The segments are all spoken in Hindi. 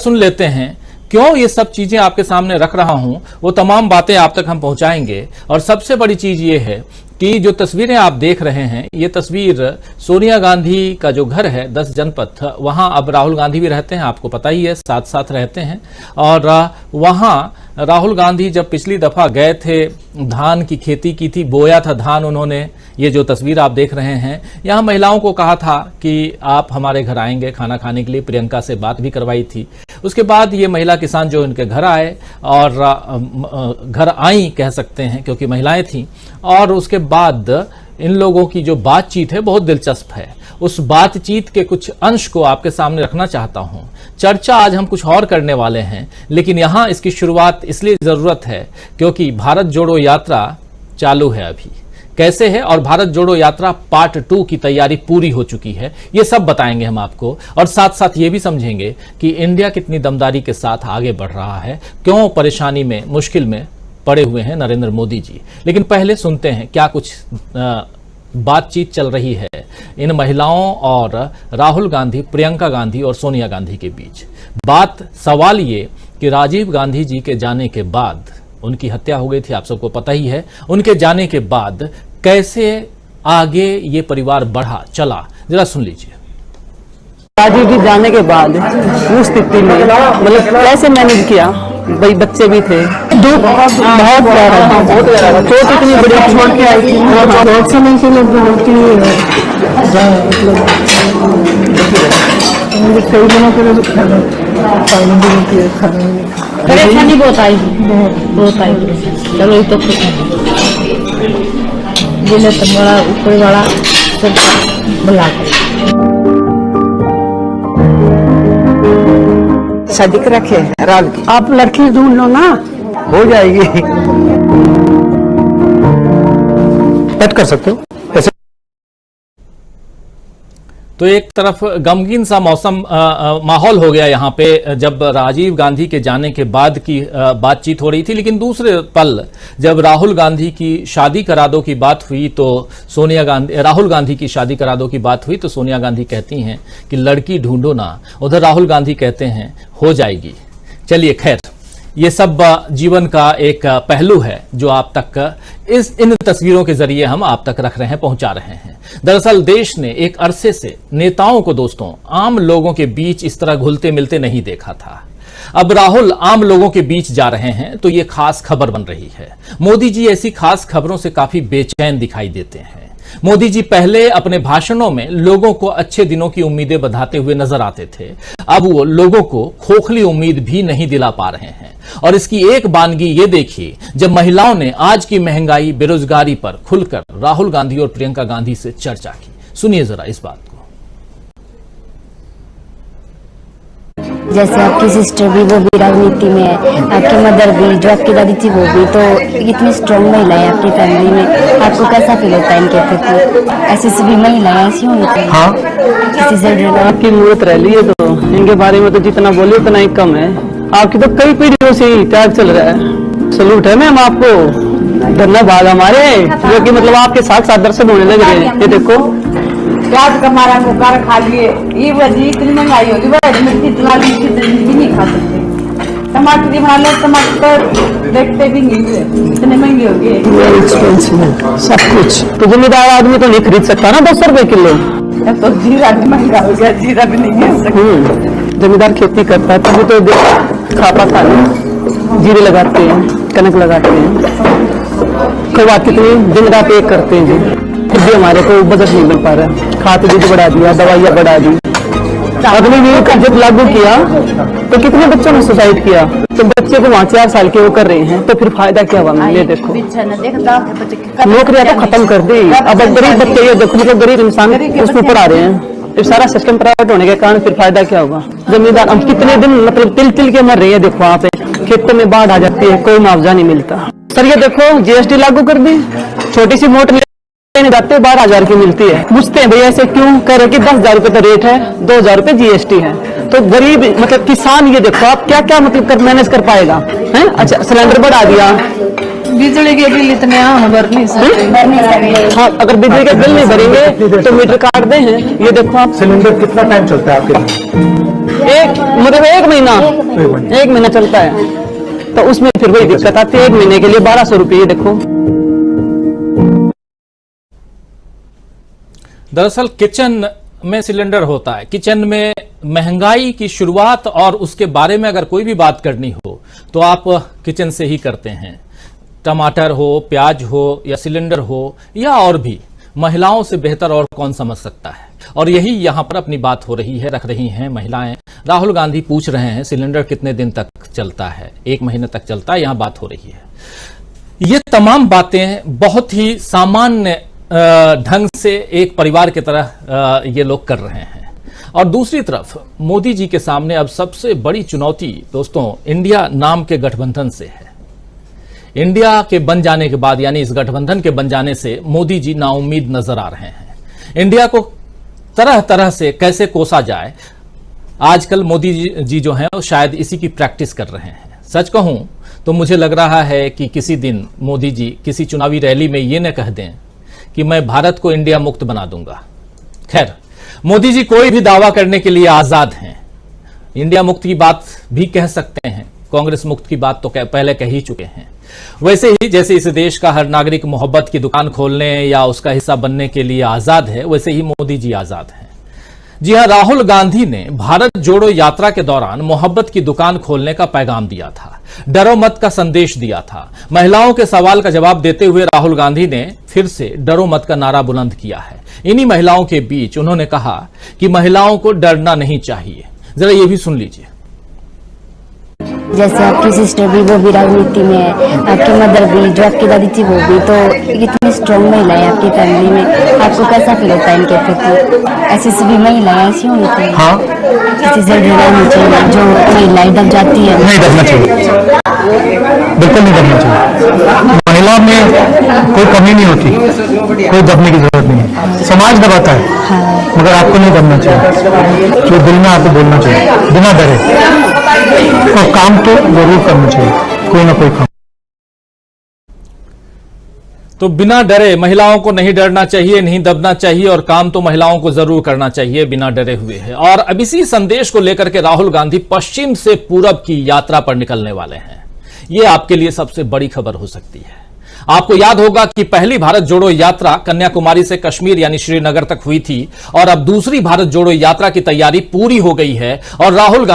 सुन लेते हैं क्यों ये सब चीजें आपके सामने रख रहा हूं, वो तमाम बातें आप तक हम पहुंचाएंगे। और सबसे बड़ी चीज ये है कि जो तस्वीरें आप देख रहे हैं, ये तस्वीर सोनिया गांधी का जो घर है 10 जनपथ, वहां अब राहुल गांधी भी रहते हैं, आपको पता ही है, साथ साथ रहते हैं। और वहां राहुल गांधी जब पिछली दफा गए थे, धान की खेती की थी, बोया था धान उन्होंने। ये जो तस्वीर आप देख रहे हैं, यहाँ महिलाओं को कहा था कि आप हमारे घर आएंगे खाना खाने के लिए, प्रियंका से बात भी करवाई थी। उसके बाद ये महिला किसान जो इनके घर आए और घर आई कह सकते हैं क्योंकि महिलाएं थीं, और उसके बाद इन लोगों की जो बातचीत है बहुत दिलचस्प है। उस बातचीत के कुछ अंश को आपके सामने रखना चाहता हूं। चर्चा आज हम कुछ और करने वाले हैं, लेकिन यहां इसकी शुरुआत इसलिए जरूरत है क्योंकि भारत जोड़ो यात्रा चालू है अभी। कैसे है और भारत जोड़ो यात्रा पार्ट 2 की तैयारी पूरी हो चुकी है, ये सब बताएंगे हम आपको। और साथ साथ ये भी समझेंगे कि इंडिया कितनी दमदारी के साथ आगे बढ़ रहा है, क्यों परेशानी में, मुश्किल में पड़े हुए हैं नरेंद्र मोदी जी। लेकिन पहले सुनते हैं क्या कुछ बातचीत चल रही है इन महिलाओं और राहुल गांधी, प्रियंका गांधी और सोनिया गांधी के बीच। सवाल ये कि राजीव गांधी जी के जाने के बाद, उनकी हत्या हो गई थी, आप सबको पता ही है, उनके जाने के बाद कैसे आगे ये परिवार बढ़ा चला, जरा सुन लीजिए। राजीव जी जाने के बाद उस स्थिति में मतलब कैसे मैनेज किया, भाई बच्चे भी थे, बहुत प्यारा, चोट इतनी बड़ी छोड़ के आई थी, बहुत समय के लिए बहुत ही कई दिनों के लिए परेशानी बहुत आई, बहुत आई। चलो ये तो जिले तो बड़ा ऊपर वाला सब बुला शादी कर रखे रात की। आप लड़की ढूंढ लो ना, हो जाएगी। कट कर सकते हो ऐसे। तो एक तरफ गमगीन सा माहौल हो गया यहाँ पे जब राजीव गांधी के जाने के बाद की बातचीत हो रही थी, लेकिन दूसरे पल जब राहुल गांधी की शादी करा दो की बात हुई तो राहुल गांधी की शादी करा दो की बात हुई तो सोनिया गांधी कहती हैं कि लड़की ढूंढो ना, उधर राहुल गांधी कहते हैं हो जाएगी। चलिए खैर, ये सब जीवन का एक पहलू है जो आप तक इन तस्वीरों के जरिए हम आप तक रख रहे हैं, पहुंचा रहे हैं। दरअसल देश ने एक अरसे से नेताओं को, दोस्तों, आम लोगों के बीच इस तरह घुलते मिलते नहीं देखा था। अब राहुल आम लोगों के बीच जा रहे हैं तो ये खास खबर बन रही है। मोदी जी ऐसी खास खबरों से काफी बेचैन दिखाई देते हैं। मोदी जी पहले अपने भाषणों में लोगों को अच्छे दिनों की उम्मीदें बधाते हुए नजर आते थे, अब वो लोगों को खोखली उम्मीद भी नहीं दिला पा रहे हैं। और इसकी एक बानगी ये देखिए, जब महिलाओं ने आज की महंगाई, बेरोजगारी पर खुलकर राहुल गांधी और प्रियंका गांधी से चर्चा की। सुनिए जरा इस बात को। जैसे आपकी सिस्टर भी, वो भी राजनीति में है, आपकी मदर भी, जो आपकी दादी थी वो भी, तो इतनी स्ट्रॉन्ग महिलाएं आपकी फैमिली में, आपको कैसा फील होता है इनके प्रति? ऐसी सभी महिलाएं ऐसी होनी चाहिए। हाँ, किसी से आपकी मूर्त रह ली है तो इनके बारे में तो जितना बोले उतना ही कम है। आपकी तो कई पीढ़ियों से ही त्याग चल रहा है। सलूट है मैम आपको, धन्यवाद हमारे, जो कि मतलब आपके साथ साथ दर्शन होने लग रहे हैं। ये देखो प्याज का मारा मुकार खा लिए, ये वजह इतनी महंगाई होगी, मिर्ची भी नहीं खा सकते। टमाटर भी बना लो, टमाटर देखते भी नहीं हुए, इतने महंगे हो गए सब कुछ। तो जिम्मेदार आदमी तो नहीं खरीद सकता ना 200 रुपए किलो। तो जीरा भी महंगा हो गया, जीरा भी नहीं खरीद सकते। जमींदार खेती करता है तभी तो खा पाता है। जीरे लगाते हैं, कनक लगाते हैं, कई कितनी दिन रात एक करते हैं जी, फिर भी हमारे को बजट नहीं मिल पा रहा। खाद बीज बढ़ा दिया, दवाइयाँ बढ़ा दी। अगली भी जब लागू किया तो कितने बच्चों ने सुसाइड किया, तो बच्चे को वहाँ 4 साल के वो कर रहे हैं, तो फिर फायदा क्या हुआ? ये देखो नौकरियां तो खत्म कर दी। अब गरीब बच्चे, ये देखो मतलब गरीब इंसान उसमें पढ़ा रहे हैं। ये सारा सिस्टम प्राइवेट होने के कारण फिर फायदा क्या होगा? जमींदार अब कितने दिन मतलब तिल तिल के मर रही है। देखो वहाँ पे खेतों में बाढ़ आ जाती है, कोई मुआवजा नहीं मिलता। सर ये देखो जीएसटी लागू कर दी, छोटी सी मोट जाते 12,000 की मिलती है। पूछते हैं भैया ऐसे क्यों? कह रहे कि 10,000 रुपए तो रेट है, 2,000 रुपए जीएसटी है। तो गरीब मतलब किसान, ये देखो आप क्या क्या मतलब मैनेज कर पाएगा है? अच्छा सिलेंडर बढ़ा दिया, बिजली के बिल इतने भर नहीं सकते। हाँ, अगर बिजली के बिल नहीं भरेंगे तो मीटर काट दे हैं। ये देखो आप, सिलेंडर कितना टाइम चलता है आपके? एक महीना चलता है, तो उसमें फिर वही दिक्कत आती है। 1 महीने के लिए 1200 रुपये, देखो। दरअसल किचन में सिलेंडर होता है। किचन में महंगाई की शुरुआत और उसके बारे में अगर कोई भी बात करनी हो तो आप किचन से ही करते हैं। टमाटर हो, प्याज हो या सिलेंडर हो या और भी, महिलाओं से बेहतर और कौन समझ सकता है। और यही यहां पर अपनी बात हो रही है, रख रही हैं महिलाएं। राहुल गांधी पूछ रहे हैं सिलेंडर कितने दिन तक चलता है, 1 महीने तक चलता है, यहां बात हो रही है। ये तमाम बातें बहुत ही सामान्य ढंग से एक परिवार की तरह ये लोग कर रहे हैं। और दूसरी तरफ मोदी जी के सामने अब सबसे बड़ी चुनौती दोस्तों इंडिया नाम के गठबंधन से है। इंडिया के बन जाने के बाद, यानी इस गठबंधन के बन जाने से मोदी जी नाउम्मीद नजर आ रहे हैं। इंडिया को तरह तरह से कैसे कोसा जाए, आजकल मोदी जी जो हैं वो शायद इसी की प्रैक्टिस कर रहे हैं। सच कहूं तो मुझे लग रहा है कि किसी दिन मोदी जी किसी चुनावी रैली में ये न कह दें कि मैं भारत को इंडिया मुक्त बना दूंगा। खैर, मोदी जी कोई भी दावा करने के लिए आजाद हैं। इंडिया मुक्त की बात भी कह सकते हैं, कांग्रेस मुक्त की बात तो पहले कह ही चुके हैं। वैसे ही जैसे इस देश का हर नागरिक मोहब्बत की दुकान खोलने या उसका हिस्सा बनने के लिए आजाद है, वैसे ही मोदी जी आजाद हैं। जी हां, राहुल गांधी ने भारत जोड़ो यात्रा के दौरान मोहब्बत की दुकान खोलने का पैगाम दिया था, डरो मत का संदेश दिया था। महिलाओं के सवाल का जवाब देते हुए राहुल गांधी ने फिर से डरो मत का नारा बुलंद किया है। इन्हीं महिलाओं के बीच उन्होंने कहा कि महिलाओं को डरना नहीं चाहिए। जरा ये भी सुन लीजिए। जैसे आपकी सिस्टर भी, वो भी राजनीति में है, आपकी मदर भी, जो आपकी दादी थी वो भी, तो इतनी स्ट्रॉन्ग महिलाएं आपकी फैमिली में, आपको कैसा फील होता है इनके प्रति? ऐसी सभी महिलाएं ऐसी होनी चाहिए? हाँ, किसी से रहनी चाहिए, जो महिलाएं दब जाती है। नहीं दबना चाहिए, बिल्कुल नहीं दबना चाहिए। महिला में कोई कमी नहीं होती, कोई दबने की जरूरत नहीं है। समाज दबाता है, मगर आपको नहीं दबना चाहिए। जो दिल में आपको बोलना चाहिए बिना डरे, और काम तो जरूर करना चाहिए, कोई ना कोई काम। तो बिना डरे, महिलाओं को नहीं डरना चाहिए, नहीं दबना चाहिए, और काम तो महिलाओं को जरूर करना चाहिए बिना डरे हुए है। और अब इसी संदेश को लेकर के राहुल गांधी पश्चिम से पूरब की यात्रा पर निकलने वाले हैं। यह आपके लिए सबसे बड़ी खबर हो सकती है। आपको याद होगा कि पहली भारत जोड़ो यात्रा कन्याकुमारी से कश्मीर यानी श्रीनगर तक हुई थी, और अब दूसरी भारत जोड़ो यात्रा की तैयारी पूरी हो गई है। और राहुल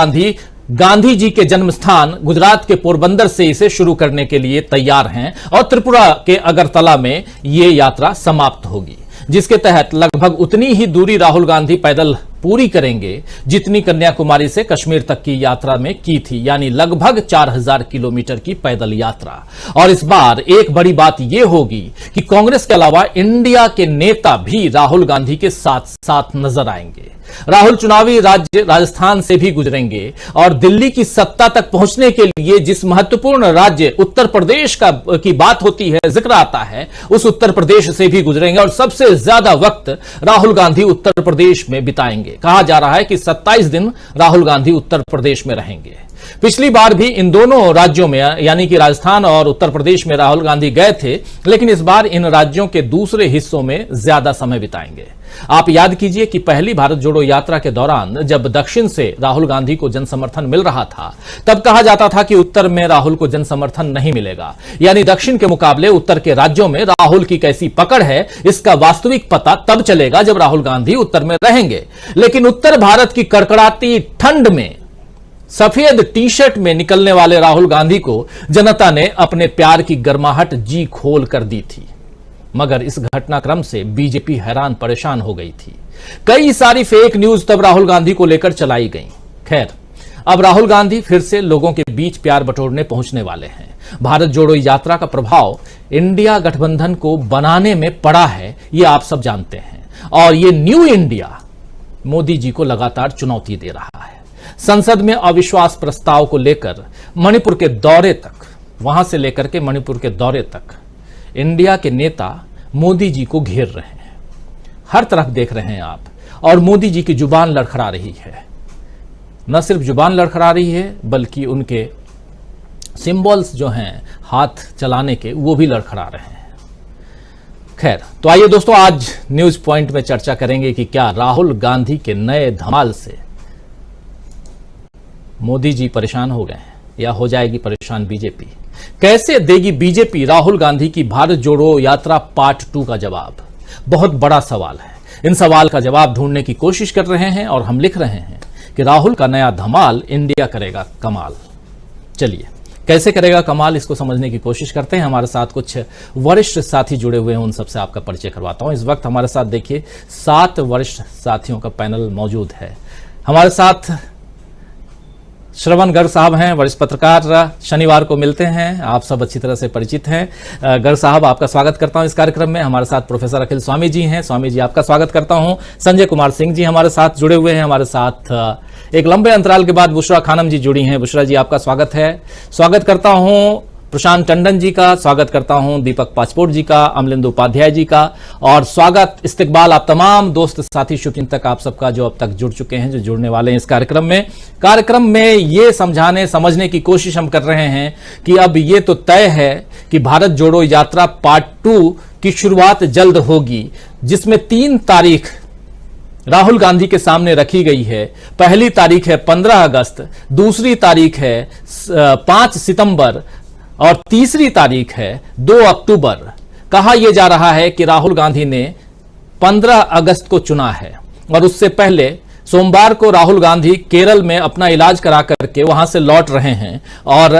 गांधी जी के जन्म स्थान गुजरात के पोरबंदर से इसे शुरू करने के लिए तैयार हैं, और त्रिपुरा के अगरतला में यह यात्रा समाप्त होगी, जिसके तहत लगभग उतनी ही दूरी राहुल गांधी पैदल पूरी करेंगे जितनी कन्याकुमारी से कश्मीर तक की यात्रा में की थी, यानी लगभग 4000 किलोमीटर की पैदल यात्रा। और इस बार एक बड़ी बात यह होगी कि कांग्रेस के अलावा इंडिया के नेता भी राहुल गांधी के साथ साथ नजर आएंगे। राहुल चुनावी राज्य राजस्थान से भी गुजरेंगे, और दिल्ली की सत्ता तक पहुंचने के लिए जिस महत्वपूर्ण राज्य उत्तर प्रदेश की बात होती है, जिक्र आता है, उस उत्तर प्रदेश से भी गुजरेंगे। और सबसे ज्यादा वक्त राहुल गांधी उत्तर प्रदेश में बिताएंगे। कहा जा रहा है कि 27 दिन राहुल गांधी उत्तर प्रदेश में रहेंगे। पिछली बार भी इन दोनों राज्यों में, यानी कि राजस्थान और उत्तर प्रदेश में राहुल गांधी गए थे, लेकिन इस बार इन राज्यों के दूसरे हिस्सों में ज्यादा समय बिताएंगे। आप याद कीजिए कि पहली भारत जोड़ो यात्रा के दौरान जब दक्षिण से राहुल गांधी को जन समर्थन मिल रहा था, तब कहा जाता था कि उत्तर में राहुल को जन समर्थन नहीं मिलेगा। यानी दक्षिण के मुकाबले उत्तर के राज्यों में राहुल की कैसी पकड़ है, इसका वास्तविक पता तब चलेगा जब राहुल गांधी उत्तर में रहेंगे। लेकिन उत्तर भारत की कड़कड़ाती ठंड में सफेद टी शर्ट में निकलने वाले राहुल गांधी को जनता ने अपने प्यार की गर्माहट जी खोल कर दी थी। मगर इस घटनाक्रम से बीजेपी हैरान परेशान हो गई थी। कई सारी फेक न्यूज तब राहुल गांधी को लेकर चलाई गई। खैर, अब राहुल गांधी फिर से लोगों के बीच प्यार बटोरने पहुंचने वाले हैं। भारत जोड़ो यात्रा का प्रभाव इंडिया गठबंधन को बनाने में पड़ा है, यह आप सब जानते हैं। और यह न्यू इंडिया मोदी जी को लगातार चुनौती दे रहा है। संसद में अविश्वास प्रस्ताव को लेकर मणिपुर के दौरे तक, वहां से लेकर के मणिपुर के दौरे तक इंडिया के नेता मोदी जी को घेर रहे हैं। हर तरफ देख रहे हैं आप, और मोदी जी की जुबान लड़खड़ा रही है। न सिर्फ जुबान लड़खड़ा रही है, बल्कि उनके सिंबल्स जो हैं हाथ चलाने के, वो भी लड़खड़ा रहे हैं। खैर, तो आइए दोस्तों, आज न्यूज पॉइंट में चर्चा करेंगे कि क्या राहुल गांधी के नए धमाल से मोदी जी परेशान हो गए हैं या हो जाएगी परेशान बीजेपी? कैसे देगी बीजेपी राहुल गांधी की भारत जोड़ो यात्रा पार्ट 2 का जवाब? बहुत बड़ा सवाल है। इन सवाल का जवाब ढूंढने की कोशिश कर रहे हैं और हम लिख रहे हैं कि राहुल का नया धमाल, इंडिया करेगा कमाल। चलिए, कैसे करेगा कमाल, इसको समझने की कोशिश करते हैं। हमारे साथ कुछ वरिष्ठ साथी जुड़े हुए हैं, उन सबसे आपका परिचय करवाता हूं। इस वक्त हमारे साथ देखिए 7 वरिष्ठ साथियों का पैनल मौजूद है। हमारे साथ श्रवण गर्ग साहब हैं, वरिष्ठ पत्रकार, शनिवार को मिलते हैं, आप सब अच्छी तरह से परिचित हैं। गर्ग साहब, आपका स्वागत करता हूं इस कार्यक्रम में। हमारे साथ प्रोफेसर अखिल स्वामी जी हैं, स्वामी जी आपका स्वागत करता हूं। संजय कुमार सिंह जी हमारे साथ जुड़े हुए हैं। हमारे साथ एक लंबे अंतराल के बाद बुशरा खानम जी जुड़ी हैं। बुशरा जी आपका स्वागत है। स्वागत करता हूं प्रशांत टंडन जी का, स्वागत करता हूं दीपक पासपोर्ट जी का, अमलिंदु उपाध्याय जी का, और स्वागत इस्तकबाल आप तमाम दोस्त साथी शुभचिंतक आप सबका जो अब तक जुड़ चुके हैं, जो जुड़ने वाले हैं इस कार्यक्रम में ये समझने की कोशिश हम कर रहे हैं कि अब ये तो तय है कि भारत जोड़ो यात्रा पार्ट 2 की शुरुआत जल्द होगी, जिसमें 3 तारीख राहुल गांधी के सामने रखी गई है। पहली तारीख है 15 अगस्त, दूसरी तारीख है 5 सितंबर और तीसरी तारीख है 2 अक्टूबर। कहा यह जा रहा है कि राहुल गांधी ने 15 अगस्त को चुना है और उससे पहले सोमवार को राहुल गांधी केरल में अपना इलाज करा करके वहां से लौट रहे हैं और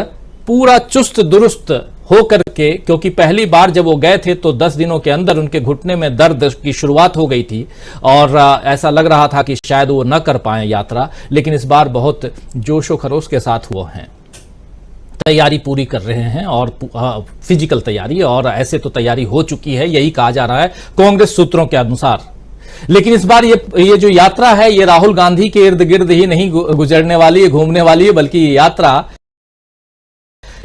पूरा चुस्त दुरुस्त हो करके, क्योंकि पहली बार जब वो गए थे तो 10 दिनों के अंदर उनके घुटने में दर्द की शुरुआत हो गई थी और ऐसा लग रहा था कि शायद वो न कर पाए यात्रा, लेकिन इस बार बहुत जोशो खरोश के साथ वो हैं, तैयारी पूरी कर रहे हैं और फिजिकल तैयारी, और ऐसे तो तैयारी हो चुकी है, यही कहा जा रहा है कांग्रेस सूत्रों के अनुसार। लेकिन इस बार ये जो यात्रा है ये राहुल गांधी के इर्द गिर्द ही नहीं गुजरने वाली है, घूमने वाली है, बल्कि ये यात्रा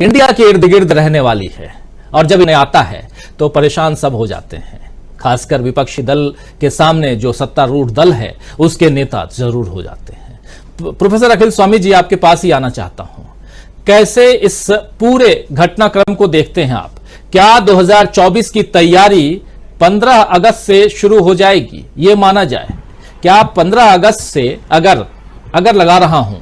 इंडिया के इर्द गिर्द रहने वाली है। और जब इन्हें आता है तो परेशान सब हो जाते हैं, खासकर विपक्षी दल के सामने जो सत्तारूढ़ दल है उसके नेता जरूर हो जाते हैं। प्रोफेसर अखिल स्वामी जी, आपके पास ही आना चाहता हूं। कैसे इस पूरे घटनाक्रम को देखते हैं आप? क्या 2024 की तैयारी 15 अगस्त से शुरू हो जाएगी, ये माना जाए? क्या 15 अगस्त से अगर लगा रहा हूं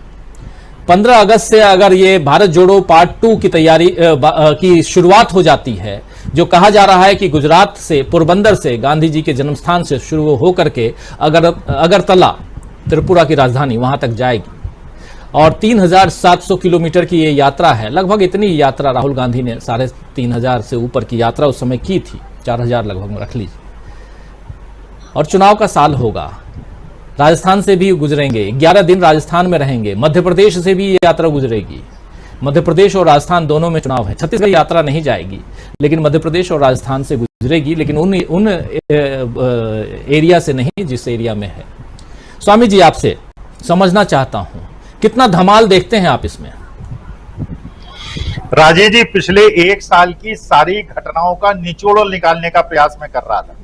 15 अगस्त से अगर ये भारत जोड़ो पार्ट 2 की तैयारी की शुरुआत हो जाती है, जो कहा जा रहा है कि गुजरात से, पोरबंदर से, गांधी जी के जन्मस्थान से शुरू होकर के अगरतला, त्रिपुरा की राजधानी, वहां तक जाएगी और 3700 किलोमीटर की ये यात्रा है। लगभग इतनी यात्रा राहुल गांधी ने 3500 से ऊपर की यात्रा उस समय की थी, 4000 लगभग में रख लीजिए। और चुनाव का साल होगा, राजस्थान से भी गुजरेंगे, 11 दिन राजस्थान में रहेंगे, मध्य प्रदेश से भी ये यात्रा गुजरेगी। मध्य प्रदेश और राजस्थान दोनों में चुनाव है। छत्तीसगढ़ यात्रा नहीं जाएगी, लेकिन मध्य प्रदेश और राजस्थान से गुजरेगी, लेकिन उन एरिया से नहीं जिस एरिया में है। स्वामी जी, आपसे समझना चाहता हूं, कितना धमाल देखते हैं आप इसमें? राजेश जी, पिछले 1 साल की सारी घटनाओं का निचोड़ निकालने का प्रयास मैं कर रहा था।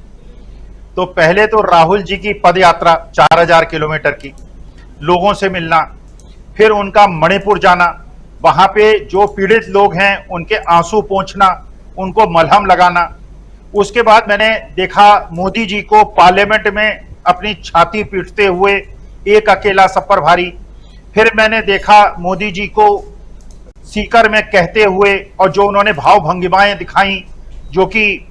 तो पहले तो राहुल जी की पद यात्रा 4000 किलोमीटर की, लोगों से मिलना, फिर उनका मणिपुर जाना, वहां पे जो पीड़ित लोग हैं उनके आंसू पोंछना, उनको मलहम लगाना। उसके बाद मैंने देखा मोदी जी को पार्लियामेंट में अपनी छाती पीटते हुए, एक अकेला सब पर भारी। फिर मैंने देखा मोदी जी को सीकर में कहते हुए, और जो उन्होंने भाव भंगिमाएं दिखाई, जो कि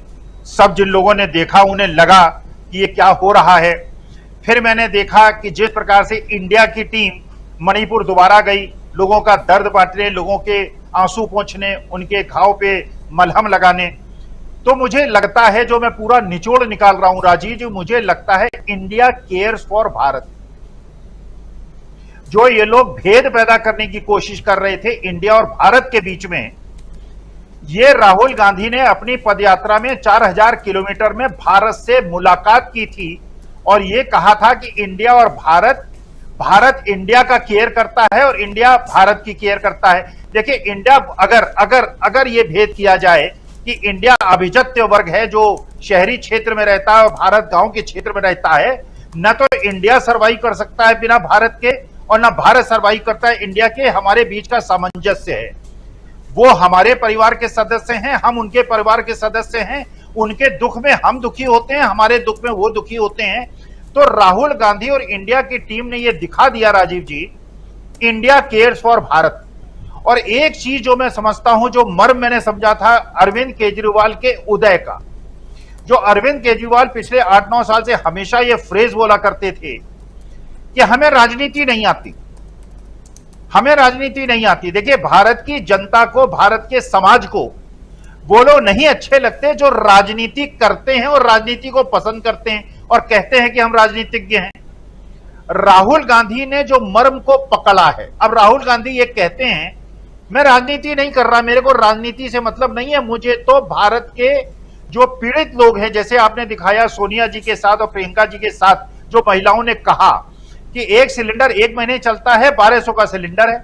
सब जिन लोगों ने देखा उन्हें लगा कि ये क्या हो रहा है। फिर मैंने देखा कि जिस प्रकार से इंडिया की टीम मणिपुर दोबारा गई, लोगों का दर्द बांटने, लोगों के आंसू पोंछने, उनके घाव पे मलहम लगाने। तो मुझे लगता है, जो मैं पूरा निचोड़ निकाल रहा हूं राजीव जी, मुझे लगता है इंडिया केयर्स फॉर भारत। जो ये लोग भेद पैदा करने की कोशिश कर रहे थे इंडिया और भारत के बीच में, ये राहुल गांधी ने अपनी पदयात्रा में 4000 किलोमीटर में भारत से मुलाकात की थी और ये कहा था कि इंडिया और भारत इंडिया का केयर करता है और इंडिया भारत की केयर करता है। देखिए, इंडिया अगर ये भेद किया जाए कि इंडिया अभिजात्य वर्ग है जो शहरी क्षेत्र में रहता है और भारत गांव के क्षेत्र में रहता है, न तो इंडिया सर्वाइव कर सकता है बिना भारत के और ना भारत सर्वाइव करता है इंडिया के। हमारे बीच का सामंजस्य है, वो हमारे परिवार के सदस्य हैं, हम उनके परिवार के सदस्य हैं। उनके दुख में हम दुखी होते हैं, हमारे दुख में वो दुखी होते हैं। तो राहुल गांधी और इंडिया की टीम ने ये दिखा दिया राजीव जी इंडिया केयर्स फॉर भारत। और एक चीज जो मैं समझता हूं, जो मर्म मैंने समझा था अरविंद केजरीवाल के उदय का, जो अरविंद केजरीवाल पिछले 8-9 साल से हमेशा ये फ्रेज बोला करते थे कि हमें राजनीति नहीं आती, हमें राजनीति नहीं आती। देखिए, भारत की जनता को, भारत के समाज को वो लोग नहीं अच्छे लगते जो राजनीति करते हैं और राजनीति को पसंद करते हैं और कहते हैं कि हम राजनीतिज्ञ हैं। राहुल गांधी ने जो मर्म को पकड़ा है, अब राहुल गांधी ये कहते हैं मैं राजनीति नहीं कर रहा, मेरे को राजनीति से मतलब नहीं है, मुझे तो भारत के जो पीड़ित लोग हैं, जैसे आपने दिखाया सोनिया जी के साथ और प्रियंका जी के साथ, जो महिलाओं ने कहा कि एक सिलेंडर 1 महीने चलता है, 1200 का सिलेंडर है,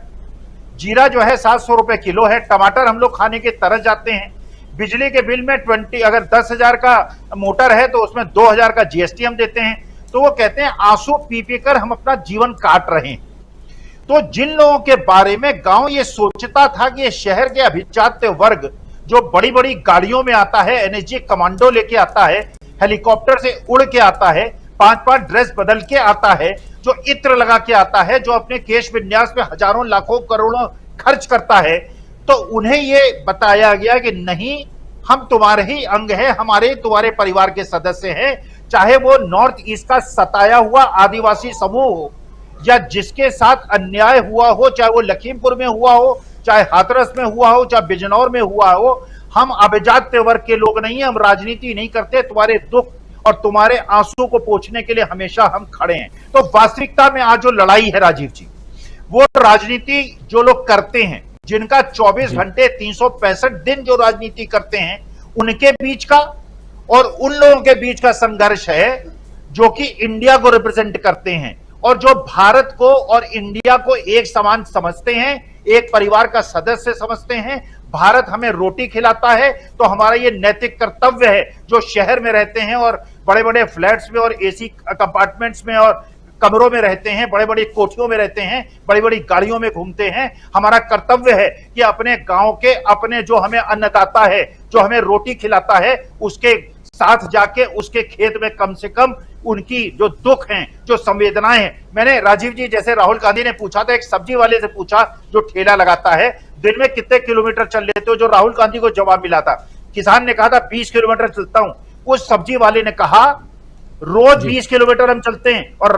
जीरा जो है 700 रुपए किलो है, टमाटर हम लोग खाने के तरस जाते हैं, बिजली के बिल में 20 अगर 10,000 का मोटर है तो उसमें 2,000 का जीएसटी हम देते हैं। तो वो कहते हैं आंसू पी पी कर हम अपना जीवन काट रहे हैं। तो जिन लोगों के बारे में गांव ये सोचता था कि ये शहर के अभिजात्य वर्ग जो बड़ी बड़ी गाड़ियों में आता है, एनएसजी कमांडो लेके आता है, हेलीकॉप्टर से उड़ के आता है, 5-5 ड्रेस बदल के आता है, जो इत्र लगा के आता है, जो अपने केश विन्यास में हजारों लाखों करोड़ों खर्च करता है, तो उन्हें ये बताया गया कि नहीं, हम तुम्हारे ही अंग है, हमारे तुम्हारे परिवार के सदस्य हैं, चाहे वो नॉर्थ ईस्ट का सताया हुआ आदिवासी समूह हो या जिसके साथ अन्याय हुआ हो, चाहे वो लखीमपुर में हुआ हो, चाहे हाथरस में हुआ हो, चाहे बिजनौर में हुआ हो, हम अभिजात्य वर्ग के लोग नहीं हैं, हम राजनीति नहीं करते, तुम्हारे दुख और तुम्हारे आंसू को पोंछने के लिए हमेशा हम खड़े हैं। तो वास्तविकता में आज जो लड़ाई है राजीव जी, वो राजनीति जो लोग करते हैं, जिनका 24 घंटे 365 दिन जो राजनीति करते हैं, उनके बीच का और उन लोगों के बीच का संघर्ष है जो कि इंडिया को रिप्रेजेंट करते हैं और जो भारत को और इंडिया को एक समान समझते हैं, एक परिवार का सदस्य समझते हैं। भारत हमें रोटी खिलाता है तो हमारा ये नैतिक कर्तव्य है, जो शहर में रहते हैं और बड़े बड़े फ्लैट्स में और एसी कंपार्टमेंट्स में और कमरों में रहते हैं, बड़े बड़ी कोठियों में रहते हैं, बड़ी बड़ी गाड़ियों में घूमते हैं, हमारा कर्तव्य है कि अपने गांव के, अपने जो हमें अन्नदाता है, जो हमें रोटी खिलाता है, उसके साथ जाके उसके खेत में कम से कम उनकी जो दुख हैं, जो संवेदनाएं हैं। मैंने राजीव जी, जैसे राहुल गांधी ने पूछा था, एक सब्जी वाले से पूछा जो ठेला लगाता है, दिन में कितने किलोमीटर चल लेते हो, जो राहुल गांधी को जवाब मिला था, किसान ने कहा था 20 किलोमीटर चलता हूं, उस सब्जी वाले ने कहा रोज 20 किलोमीटर हम चलते हैं। और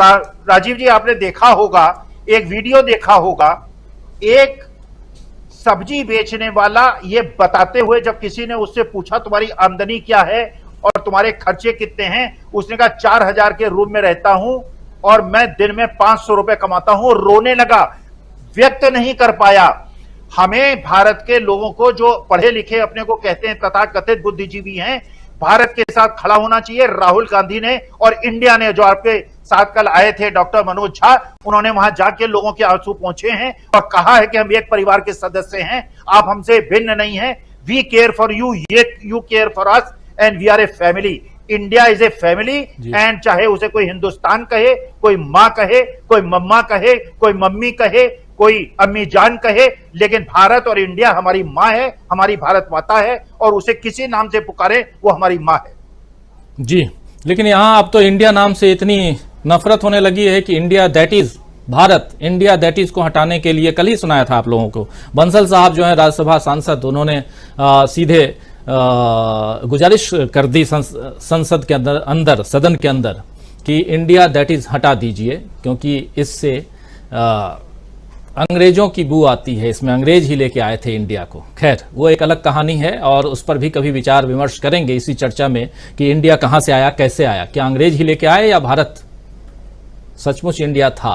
राजीव जी, आपने देखा होगा, एक वीडियो देखा होगा, एक सब्जी बेचने वाला ये बताते हुए, जब किसी ने उससे पूछा तुम्हारी आमदनी क्या है और तुम्हारे खर्चे कितने हैं, उसने कहा 4,000 के रूम में रहता हूं और मैं दिन में 500 रुपए कमाता हूं। रोने लगा, व्यक्त नहीं कर पाया। हमें भारत के लोगों को, जो पढ़े लिखे अपने को कहते हैं तथाकथित बुद्धिजीवी हैं, भारत के साथ खड़ा होना चाहिए। राहुल गांधी ने और इंडिया ने, जो आपके साथ कल आए थे डॉक्टर मनोज झा, उन्होंने वहां जाके लोगों के आंसू पहुंचे हैं और कहा है कि हम एक परिवार के सदस्य हैं, आप हमसे भिन्न नहीं हैं, we care for you, you care for us and we are a family. India is a family and चाहे उसे कोई हिंदुस्तान कहे, कोई माँ कहे, कोई मम्मा कहे, कोई मम्मी कहे, कोई अम्मी जान कहे, लेकिन भारत और इंडिया हमारी माँ है, हमारी भारत माता है और उसे किसी नाम से पुकारे वो हमारी माँ है। जी, लेकिन यहाँ अब तो इंडिया नाम से इतनी नफरत होने लगी है कि India that is Bharat, India that is को हटाने के लिए कल ही सुनाया था आप लोगों को, बंसल साहब जो है राज्यसभा सांसद, उन्होंने सीधे गुजारिश कर दी संसद के अंदर सदन के अंदर कि इंडिया दैट इज हटा दीजिए, क्योंकि इससे अंग्रेजों की बू आती है, इसमें अंग्रेज ही लेके आए थे इंडिया को। खैर, वो एक अलग कहानी है और उस पर भी कभी विचार विमर्श करेंगे इसी चर्चा में कि इंडिया कहां से आया, कैसे आया, क्या अंग्रेज ही लेके आए या भारत सचमुच इंडिया था,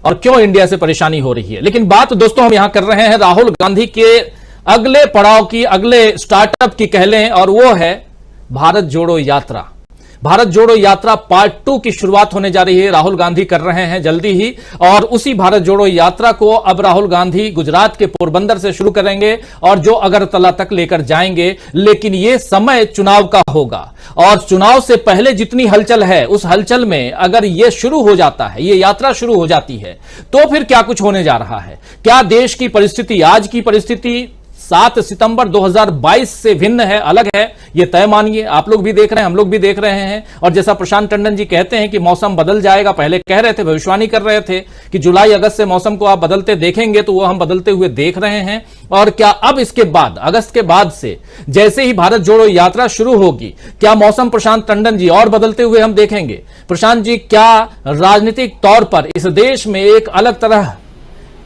और क्यों इंडिया से परेशानी हो रही है। लेकिन बात दोस्तों हम यहां कर रहे हैं राहुल गांधी के अगले पड़ाव की, अगले स्टार्टअप की कह लें, और वो है भारत जोड़ो यात्रा। भारत जोड़ो यात्रा पार्ट 2 की शुरुआत होने जा रही है, राहुल गांधी कर रहे हैं जल्दी ही, और उसी भारत जोड़ो यात्रा को अब राहुल गांधी गुजरात के पोरबंदर से शुरू करेंगे और जो अगरतला तक लेकर जाएंगे। लेकिन यह समय चुनाव का होगा और चुनाव से पहले जितनी हलचल है, उस हलचल में अगर यह शुरू हो जाता है, यह यात्रा शुरू हो जाती है, तो फिर क्या कुछ होने जा रहा है, क्या देश की परिस्थिति, आज की परिस्थिति 7 सितंबर 2022 से भिन्न है, अलग है, ये तय मानिए। आप लोग भी देख रहे हैं, हम लोग भी देख रहे हैं। और जैसा प्रशांत टंडन जी कहते हैं कि मौसम बदल जाएगा, पहले कह रहे थे, भविष्यवाणी कर रहे थे कि जुलाई अगस्त से मौसम को आप बदलते देखेंगे, तो वो हम बदलते हुए देख रहे हैं। और क्या अब इसके बाद, अगस्त के बाद से जैसे ही भारत जोड़ो यात्रा शुरू होगी, क्या मौसम, प्रशांत टंडन जी, और बदलते हुए हम देखेंगे? प्रशांत जी, क्या राजनीतिक तौर पर इस देश में एक अलग तरह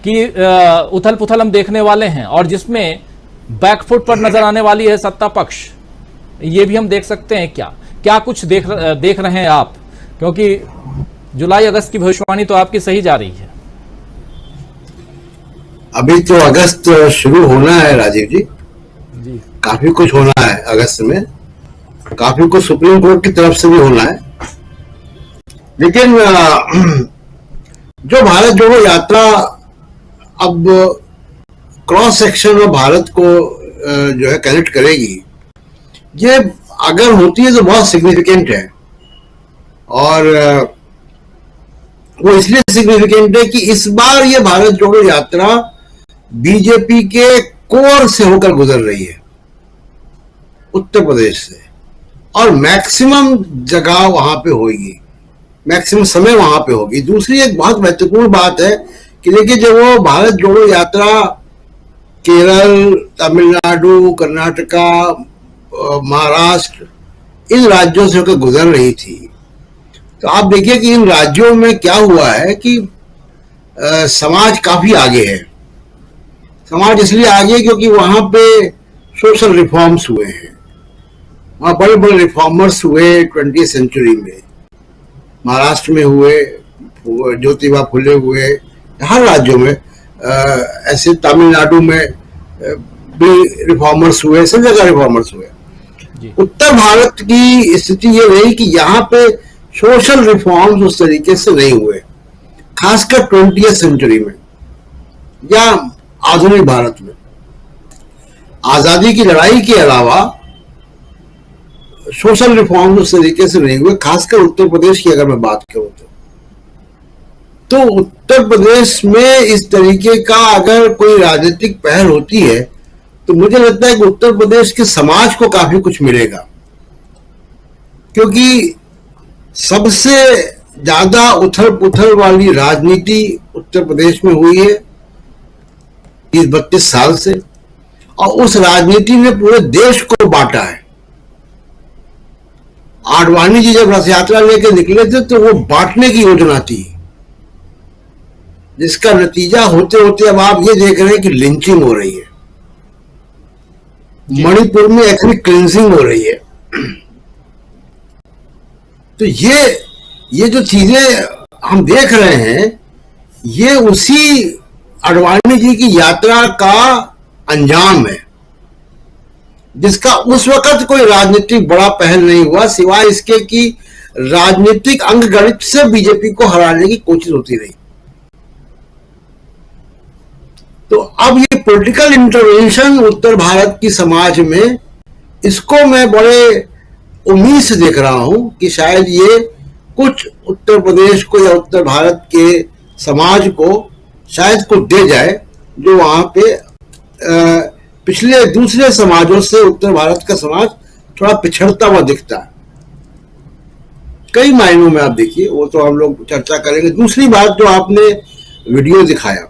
की उथल पुथल हम देखने वाले हैं, और जिसमें बैकफुट पर नजर आने वाली है सत्ता पक्ष, ये भी हम देख सकते हैं? क्या कुछ देख रहे हैं आप? क्योंकि जुलाई अगस्त की भविष्यवाणी तो आपकी सही जा रही है। अभी तो अगस्त शुरू होना है राजीव जी, काफी कुछ होना है अगस्त में, काफी कुछ सुप्रीम कोर्ट की तरफ से भी होना है। लेकिन जो भारत जोड़ो यात्रा अब क्रॉस सेक्शन ऑफ भारत को जो है कनेक्ट करेगी, ये अगर होती है तो बहुत सिग्निफिकेंट है। और वो इसलिए सिग्निफिकेंट है कि इस बार ये भारत जोड़ो यात्रा बीजेपी के कोर से होकर गुजर रही है, उत्तर प्रदेश से, और मैक्सिमम जगह वहां पे होगी, मैक्सिमम समय वहां पे होगी। दूसरी एक बहुत महत्वपूर्ण बात है कि देखिए, जब वो भारत जोड़ो यात्रा केरल, तमिलनाडु, कर्नाटका, महाराष्ट्र, इन राज्यों से होकर गुजर रही थी, तो आप देखिए कि इन राज्यों में क्या हुआ है कि समाज काफी आगे है। समाज इसलिए आगे क्योंकि वहां पे सोशल रिफॉर्म्स हुए हैं, वहां बड़े बड़े रिफॉर्मर्स हुए 20वीं सेंचुरी में। महाराष्ट्र में हुए, ज्योतिबा फुले हुए, हर राज्यों में ऐसे, तमिलनाडु में भी रिफॉर्मर्स हुए, सब जगह रिफॉर्मर्स हुए। उत्तर भारत की स्थिति ये रही कि यहाँ पे सोशल रिफॉर्म्स उस तरीके से नहीं हुए, खासकर 20वीं सेंचुरी में या आधुनिक भारत में। आजादी की लड़ाई के अलावा सोशल रिफॉर्म उस तरीके से नहीं हुए, खासकर उत्तर प्रदेश की अगर मैं बात करूं तो उत्तर प्रदेश में इस तरीके का अगर कोई राजनीतिक पहल होती है तो मुझे लगता है कि उत्तर प्रदेश के समाज को काफी कुछ मिलेगा, क्योंकि सबसे ज्यादा उथल पुथल वाली राजनीति उत्तर प्रदेश में हुई है 30-32 साल से, और उस राजनीति ने पूरे देश को बांटा है। आडवाणी जी जब रथ यात्रा लेकर निकले थे तो वो बांटने की योजना थी, जिसका नतीजा होते होते अब आप ये देख रहे हैं कि लिंचिंग हो रही है, मणिपुर में एक्चुअली क्लिंजिंग हो रही है। तो ये जो चीजें हम देख रहे हैं, ये उसी आडवाणी जी की यात्रा का अंजाम है, जिसका उस वक्त कोई राजनीतिक बड़ा पहल नहीं हुआ, सिवाय इसके कि राजनीतिक अंकगणित से बीजेपी को हराने की कोशिश होती रही। तो अब ये पॉलिटिकल इंटरवेंशन उत्तर भारत की समाज में, इसको मैं बड़े उम्मीद से देख रहा हूं कि शायद ये कुछ उत्तर प्रदेश को या उत्तर भारत के समाज को शायद कुछ दे जाए, जो वहां पे पिछले दूसरे समाजों से उत्तर भारत का समाज थोड़ा पिछड़ता हुआ दिखता है कई मायनों में। आप देखिए, वो तो हम लोग चर्चा करेंगे। दूसरी बात, जो आपने वीडियो दिखाया,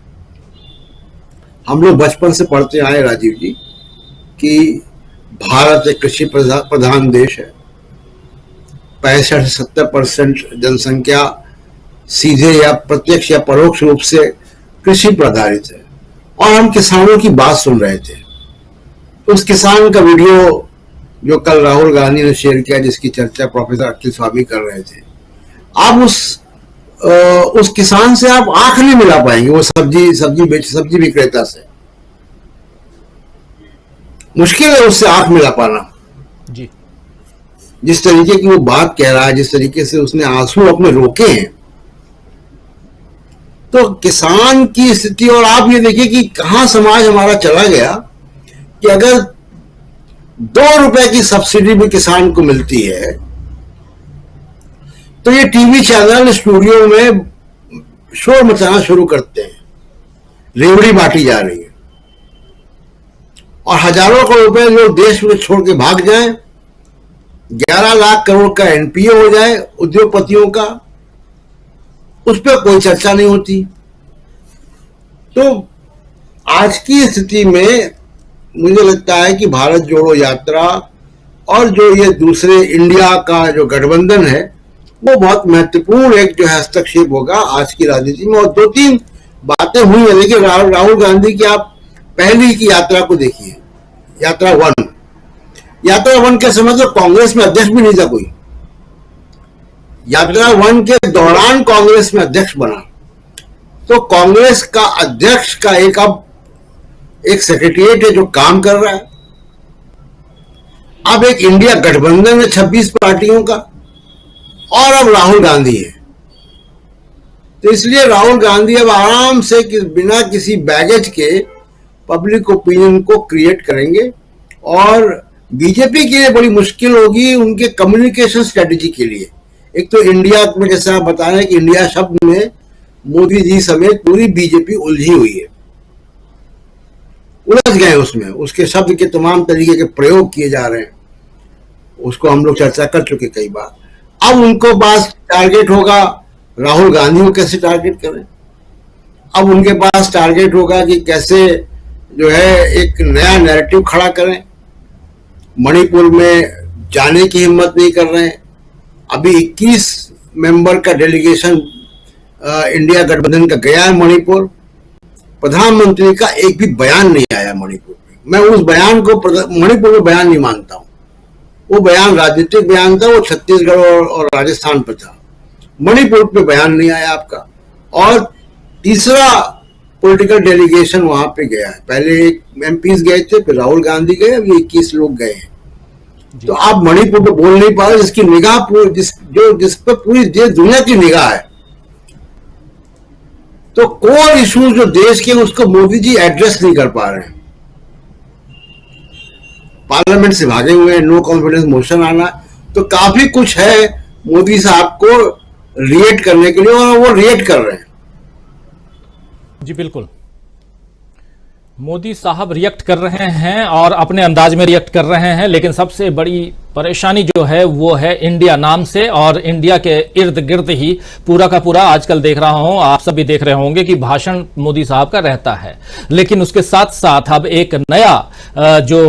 हम लोग बचपन से पढ़ते आए राजीव जी कि भारत एक कृषि प्रधान देश है, 65 से 70% जनसंख्या सीधे या प्रत्यक्ष या परोक्ष रूप से कृषि पर आधारित है, और हम किसानों की बात सुन रहे थे। उस किसान का वीडियो जो कल राहुल गांधी ने शेयर किया, जिसकी चर्चा प्रोफेसर अखिल स्वामी कर रहे थे, आप उस किसान से आप आंख नहीं मिला पाएंगे, वो सब्जी विक्रेता से मुश्किल है उससे आंख मिला पाना जी। जिस तरीके की वो बात कह रहा है, जिस तरीके से उसने आंसू अपने रोके हैं, तो किसान की स्थिति। और आप ये देखिए कि कहां समाज हमारा चला गया कि अगर 2 रुपए की सब्सिडी भी किसान को मिलती है तो ये टीवी चैनल स्टूडियो में शोर मचाना शुरू करते हैं, रेवड़ी बांटी जा रही है। और हजारों करोड़ रुपए लोग देश में छोड़ के भाग जाएं, 11 लाख करोड़ का एनपीए हो जाए उद्योगपतियों का, उस पर कोई चर्चा नहीं होती। तो आज की स्थिति में मुझे लगता है कि भारत जोड़ो यात्रा और जो ये दूसरे इंडिया का जो गठबंधन है वो बहुत महत्वपूर्ण एक जो है हस्तक्षेप होगा आज की राजनीति में। और 2-3 बातें हुई है। देखिए, राहुल गांधी की आप पहली की यात्रा को देखिए, यात्रा 1 के समय तो कांग्रेस में अध्यक्ष भी नहीं था कोई। यात्रा 1 के दौरान कांग्रेस में अध्यक्ष बना, तो कांग्रेस का अध्यक्ष का एक सेक्रेटरिएट है जो काम कर रहा है। अब एक इंडिया गठबंधन है 26 पार्टियों का, और अब राहुल गांधी है। तो इसलिए राहुल गांधी अब आराम से बिना किसी बैगेज के पब्लिक ओपिनियन को क्रिएट करेंगे, और बीजेपी के लिए बड़ी मुश्किल होगी उनके कम्युनिकेशन स्ट्रेटेजी के लिए। एक तो इंडिया में, जैसे आप बता रहे हैं कि इंडिया शब्द में मोदी जी समेत पूरी बीजेपी उलझी हुई है, उलझ गए उसमें, उसके शब्द के तमाम तरीके के प्रयोग किए जा रहे हैं, उसको हम लोग चर्चा कर चुके कई बार। अब उनको पास टारगेट होगा राहुल गांधी को कैसे टारगेट करें। अब उनके पास टारगेट होगा कि कैसे जो है एक नया नैरेटिव खड़ा करें। मणिपुर में जाने की हिम्मत नहीं कर रहे हैं। अभी 21 मेंबर का डेलीगेशन इंडिया गठबंधन का गया है मणिपुर। प्रधानमंत्री का एक भी बयान नहीं आया मणिपुर में। मैं उस बयान को मणिपुर में बयान नहीं मानता हूं। वो बयान राजनीतिक बयान था, वो छत्तीसगढ़ और राजस्थान पर था। मणिपुर पे बयान नहीं आया आपका। और तीसरा पॉलिटिकल डेलीगेशन वहां पे गया है। पहले एक एमपीज गए थे, फिर राहुल गांधी गए, अभी 21 लोग गए हैं। तो आप मणिपुर पे बोल नहीं पा रहे, जिसकी निगाह जिस पर पूरी देश दुनिया की निगाह है। तो कोर इश्यूज जो देश के, उसको मोदी जी एड्रेस नहीं कर पा रहे हैं। पार्लियामेंट से भागे हुए हैं, नो कॉन्फिडेंस मोशन आना, तो काफी कुछ है मोदी साहब को रिएक्ट करने के लिए, और वो रिएक्ट कर रहे हैं। जी बिल्कुल, मोदी साहब रिएक्ट कर रहे हैं और अपने अंदाज में रिएक्ट कर रहे हैं। लेकिन सबसे बड़ी परेशानी जो है वो है इंडिया नाम से, और इंडिया के इर्द गिर्द ही पूरा का पूरा आजकल देख रहा हूं, आप सभी देख रहे होंगे कि भाषण मोदी साहब का रहता है। लेकिन उसके साथ साथ अब एक नया जो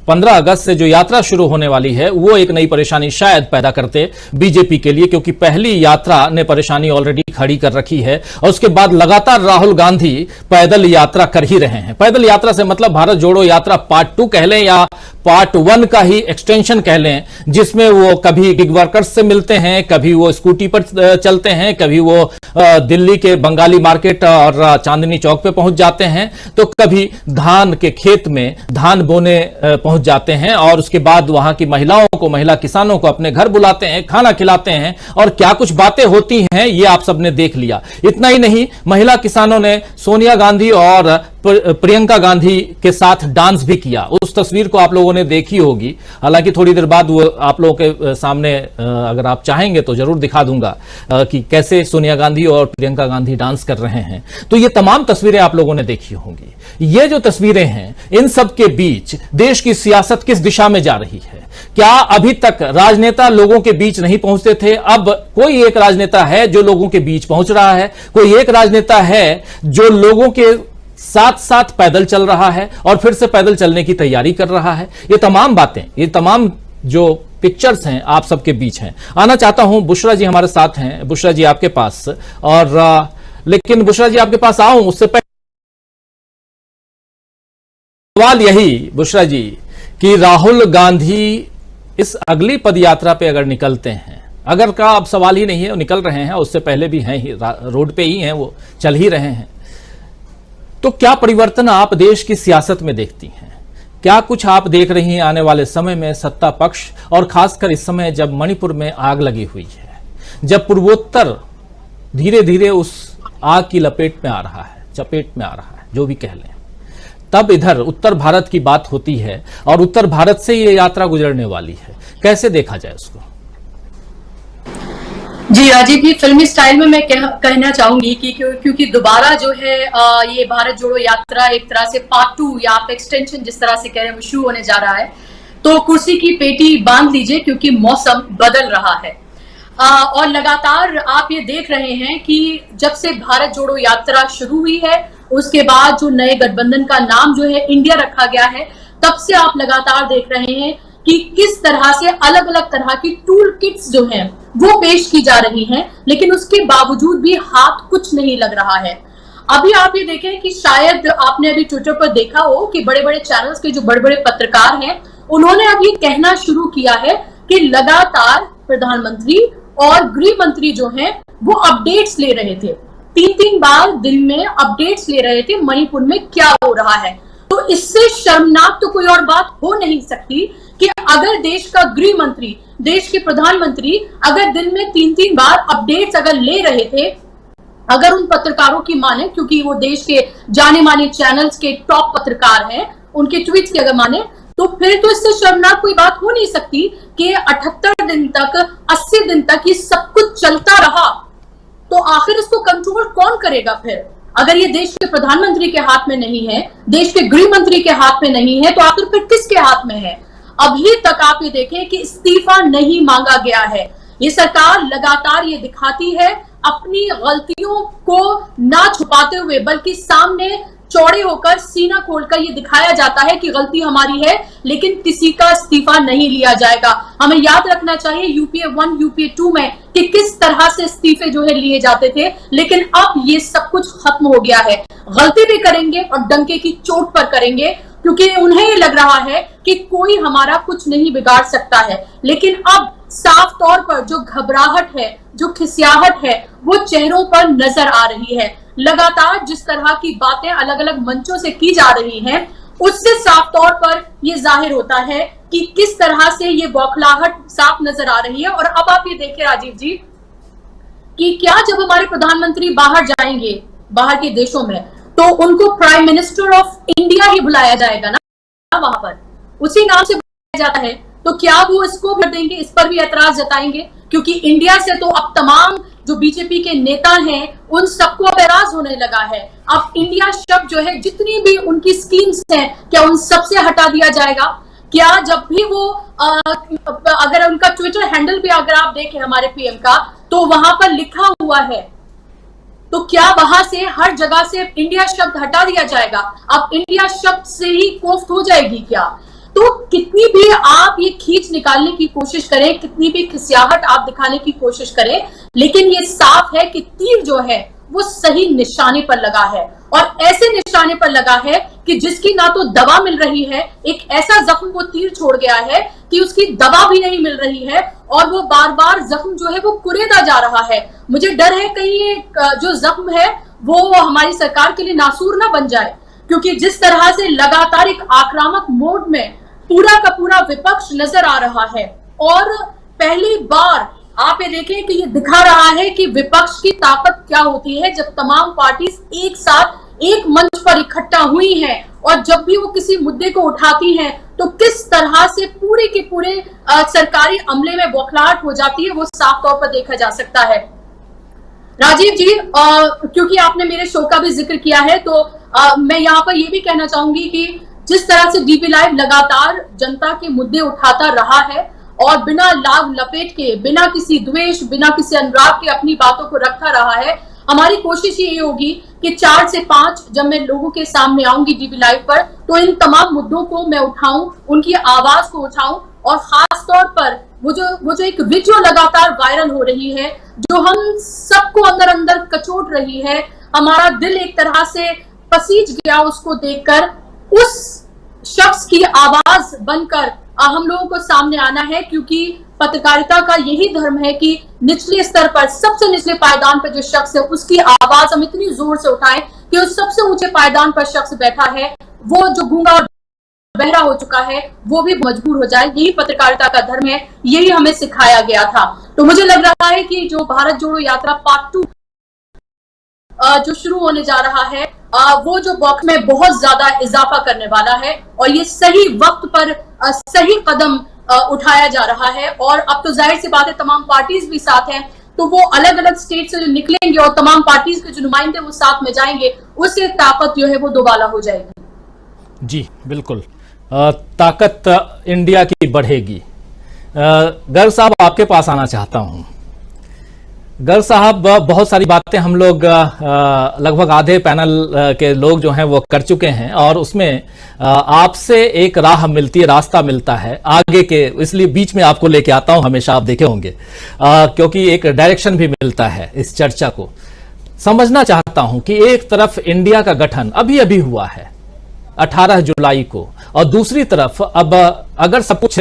15 अगस्त से जो यात्रा शुरू होने वाली है वो एक नई परेशानी शायद पैदा करते बीजेपी के लिए, क्योंकि पहली यात्रा ने परेशानी ऑलरेडी खड़ी कर रखी है। और उसके बाद लगातार राहुल गांधी पैदल यात्रा कर ही रहे हैं। पैदल यात्रा से मतलब भारत जोड़ो यात्रा पार्ट 2 कह लें या पार्ट 1 का ही एक्सटेंशन कह लें, जिसमें वो कभी गिग वर्कर्स से मिलते हैं, कभी वो स्कूटी पर चलते हैं, कभी वो दिल्ली के बंगाली मार्केट और चांदनी चौक पे पहुंच जाते हैं, तो कभी धान के खेत में धान बोने पहुंच जाते हैं, और उसके बाद वहां की महिलाओं को, महिला किसानों को अपने घर बुलाते हैं, खाना खिलाते हैं, और क्या कुछ बातें होती हैं ये आप सबने देख लिया। इतना ही नहीं, महिला किसानों ने सोनिया गांधी और प्रियंका गांधी के साथ डांस भी किया। उस तस्वीर को आप लोगों ने देखी होगी, हालांकि थोड़ी देर बाद वो आप लोगों के सामने अगर आप चाहेंगे तो जरूर दिखा दूंगा कि कैसे सोनिया गांधी और प्रियंका गांधी डांस कर रहे हैं। तो ये तमाम तस्वीरें आप लोगों ने देखी होंगी। ये जो तस्वीरें हैं, इन सब के बीच देश की सियासत किस दिशा में जा रही है? क्या अभी तक राजनेता लोगों के बीच नहीं पहुंचते थे? अब कोई एक राजनेता है जो लोगों के बीच पहुंच रहा है, कोई एक राजनेता है जो लोगों के साथ साथ पैदल चल रहा है और फिर से पैदल चलने की तैयारी कर रहा है। ये तमाम बातें, ये तमाम जो पिक्चर्स हैं आप सबके बीच हैं। आना चाहता हूं, बुशरा जी हमारे साथ हैं। बुशरा जी आपके पास, और लेकिन बुशरा जी आपके पास आऊं उससे पहले सवाल यही बुशरा जी कि राहुल गांधी इस अगली पदयात्रा पे अगर निकलते हैं, अगर का अब सवाल ही नहीं है, वो निकल रहे हैं, उससे पहले भी हैं ही, रोड पे ही हैं, वो चल ही रहे हैं, तो क्या परिवर्तन आप देश की सियासत में देखती हैं? क्या कुछ आप देख रही हैं आने वाले समय में सत्ता पक्ष, और खासकर इस समय जब मणिपुर में आग लगी हुई है, जब पूर्वोत्तर धीरे धीरे उस आग की लपेट में आ रहा है, चपेट में आ रहा है, जो भी कह लें, तब इधर उत्तर भारत की बात होती है और उत्तर भारत से ये यात्रा गुजरने वाली है। कैसे देखा जाए उसको? जी राजीव जी, फिल्मी स्टाइल में मैं कहना चाहूंगी कि क्योंकि दोबारा जो है ये भारत जोड़ो यात्रा एक तरह से पार्ट 2 या आप एक्सटेंशन जिस तरह से कह रहे हैं वो शुरू होने जा रहा है, तो कुर्सी की पेटी बांध लीजिए क्योंकि मौसम बदल रहा है। और लगातार आप ये देख रहे हैं कि जब से भारत जोड़ो यात्रा शुरू हुई है उसके बाद जो नए गठबंधन का नाम जो है इंडिया रखा गया है, तब से आप लगातार देख रहे हैं कि किस तरह से अलग अलग तरह की टूल किट्स जो हैं वो पेश की जा रही हैं, लेकिन उसके बावजूद भी हाथ कुछ नहीं लग रहा है। अभी आप ये देखें कि शायद आपने अभी ट्विटर पर देखा हो कि बड़े बड़े चैनल्स के जो बड़े बड़े पत्रकार हैं उन्होंने अब ये कहना शुरू किया है कि लगातार प्रधानमंत्री और गृह मंत्री जो हैं वो अपडेट्स ले रहे थे, 3-3 बार दिन में अपडेट्स ले रहे थे मणिपुर में क्या हो रहा है। तो इससे शर्मनाक तो कोई और बात हो नहीं सकती कि अगर देश का गृह मंत्री, देश के प्रधानमंत्री अगर दिन में 3-3 बार अपडेट्स अगर ले रहे थे, अगर उन पत्रकारों की माने, क्योंकि वो देश के जाने माने चैनल्स के टॉप पत्रकार हैं, उनके ट्वीट्स की अगर माने, तो फिर तो इससे शर्मनाक कोई बात हो नहीं सकती कि 78 दिन तक, 80 दिन तक ये सब कुछ चलता रहा। तो आखिर इसको कंट्रोल कौन करेगा फिर? अगर ये देश के प्रधानमंत्री के हाथ में नहीं है, देश के गृह मंत्री के हाथ में नहीं है, तो आखिर फिर किसके हाथ में है? अभी तक आप ये देखें कि इस्तीफा नहीं मांगा गया है। ये सरकार लगातार ये दिखाती है अपनी गलतियों को ना छुपाते हुए, बल्कि सामने चौड़े होकर सीना खोलकर ये दिखाया जाता है कि गलती हमारी है, लेकिन किसी का इस्तीफा नहीं लिया जाएगा। हमें याद रखना चाहिए यूपीए 1, यूपीए 2 में कि किस तरह से इस्तीफे जो है लिए जाते थे, लेकिन अब ये सब कुछ खत्म हो गया है। गलती भी करेंगे और डंके की चोट पर करेंगे, क्योंकि उन्हें ये लग रहा है कि कोई हमारा कुछ नहीं बिगाड़ सकता है। लेकिन अब साफ तौर पर जो घबराहट है, जो खिसियाहट है, वो चेहरों पर नजर आ रही है। लगातार जिस तरह की बातें अलग अलग मंचों से की जा रही हैं, उससे साफ तौर पर यह जाहिर होता है कि किस तरह से ये बौखलाहट साफ नजर आ रही है। और अब आप ये देखिए राजीव जी कि क्या जब हमारे प्रधानमंत्री बाहर जाएंगे, बाहर के देशों में, तो उनको प्राइम मिनिस्टर ऑफ इंडिया ही बुलाया जाएगा ना, वहां पर उसी नाम से बुलाया जाता है, तो क्या वो इसको भी देंगे? इस पर भी ऐतराज जताएंगे, क्योंकि इंडिया से तो अब तमाम जो बीजेपी के नेता हैं उन सबको अब ऐतराज होने लगा है। अब इंडिया शब्द जो है, जितनी भी उनकी स्कीम्स हैं, क्या उन सबसे हटा दिया जाएगा? क्या जब भी वो अगर उनका ट्विटर हैंडल भी अगर आप देखें हमारे पीएम का, तो वहां पर लिखा हुआ है, तो क्या वहां से हर जगह से इंडिया शब्द हटा दिया जाएगा? अब इंडिया शब्द से ही कोफ्त हो जाएगी क्या? तो कितनी भी आप ये खींच निकालने की कोशिश करें, कितनी भी खिसियाहट आप दिखाने की कोशिश करें, लेकिन ये साफ है कि तीर जो है वो सही निशाने पर लगा है, और ऐसे निशाने पर लगा है कि जिसकी ना तो दवा मिल रही है, एक ऐसा जख्म वो तीर छोड़ गया है कि उसकी दवा भी नहीं मिल रही है, और वो बार बार जख्म जो है वो कुरेदा जा रहा है। मुझे डर है कहीं ये जो जख्म है वो हमारी सरकार के लिए नासूर ना बन जाए, क्योंकि जिस तरह से लगातार एक आक्रामक मोड में पूरा का पूरा विपक्ष नजर आ रहा है, और पहली बार आप ये देखें कि ये दिखा रहा है कि विपक्ष की ताकत क्या होती है जब तमाम पार्टीज एक साथ एक मंच पर इकट्ठा हुई हैं, और जब भी वो किसी मुद्दे को उठाती हैं तो किस तरह से पूरे के पूरे सरकारी अमले में बौखलाहट हो जाती है, वो साफ तौर पर देखा जा सकता है। राजीव जी, क्योंकि आपने मेरे शो का भी जिक्र किया है, तो मैं यहाँ पर ये भी कहना चाहूंगी कि जिस तरह से डीबी लाइव लगातार जनता के मुद्दे उठाता रहा है और बिना लाभ लपेट के, बिना किसी द्वेष, बिना किसी अनुराग के अपनी बातों को रखता रहा है, हमारी कोशिश ये होगी कि 4 से 5 जब मैं लोगों के सामने आऊंगी डीबी लाइव पर, तो इन तमाम मुद्दों को मैं उठाऊं, उनकी आवाज को उठाऊं, और खास तौर पर वो जो एक वीडियो लगातार वायरल हो रही है, जो हम सबको अंदर अंदर कचोट रही है, हमारा दिल एक तरह से पसीज गया उसको देखकर, उस शख्स की आवाज बनकर हम लोगों को सामने आना है, क्योंकि पत्रकारिता का यही धर्म है कि निचले स्तर पर, सबसे निचले पायदान पर जो शख्स है उसकी आवाज हम इतनी जोर से उठाएं कि उस सबसे ऊंचे पायदान पर शख्स बैठा है, वो जो गूंगा और बहरा हो चुका है, वो भी मजबूर हो जाए। यही पत्रकारिता का धर्म है, यही हमें सिखाया गया था। तो मुझे लग रहा है कि जो भारत जोड़ो यात्रा पार्ट 2 जो शुरू होने जा रहा है, वो जो बॉक्स में बहुत ज्यादा इजाफा करने वाला है, और ये सही वक्त पर सही कदम उठाया जा रहा है। और अब तो जाहिर सी बात है तमाम पार्टीज भी साथ हैं, तो वो अलग अलग स्टेट से जो निकलेंगे और तमाम पार्टीज के जो नुमाइंदे वो साथ में जाएंगे, उससे ताकत जो है वो दोबारा हो जाएगी। जी बिल्कुल, ताकत इंडिया की बढ़ेगी। गर्ग साहब, आपके पास आना चाहता हूं। गर्ग साहब, बहुत सारी बातें हम लोग लगभग आधे पैनल के लोग जो हैं वो कर चुके हैं और उसमें आपसे एक राह मिलती है, रास्ता मिलता है आगे के, इसलिए बीच में आपको लेके आता हूं, हमेशा आप देखे होंगे, क्योंकि एक डायरेक्शन भी मिलता है इस चर्चा को। समझना चाहता हूं कि एक तरफ इंडिया का गठन अभी अभी हुआ है 18 जुलाई को, और दूसरी तरफ अब अगर सब कुछ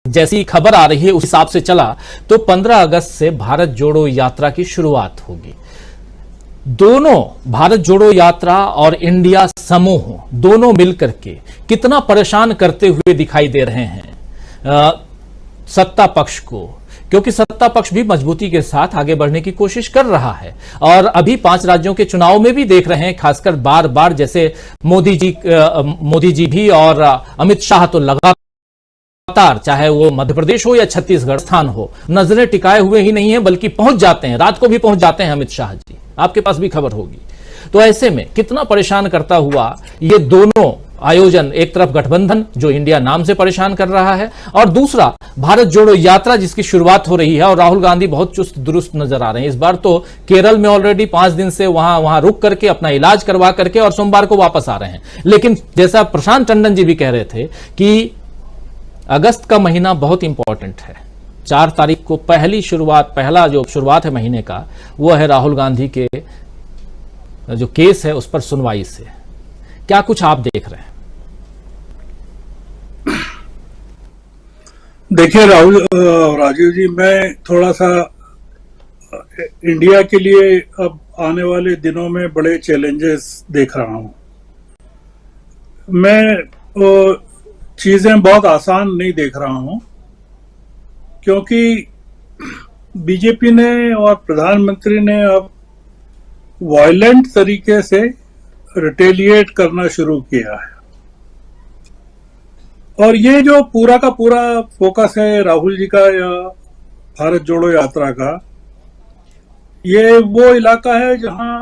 जैसी खबर आ रही है उस हिसाब से चला तो 15 अगस्त से भारत जोड़ो यात्रा की शुरुआत होगी। दोनों, भारत जोड़ो यात्रा और इंडिया समूह, दोनों मिलकर के कितना परेशान करते हुए दिखाई दे रहे हैं सत्ता पक्ष को, क्योंकि सत्ता पक्ष भी मजबूती के साथ आगे बढ़ने की कोशिश कर रहा है। और अभी 5 राज्यों के चुनाव में भी देख रहे हैं, खासकर बार बार, जैसे मोदी जी भी और अमित शाह तो लगातार, चाहे वो मध्य प्रदेश हो या छत्तीसगढ़ स्थान हो, नजरें टिकाए हुए ही नहीं है बल्कि पहुंच जाते हैं, रात को भी पहुंच जाते हैं अमित शाह जी, आपके पास भी खबर होगी। तो ऐसे में कितना परेशान करता हुआ ये दोनों आयोजन, एक तरफ गठबंधन जो इंडिया नाम से परेशान कर रहा है और दूसरा भारत जोड़ो यात्रा जिसकी शुरुआत हो रही है, और राहुल गांधी बहुत चुस्त दुरुस्त नजर आ रहे हैं। इस बार तो केरल में ऑलरेडी 5 दिन से वहां रुक करके अपना इलाज करवा करके और सोमवार को वापस आ रहे हैं। लेकिन जैसा प्रशांत टंडन जी भी कह रहे थे कि अगस्त का महीना बहुत इंपॉर्टेंट है। 4 तारीख को पहला जो शुरुआत है महीने का, वो है राहुल गांधी के जो केस है उस पर सुनवाई से। क्या कुछ आप देख रहे हैं? देखिए राजीव जी, मैं थोड़ा सा इंडिया के लिए अब आने वाले दिनों में बड़े चैलेंजेस देख रहा हूं। मैं चीजें बहुत आसान नहीं देख रहा हूं, क्योंकि बीजेपी ने और प्रधानमंत्री ने अब वायलेंट तरीके से रिटेलिएट करना शुरू किया है। और ये जो पूरा का पूरा फोकस है राहुल जी का या भारत जोड़ो यात्रा का, ये वो इलाका है जहां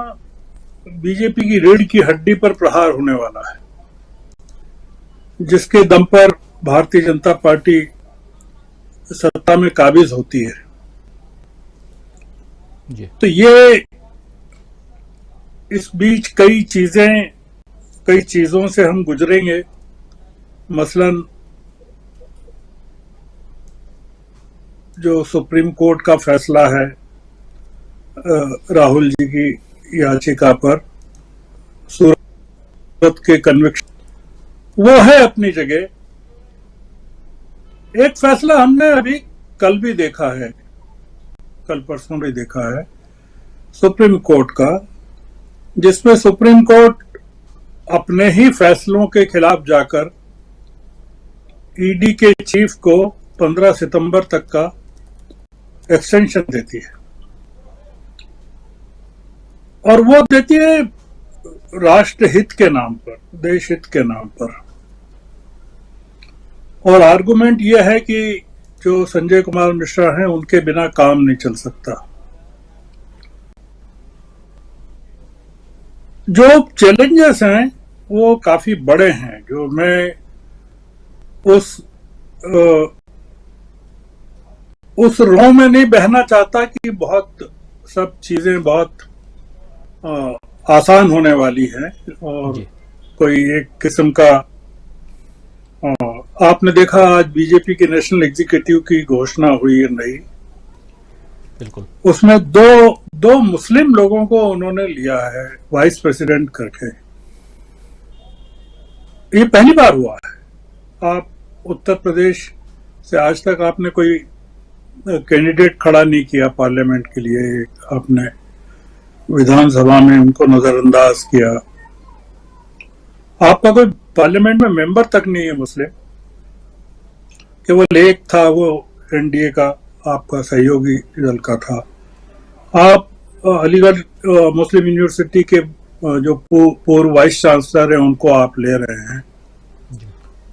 बीजेपी की रीढ़ की हड्डी पर प्रहार होने वाला है, जिसके दम पर भारतीय जनता पार्टी सत्ता में काबिज होती है। जी। तो ये इस बीच कई चीजों से हम गुजरेंगे। मसलन जो सुप्रीम कोर्ट का फैसला है राहुल जी की याचिका पर, सूरत के कन्विक्शन, वो है अपनी जगह। एक फैसला हमने अभी कल भी देखा है, कल परसों भी देखा है सुप्रीम कोर्ट का, जिसमें सुप्रीम कोर्ट अपने ही फैसलों के खिलाफ जाकर ईडी के चीफ को 15 सितंबर तक का एक्सटेंशन देती है। और वो देती है राष्ट्र हित के नाम पर, देश हित के नाम पर। और आर्गुमेंट यह है कि जो संजय कुमार मिश्रा हैं उनके बिना काम नहीं चल सकता। जो चैलेंजेस हैं वो काफी बड़े हैं, जो मैं उस रो में नहीं बहना चाहता कि बहुत सब चीजें बहुत आसान होने वाली हैं और कोई एक किस्म का आपने देखा आज बीजेपी के नेशनल एग्जीक्यूटिव की घोषणा हुई है नई, बिल्कुल, उसमें दो मुस्लिम लोगों को उन्होंने लिया है वाइस प्रेसिडेंट करके। ये पहली बार हुआ है। आप उत्तर प्रदेश से आज तक आपने कोई कैंडिडेट खड़ा नहीं किया पार्लियामेंट के लिए, आपने विधानसभा में उनको नजरअंदाज किया। आपका कोई पार्लियामेंट में मेंबर तक नहीं है मुस्लिम, केवल एक था, वो एनडीए का आपका सहयोगी दल का था। आप अलीगढ़ मुस्लिम यूनिवर्सिटी के जो पूर्व वाइस चांसलर हैं उनको आप ले रहे हैं,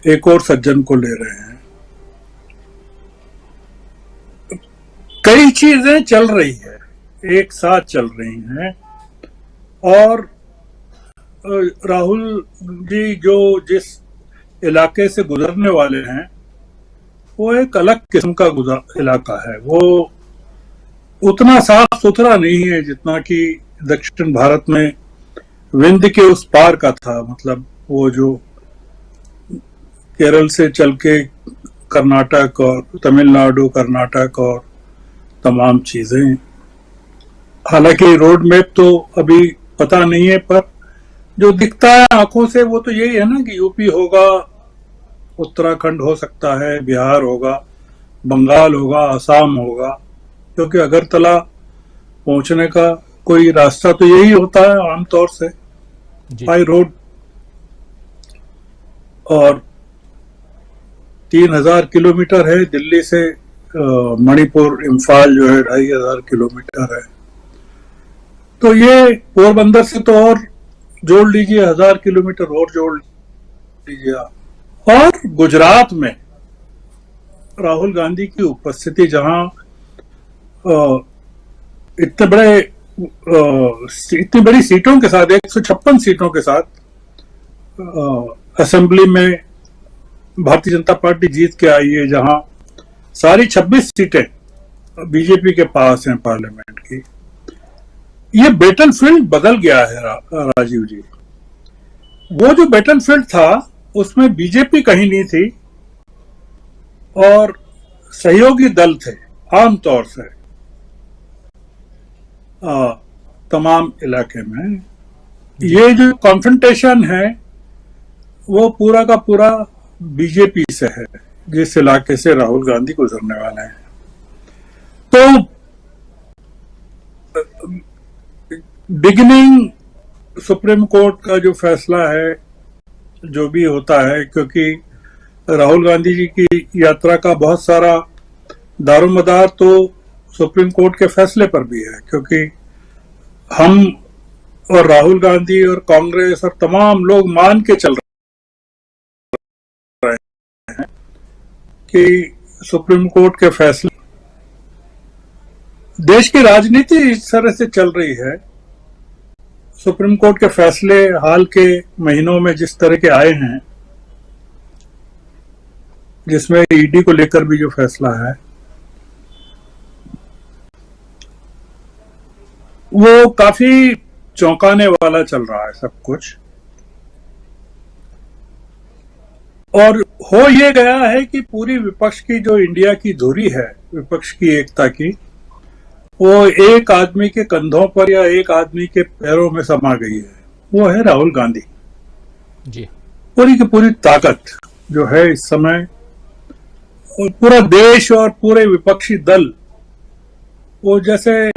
एक और सज्जन को ले रहे हैं। कई चीजें चल रही है, एक साथ चल रही हैं। और राहुल जी जो जिस इलाके से गुजरने वाले हैं वो एक अलग किस्म का इलाका है। वो उतना साफ सुथरा नहीं है जितना कि दक्षिण भारत में विंध्य के उस पार का था। मतलब वो जो केरल से चल के कर्नाटक और तमिलनाडु, कर्नाटक और तमाम चीजें, हालांकि रोड मैप तो अभी पता नहीं है, पर जो दिखता है आंखों से वो तो यही है ना कि यूपी होगा, उत्तराखंड हो सकता है, बिहार होगा, बंगाल होगा, असम होगा, क्योंकि अगरतला पहुंचने का कोई रास्ता तो यही होता है आमतौर से, बाई रोड। और 3000 किलोमीटर है दिल्ली से मणिपुर, इम्फाल जो है 2500 किलोमीटर है। तो ये पोरबंदर से तो और जोड़ लीजिए, 1000 किलोमीटर और जोड़ लीजिए आप। और गुजरात में राहुल गांधी की उपस्थिति, जहां इतनी बड़ी सीटों के साथ, 156 सीटों के साथ असेंबली में भारतीय जनता पार्टी जीत के आई है, जहां सारी 26 सीटें बीजेपी के पास हैं पार्लियामेंट की। ये बैटलफील्ड बदल गया है राजीव जी। वो जो बैटलफील्ड था उसमें बीजेपी कहीं नहीं थी और सहयोगी दल थे आमतौर से तमाम इलाके में। ये जो कॉन्फ्रंटेशन है वो पूरा का पूरा बीजेपी से है, जिस इलाके से राहुल गांधी गुजरने वाले हैं। तो बिगिनिंग सुप्रीम कोर्ट का जो फैसला है, जो भी होता है, क्योंकि राहुल गांधी जी की यात्रा का बहुत सारा दारोमदार तो सुप्रीम कोर्ट के फैसले पर भी है, क्योंकि हम और राहुल गांधी और कांग्रेस और तमाम लोग मान के चल रहे हैं कि सुप्रीम कोर्ट के फैसले, देश की राजनीति इस तरह से चल रही है। सुप्रीम कोर्ट के फैसले हाल के महीनों में जिस तरह के आए हैं, जिसमें ईडी को लेकर भी जो फैसला है, वो काफी चौंकाने वाला चल रहा है सब कुछ। और हो ये गया है कि पूरी विपक्ष की जो इंडिया की धुरी है, विपक्ष की एकता की, वो एक आदमी के कंधों पर या एक आदमी के पैरों में समा गई है। वो है राहुल गांधी जी। पूरी की पूरी ताकत जो है इस समय, और पूरा देश और पूरे विपक्षी दल, वो जैसे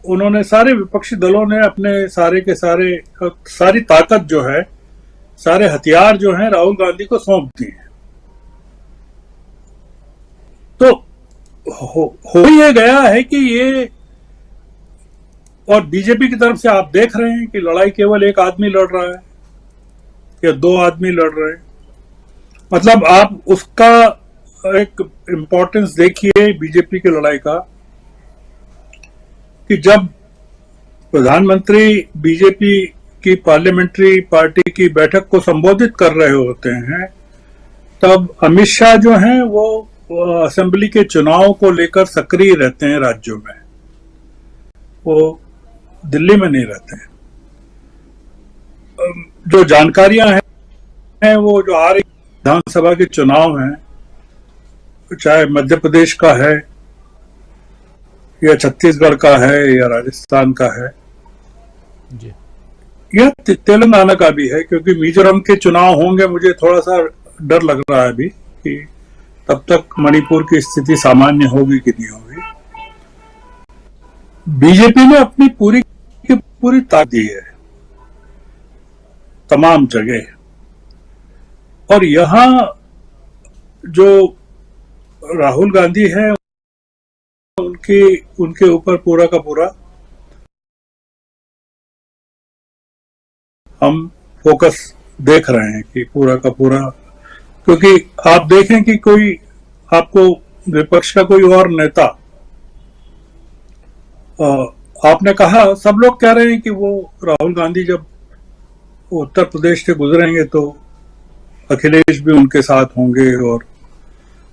उन्होंने, सारे विपक्षी दलों ने अपने सारे के सारे, सारी ताकत जो है, सारे हथियार जो हैं राहुल गांधी को सौंप दिए हैं। तो हो ये गया है कि ये, और बीजेपी की तरफ से आप देख रहे हैं कि लड़ाई केवल एक आदमी लड़ रहा है या दो आदमी लड़ रहे हैं। मतलब आप उसका एक इंपॉर्टेंस देखिए बीजेपी की लड़ाई का, कि जब प्रधानमंत्री बीजेपी की पार्लियामेंट्री पार्टी की बैठक को संबोधित कर रहे होते हैं, तब अमित शाह जो हैं वो असेंबली के चुनाव को लेकर सक्रिय रहते हैं राज्यों में, वो दिल्ली में नहीं रहते हैं। जो जानकारियां हैं वो जो आ रही, विधानसभा के चुनाव हैं, चाहे मध्य प्रदेश का है या छत्तीसगढ़ का है या राजस्थान का है जी, या तेलंगाना का भी है, क्योंकि मिजोरम के चुनाव होंगे। मुझे थोड़ा सा डर लग रहा है अभी कि तब तक मणिपुर की स्थिति सामान्य होगी कि नहीं होगी। बीजेपी ने अपनी पूरी की पूरी ताकत दी है तमाम जगह, और यहां जो राहुल गांधी है उनके ऊपर पूरा का पूरा हम फोकस देख रहे हैं कि पूरा का पूरा, क्योंकि आप देखें कि कोई आपको विपक्ष का कोई और नेता, आपने कहा, सब लोग कह रहे हैं कि वो राहुल गांधी जब उत्तर प्रदेश से गुजरेंगे तो अखिलेश भी उनके साथ होंगे और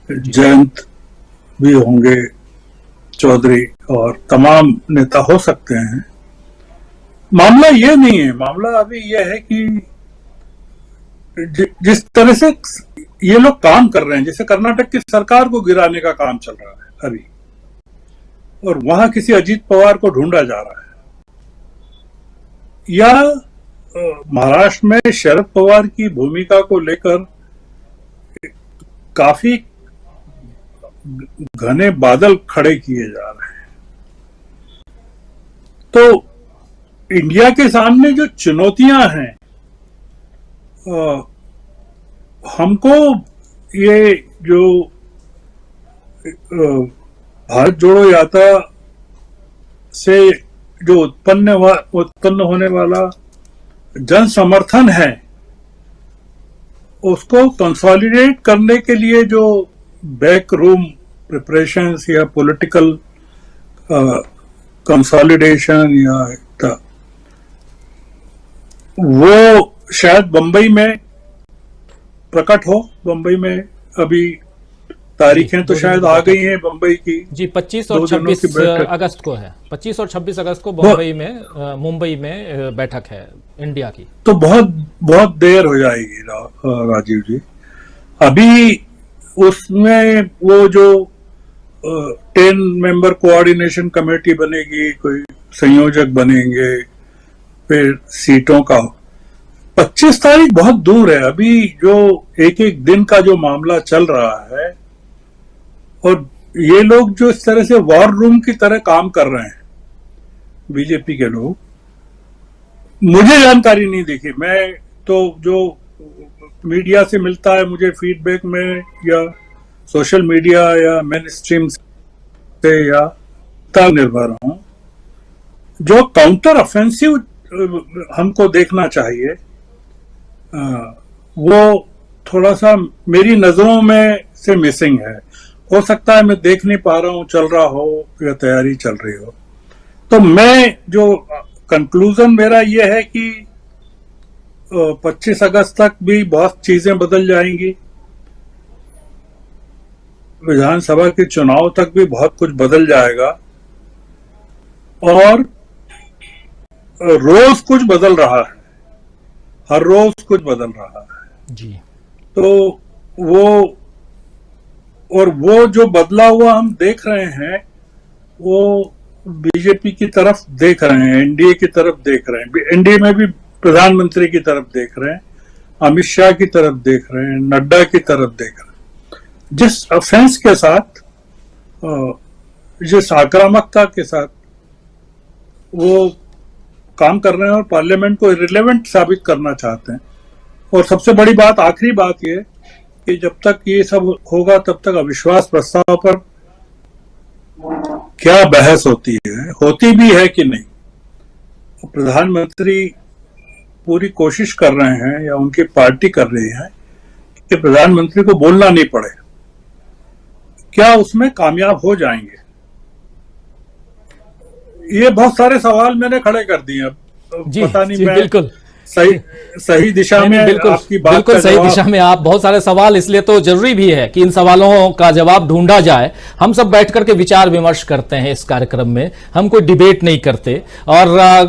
जयंत भी होंगे, चौधरी और तमाम नेता हो सकते हैं। मामला ये नहीं है, मामला अभी यह है कि जिस तरह से ये लोग काम कर रहे हैं, जैसे कर्नाटक की सरकार को गिराने का काम चल रहा है अभी, और वहां किसी अजीत पवार को ढूंढा जा रहा है, या महाराष्ट्र में शरद पवार की भूमिका को लेकर काफी घने बादल खड़े किए जा रहे हैं। तो इंडिया के सामने जो चुनौतियां हैं, हमको ये जो भारत जोड़ो यात्रा से जो उत्पन्न होने वाला जन समर्थन है, उसको कंसोलिडेट करने के लिए जो बैक रूम प्रिपरेशंस या पॉलिटिकल कंसोलिडेशन या वो शायद बंबई में प्रकट हो। बंबई में अभी तारीखें तो शायद आ गई हैं बंबई की जी, 25 और 26 अगस्त को है। 25 और 26 अगस्त को बंबई में, मुंबई में बैठक है इंडिया की। तो बहुत देर हो जाएगी राजीव जी। अभी उसमें वो जो 10 मेंबर कोऑर्डिनेशन कमेटी बनेगी, कोई संयोजक बनेंगे, फिर सीटों का 25 तारीख बहुत दूर है। अभी जो एक एक दिन का जो मामला चल रहा है, और ये लोग जो इस तरह से वॉर रूम की तरह काम कर रहे हैं, बीजेपी के लोग, मुझे जानकारी नहीं दिखी। मैं तो जो मीडिया से मिलता है मुझे फीडबैक में, या सोशल मीडिया या मेन स्ट्रीम से, या निर्भर हूं, जो काउंटर ऑफेंसिव हमको देखना चाहिए, वो थोड़ा सा मेरी नजरों में से मिसिंग है। हो सकता है मैं देख नहीं पा रहा हूं, चल रहा हो या तैयारी चल रही हो। तो मैं जो कंक्लूजन मेरा ये है कि 25 अगस्त तक भी बहुत चीजें बदल जाएंगी, विधानसभा के चुनाव तक भी बहुत कुछ बदल जाएगा, और रोज कुछ बदल रहा है, हर रोज कुछ बदल रहा है जी। तो वो जो बदला हुआ हम देख रहे हैं, वो बीजेपी की तरफ देख रहे हैं, एनडीए की तरफ देख रहे हैं, एनडीए में भी प्रधानमंत्री की तरफ देख रहे हैं, अमित शाह की तरफ देख रहे हैं, नड्डा की तरफ देख रहे हैं। जिस ऑफेंस के साथ, जिस आक्रामकता के साथ वो काम कर रहे हैं और पार्लियामेंट को इररिलेवेंट साबित करना चाहते हैं। और सबसे बड़ी बात, आखिरी बात ये कि जब तक ये सब होगा तब तक अविश्वास प्रस्ताव पर क्या बहस होती भी है कि नहीं। प्रधानमंत्री पूरी कोशिश कर रहे हैं, या उनकी पार्टी कर रही है, कि प्रधानमंत्री को बोलना नहीं पड़े। क्या उसमें कामयाब हो जाएंगे? ये बहुत सारे सवाल मैंने खड़े कर दिए। अब पता नहीं, मैं बिल्कुल सही दिशा में बिल्कुल, आपकी बात बिल्कुल सही दिशा में आप, बहुत सारे सवाल, इसलिए तो जरूरी भी है कि इन सवालों का जवाब ढूंढा जाए। हम सब बैठ करके विचार विमर्श करते हैं इस कार्यक्रम में, हम कोई डिबेट नहीं करते, और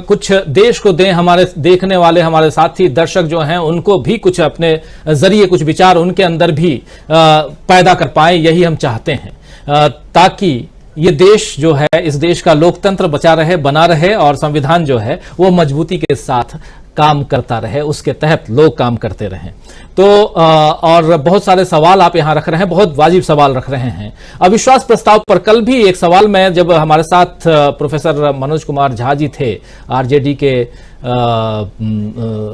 कुछ देश को दें, हमारे देखने वाले, हमारे साथी दर्शक जो हैं, उनको भी कुछ अपने जरिए कुछ विचार उनके अंदर भी पैदा कर पाए, यही हम चाहते हैं, ताकि ये देश जो है, इस देश का लोकतंत्र बचा रहे, बना रहे, और संविधान जो है वो मजबूती के साथ काम करता रहे, उसके तहत लोग काम करते रहें। तो और बहुत सारे सवाल आप यहां रख रहे हैं, बहुत वाजिब सवाल रख रहे हैं। अविश्वास प्रस्ताव पर कल भी एक सवाल में, जब हमारे साथ प्रोफेसर मनोज कुमार झा जी थे, आरजेडी के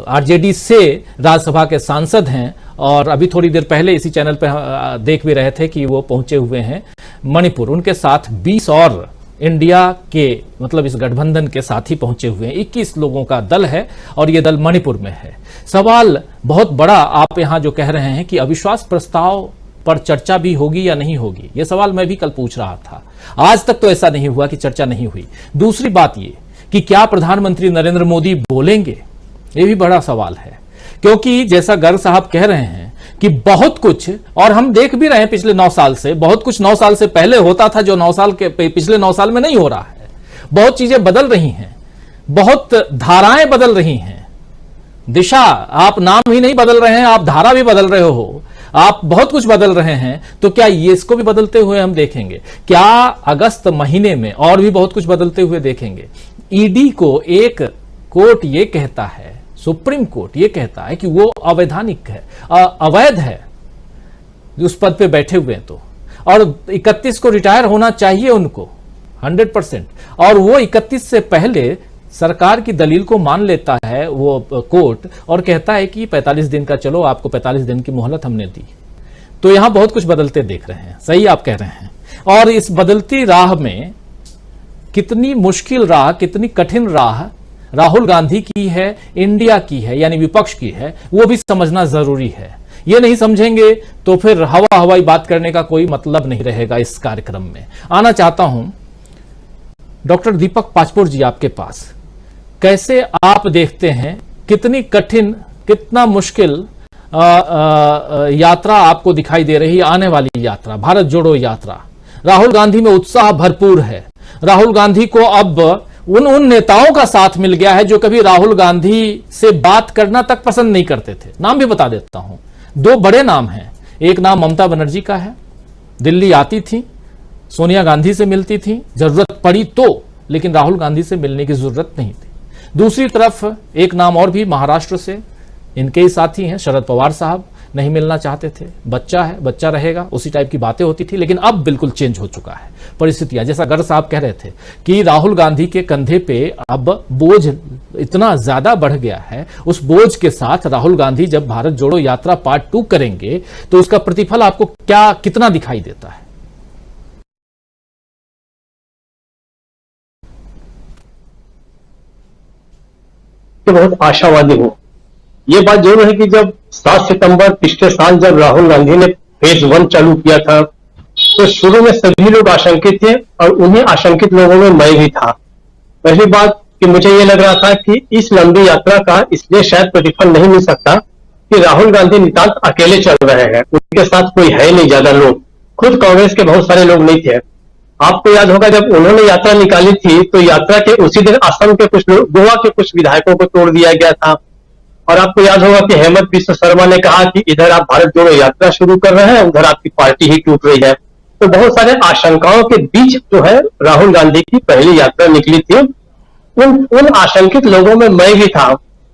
आरजेडी से राज्यसभा के सांसद हैं, और अभी थोड़ी देर पहले इसी चैनल पर देख भी रहे थे कि वो पहुंचे हुए हैं मणिपुर। उनके साथ 20 और इंडिया के, मतलब इस गठबंधन के साथ ही पहुंचे हुए हैं। 21 लोगों का दल है, और ये दल मणिपुर में है। सवाल बहुत बड़ा आप यहां जो कह रहे हैं कि अविश्वास प्रस्ताव पर चर्चा भी होगी या नहीं होगी, यह सवाल मैं भी कल पूछ रहा था। आज तक तो ऐसा नहीं हुआ कि चर्चा नहीं हुई। दूसरी बात यह कि क्या प्रधानमंत्री नरेंद्र मोदी बोलेंगे, यह भी बड़ा सवाल है, क्योंकि जैसा गर्ग साहब कह रहे हैं कि बहुत कुछ, और हम देख भी रहे हैं पिछले 9 साल से, बहुत कुछ 9 साल से पहले होता था जो 9 साल के पिछले 9 साल में नहीं हो रहा है। बहुत चीजें बदल रही हैं, बहुत धाराएं बदल रही हैं, दिशा, आप नाम ही नहीं बदल रहे हैं, आप धारा भी बदल रहे हो, आप बहुत कुछ बदल रहे हैं। तो क्या ये इसको भी बदलते हुए हम देखेंगे? क्या अगस्त महीने में और भी बहुत कुछ बदलते हुए देखेंगे? ईडी को एक कोर्ट ये कहता है, सुप्रीम कोर्ट ये कहता है कि वो अवैधानिक है, अवैध है उस पद पे बैठे हुए हैं, तो और 31 को रिटायर होना चाहिए उनको 100%, और वो 31 से पहले सरकार की दलील को मान लेता है वो कोर्ट और कहता है कि 45 दिन का, चलो आपको 45 दिन की मोहलत हमने दी। तो यहां बहुत कुछ बदलते देख रहे हैं, सही आप कह रहे हैं। और इस बदलती राह में कितनी मुश्किल राह, कितनी कठिन राह राहुल गांधी की है, इंडिया की है, यानी विपक्ष की है, वो भी समझना जरूरी है। ये नहीं समझेंगे तो फिर हवाई बात करने का कोई मतलब नहीं रहेगा इस कार्यक्रम में। आना चाहता हूं डॉक्टर दीपक पाचपुर जी आपके पास। कैसे आप देखते हैं, कितनी कठिन, कितना मुश्किल यात्रा आपको दिखाई दे रही है, आने वाली यात्रा, भारत जोड़ो यात्रा। राहुल गांधी में उत्साह भरपूर है। राहुल गांधी को अब उन नेताओं का साथ मिल गया है जो कभी राहुल गांधी से बात करना तक पसंद नहीं करते थे। नाम भी बता देता हूं, 2 बड़े नाम हैं। एक नाम ममता बनर्जी का है, दिल्ली आती थी, सोनिया गांधी से मिलती थी जरूरत पड़ी तो, लेकिन राहुल गांधी से मिलने की जरूरत नहीं थी। दूसरी तरफ एक नाम और भी महाराष्ट्र से, इनके ही साथी हैं शरद पवार साहब, नहीं मिलना चाहते थे, बच्चा है, बच्चा रहेगा, उसी टाइप की बातें होती थी। लेकिन अब बिल्कुल चेंज हो चुका है परिस्थितियां। जैसा गर्ग साहब कह रहे थे कि राहुल गांधी के कंधे पे अब बोझ इतना ज्यादा बढ़ गया है, उस बोझ के साथ राहुल गांधी जब भारत जोड़ो यात्रा पार्ट 2 करेंगे तो उसका प्रतिफल आपको क्या, कितना दिखाई देता है? तो बहुत आशावादी हूं। ये बात जरूर है कि जब 7 सितंबर पिछले साल जब राहुल गांधी ने फेज 1 चालू किया था तो शुरू में सभी लोग आशंकित थे और उन्हीं आशंकित लोगों में मैं भी था। पहली बात कि मुझे ये लग रहा था कि इस लंबी यात्रा का इसलिए शायद प्रतिफल नहीं मिल सकता कि राहुल गांधी नितांत अकेले चल रहे हैं, उनके साथ कोई है नहीं ज्यादा लोग, खुद कांग्रेस के बहुत सारे लोग नहीं थे। आपको याद होगा जब उन्होंने यात्रा निकाली थी तो यात्रा के उसी दिन असम के कुछ लोग, गोवा के कुछ विधायकों को तोड़ दिया गया था। और आपको याद होगा कि हेमंत बिस्व शर्मा ने कहा कि इधर आप भारत जोड़ो यात्रा शुरू कर रहे हैं, उधर आपकी पार्टी ही टूट रही है। तो बहुत सारे आशंकाओं के बीच जो है राहुल गांधी की पहली यात्रा निकली थी। उन आशंकित लोगों में मैं भी था।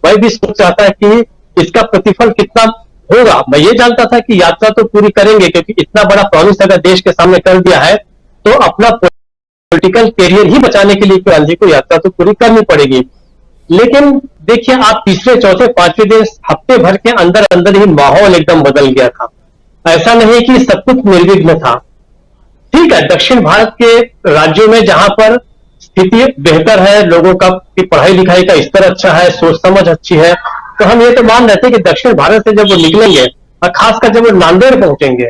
मैं भी सोच रहा था कि इसका प्रतिफल कितना होगा। मैं ये जानता था कि यात्रा तो पूरी करेंगे, क्योंकि इतना बड़ा प्रॉमिस अगर देश के सामने कर दिया है तो अपना पॉलिटिकल कैरियर ही बचाने के लिए गांधी को यात्रा तो पूरी करनी पड़ेगी। लेकिन देखिए, आप तीसरे, चौथे, 5वें दिन, हफ्ते भर के अंदर अंदर ही माहौल एकदम बदल गया था। ऐसा नहीं कि सब कुछ निर्विघ्न था। ठीक है, दक्षिण भारत के राज्यों में जहां पर स्थिति बेहतर है, लोगों का की पढ़ाई लिखाई का स्तर अच्छा है, सोच समझ अच्छी है, तो हम ये तो मान रहे थे कि दक्षिण भारत से जब वो निकलेंगे और खासकर जब वो नांदेड़ पहुंचेंगे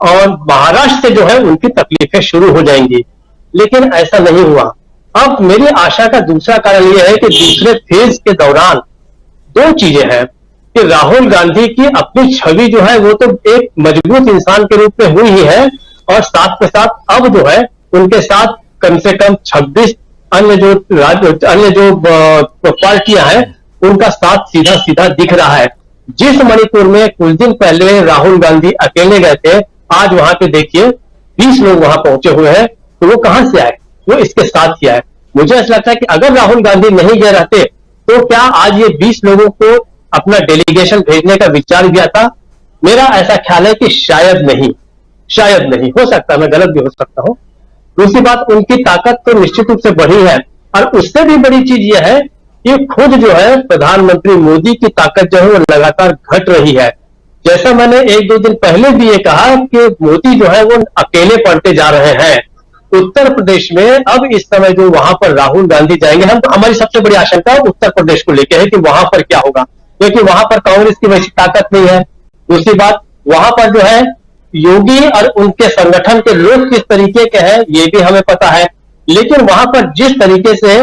और महाराष्ट्र से जो है उनकी तकलीफें शुरू हो जाएंगी। लेकिन ऐसा नहीं हुआ। अब मेरी आशा का दूसरा कारण यह है कि दूसरे फेज के दौरान 2 चीजें हैं कि राहुल गांधी की अपनी छवि जो है वो तो एक मजबूत इंसान के रूप में हुई ही है, और साथ के साथ अब जो है उनके साथ कम से कम 26 अन्य जो पार्टियां हैं उनका साथ सीधा सीधा दिख रहा है। जिस मणिपुर में कुछ दिन पहले राहुल गांधी अकेले गए थे, आज वहां पे देखिए 20 लोग वहां पहुंचे हुए हैं। तो वो कहां से आए? वो इसके साथ ही आए। मुझे ऐसा लगता है कि अगर राहुल गांधी नहीं गए रहते तो क्या आज ये 20 लोगों को अपना डेलीगेशन भेजने का विचार भी आता? मेरा ऐसा ख्याल है कि शायद नहीं, हो सकता है, मैं गलत भी हो सकता हूं। दूसरी बात, उनकी ताकत तो निश्चित रूप से बढ़ी है, और उससे भी बड़ी चीज यह है कि खुद जो है प्रधानमंत्री मोदी की ताकत जो है वो लगातार घट रही है। जैसा मैंने 1-2 दिन पहले भी ये कहा कि मोदी जो है वो अकेले पड़ते जा रहे हैं। उत्तर प्रदेश में अब इस समय जो वहां पर राहुल गांधी जाएंगे, हमारी सबसे बड़ी आशंका उत्तर प्रदेश को लेकर है कि वहां पर क्या होगा, क्योंकि वहां पर कांग्रेस की वैसी ताकत नहीं है। दूसरी बात, वहां पर जो है योगी और उनके संगठन के लोग किस तरीके के हैं ये भी हमें पता है, लेकिन वहां पर जिस तरीके से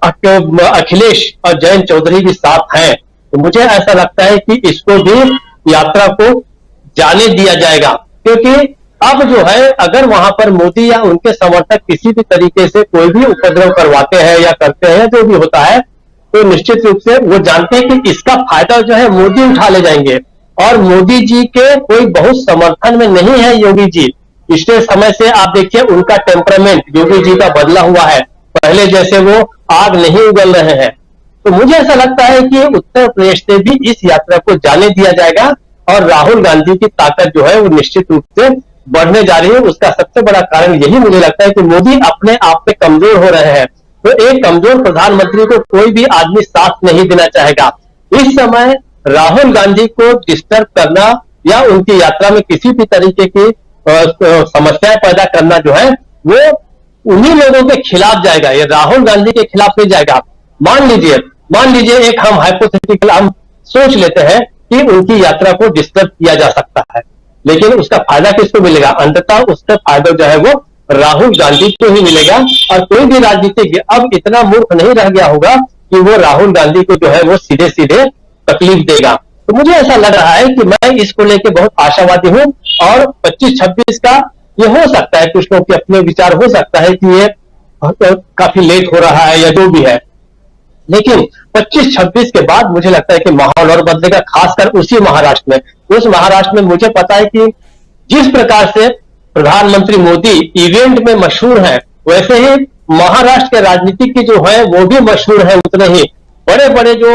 अखिलेश और जयंत चौधरी भी साथ हैं, तो मुझे ऐसा लगता है कि इसको भी यात्रा को जाने दिया जाएगा। क्योंकि अब जो है अगर वहां पर मोदी या उनके समर्थक किसी भी तरीके से कोई भी उपद्रव करवाते हैं या करते हैं, जो भी होता है, तो निश्चित रूप से वो जानते हैं कि इसका फायदा जो है मोदी उठा ले जाएंगे। और मोदी जी के कोई बहुत समर्थन में नहीं है योगी जी। पिछले समय से आप देखिए उनका टेम्परामेंट योगी जी का बदला हुआ है, पहले जैसे वो आग नहीं उगल रहे हैं। तो मुझे ऐसा लगता है कि उत्तर प्रदेश से भी इस यात्रा को जाने दिया जाएगा और राहुल गांधी की ताकत जो है वो निश्चित रूप से बढ़ने जा रही है। उसका सबसे बड़ा कारण यही मुझे लगता है कि मोदी अपने आप में कमजोर हो रहे हैं। तो एक कमजोर प्रधानमंत्री को कोई भी आदमी साथ नहीं देना चाहेगा। इस समय राहुल गांधी को डिस्टर्ब करना या उनकी यात्रा में किसी भी तरीके की समस्याएं पैदा करना जो है वो उन्हीं लोगों के खिलाफ जाएगा, ये राहुल गांधी के खिलाफ नहीं जाएगा। मान लीजिए एक हम हाइपोथेटिकल हम सोच लेते हैं कि उनकी यात्रा को डिस्टर्ब किया जा सकता है, लेकिन उसका फायदा किसको मिलेगा? अंततः उसका फायदा जो है वो राहुल गांधी को ही मिलेगा। और कोई भी राजनीतिज्ञ अब इतना मूर्ख नहीं रह गया होगा कि वो राहुल गांधी को जो है वो सीधे सीधे तकलीफ देगा। तो मुझे ऐसा लग रहा है कि मैं इसको लेके बहुत आशावादी हूं और 25-26 का ये हो सकता है, कुछ लोग के अपने विचार हो सकता है कि ये काफी लेट हो रहा है या जो भी है, लेकिन 25-26 के बाद मुझे लगता है कि माहौल और बदलेगा, खासकर उसी महाराष्ट्र में। उस महाराष्ट्र में मुझे पता है कि जिस प्रकार से प्रधानमंत्री मोदी इवेंट में मशहूर है, वैसे ही महाराष्ट्र के राजनीतिज्ञ जो है वो भी मशहूर है। उतने ही बड़े बड़े जो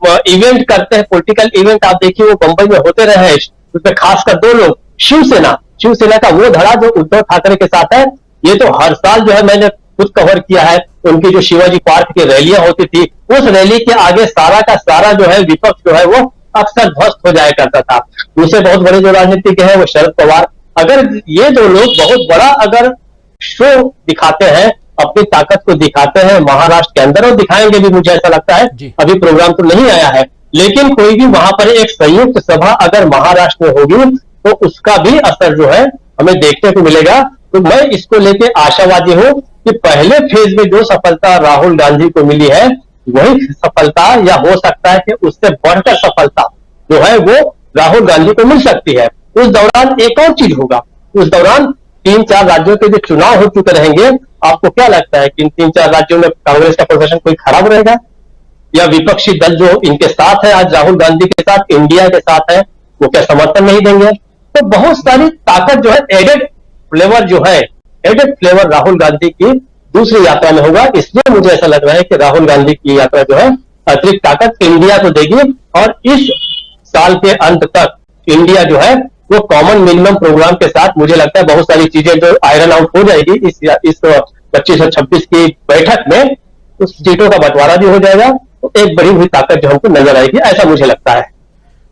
इवेंट करते हैं, पॉलिटिकल इवेंट आप देखिए वो बंबई में होते रहे हैं, उसमें खासकर दो लोग, शिवसेना का वो धड़ा जो उद्धव ठाकरे के साथ है, ये तो हर साल जो है मैंने खुद कवर किया है। उनकी जो शिवाजी पार्क की रैलियां होती थी, उस रैली के आगे सारा का सारा जो है विपक्ष जो है वो अक्सर ध्वस्त हो जाया करता था। दूसरे बहुत बड़े जो राजनीतिज्ञ हैं वो शरद पवार, अगर ये दो लोग बहुत बड़ा अगर शो दिखाते हैं, अपनी ताकत को दिखाते हैं महाराष्ट्र के अंदर, और दिखाएंगे भी मुझे ऐसा लगता है। अभी प्रोग्राम तो नहीं आया है, लेकिन कोई भी वहां पर एक संयुक्त सभा अगर महाराष्ट्र में होगी तो उसका भी असर जो है हमें देखने को मिलेगा। तो मैं इसको लेके आशावादी हूं कि पहले फेज में जो सफलता राहुल गांधी को मिली है वही सफलता या हो सकता है कि उससे बढ़कर सफलता जो है वो राहुल गांधी को मिल सकती है। उस दौरान एक और चीज होगा, उस दौरान 3-4 राज्यों के जो चुनाव हो चुके रहेंगे, आपको क्या लगता है कि इन 3-4 राज्यों में कांग्रेस का प्रदर्शन कोई खराब रहेगा? या विपक्षी दल जो इनके साथ है आज राहुल गांधी के साथ, इंडिया के साथ है, वो क्या समर्थन नहीं देंगे? तो बहुत सारी ताकत जो है एडेड फ्लेवर राहुल गांधी की दूसरी यात्रा में होगा। इसलिए मुझे ऐसा लग रहा है कि राहुल गांधी की यात्रा जो है अतिरिक्त ताकत इंडिया को देगी और इस साल के अंत तक इंडिया जो है वो कॉमन मिनिमम प्रोग्राम के साथ, मुझे लगता है बहुत सारी चीजें जो आयरन आउट हो जाएगी इस 25 और 26 की बैठक में, उस सीटों का बंटवारा भी हो जाएगा, तो एक बड़ी हुई ताकत जो हमको नजर आएगी, ऐसा मुझे लगता है।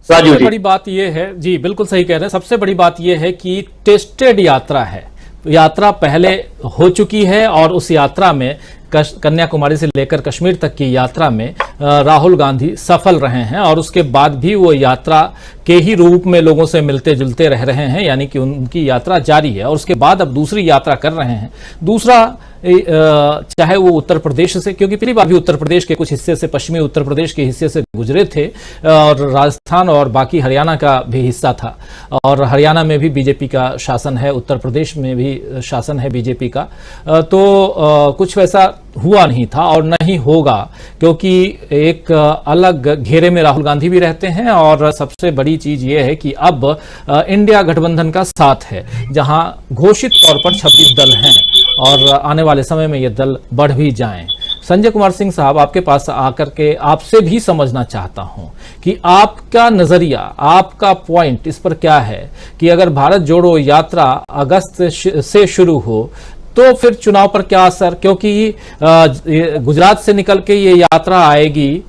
राजू जी, बड़ी बात यह है, जी बिल्कुल सही कह रहे हैं, सबसे बड़ी बात यह है कि टेस्टेड यात्रा है, यात्रा पहले हो चुकी है और उस यात्रा में कन्याकुमारी से लेकर कश्मीर तक की यात्रा में राहुल गांधी सफल रहे हैं और उसके बाद भी वो यात्रा के ही रूप में लोगों से मिलते जुलते रह रहे हैं, यानी कि उनकी यात्रा जारी है और उसके बाद अब दूसरी यात्रा कर रहे हैं। दूसरा चाहे वो उत्तर प्रदेश से, क्योंकि पिछली बार भी उत्तर प्रदेश के कुछ हिस्से से, पश्चिमी उत्तर प्रदेश के हिस्से से गुजरे थे और राजस्थान और बाकी हरियाणा का भी हिस्सा था और हरियाणा में भी बीजेपी का शासन है, उत्तर प्रदेश में भी शासन है बीजेपी का, तो कुछ वैसा हुआ नहीं था और नहीं होगा, क्योंकि एक अलग घेरे में राहुल गांधी भी रहते हैं और सबसे बड़ी चीज ये है कि अब इंडिया गठबंधन का साथ है, जहां घोषित तौर पर 26 दल हैं और आने वाले समय में ये दल बढ़ भी जाएं। संजय कुमार सिंह साहब, आपके पास आकर के आपसे भी समझना चाहता हूं कि आपका नजरिया, आपका पॉइंट इस पर क्या है कि अगर भारत जोड़ो यात्रा अगस्त से शुरू हो तो फिर चुनाव पर क्या असर, क्योंकि गुजरात से निकल के ये यात्रा आएगी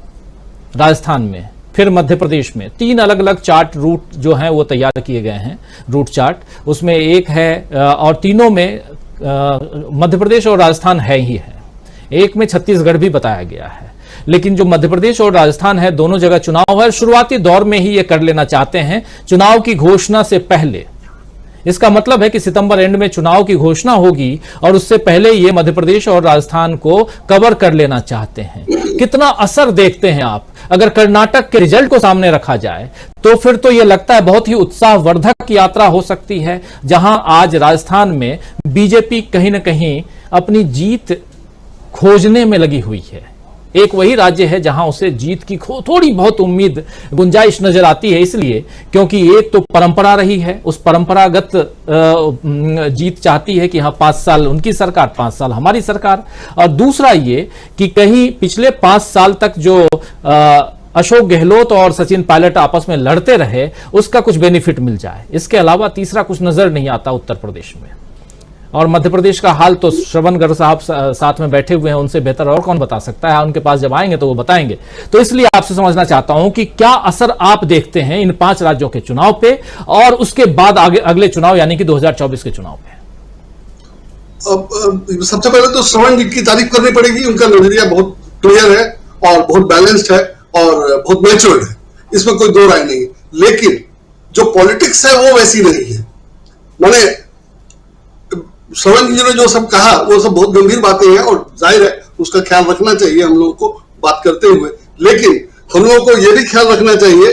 राजस्थान में, फिर मध्य प्रदेश में, 3 अलग अलग चार्ट रूट जो हैं वो तैयार किए गए हैं, रूट चार्ट, उसमें एक है और तीनों में मध्य प्रदेश और राजस्थान है ही है, एक में छत्तीसगढ़ भी बताया गया है, लेकिन जो मध्य प्रदेश और राजस्थान है दोनों जगह चुनाव है। शुरुआती दौर में ही ये कर लेना चाहते हैं, चुनाव की घोषणा से पहले इसका मतलब है कि सितंबर एंड में चुनाव की घोषणा होगी और उससे पहले ये मध्य प्रदेश और राजस्थान को कवर कर लेना चाहते हैं। कितना असर देखते हैं आप? अगर कर्नाटक के रिजल्ट को सामने रखा जाए तो फिर तो यह लगता है बहुत ही उत्साहवर्धक यात्रा हो सकती है, जहां आज राजस्थान में बीजेपी कहीं ना कहीं अपनी जीत खोजने में लगी हुई है। एक वही राज्य है जहां उसे जीत की थोड़ी बहुत उम्मीद गुंजाइश नजर आती है, इसलिए क्योंकि एक तो परंपरा रही है, उस परंपरागत जीत चाहती है कि हाँ 5 साल उनकी सरकार, 5 साल हमारी सरकार। और दूसरा ये कि कहीं पिछले 5 साल तक जो अशोक गहलोत और सचिन पायलट आपस में लड़ते रहे उसका कुछ बेनिफिट मिल जाए। इसके अलावा तीसरा कुछ नजर नहीं आता उत्तर प्रदेश में। और मध्य प्रदेश का हाल तो श्रवण गर्ग साहब साथ में बैठे हुए हैं, उनसे बेहतर और कौन बता सकता है। उनके पास जब आएंगे तो वो बताएंगे। तो इसलिए आपसे समझना चाहता हूं कि क्या असर आप देखते हैं इन 5 राज्यों के चुनाव पे और उसके बाद आगे अगले चुनाव यानी कि 2024 के चुनाव पे। अब सबसे पहले तो श्रवण जी की तारीफ करनी पड़ेगी। उनका नजरिया बहुत क्लियर है और बहुत बैलेंस्ड है और बहुत मैच्योर्ड है, इसमें कोई दो राय नहीं है। लेकिन जो पॉलिटिक्स है वो वैसी नहीं है। मैंने श्रवण जी ने जो सब कहा वो सब बहुत गंभीर बातें हैं और जाहिर है उसका ख्याल रखना चाहिए हम लोगों को बात करते हुए। लेकिन हम लोगों को यह भी ख्याल रखना चाहिए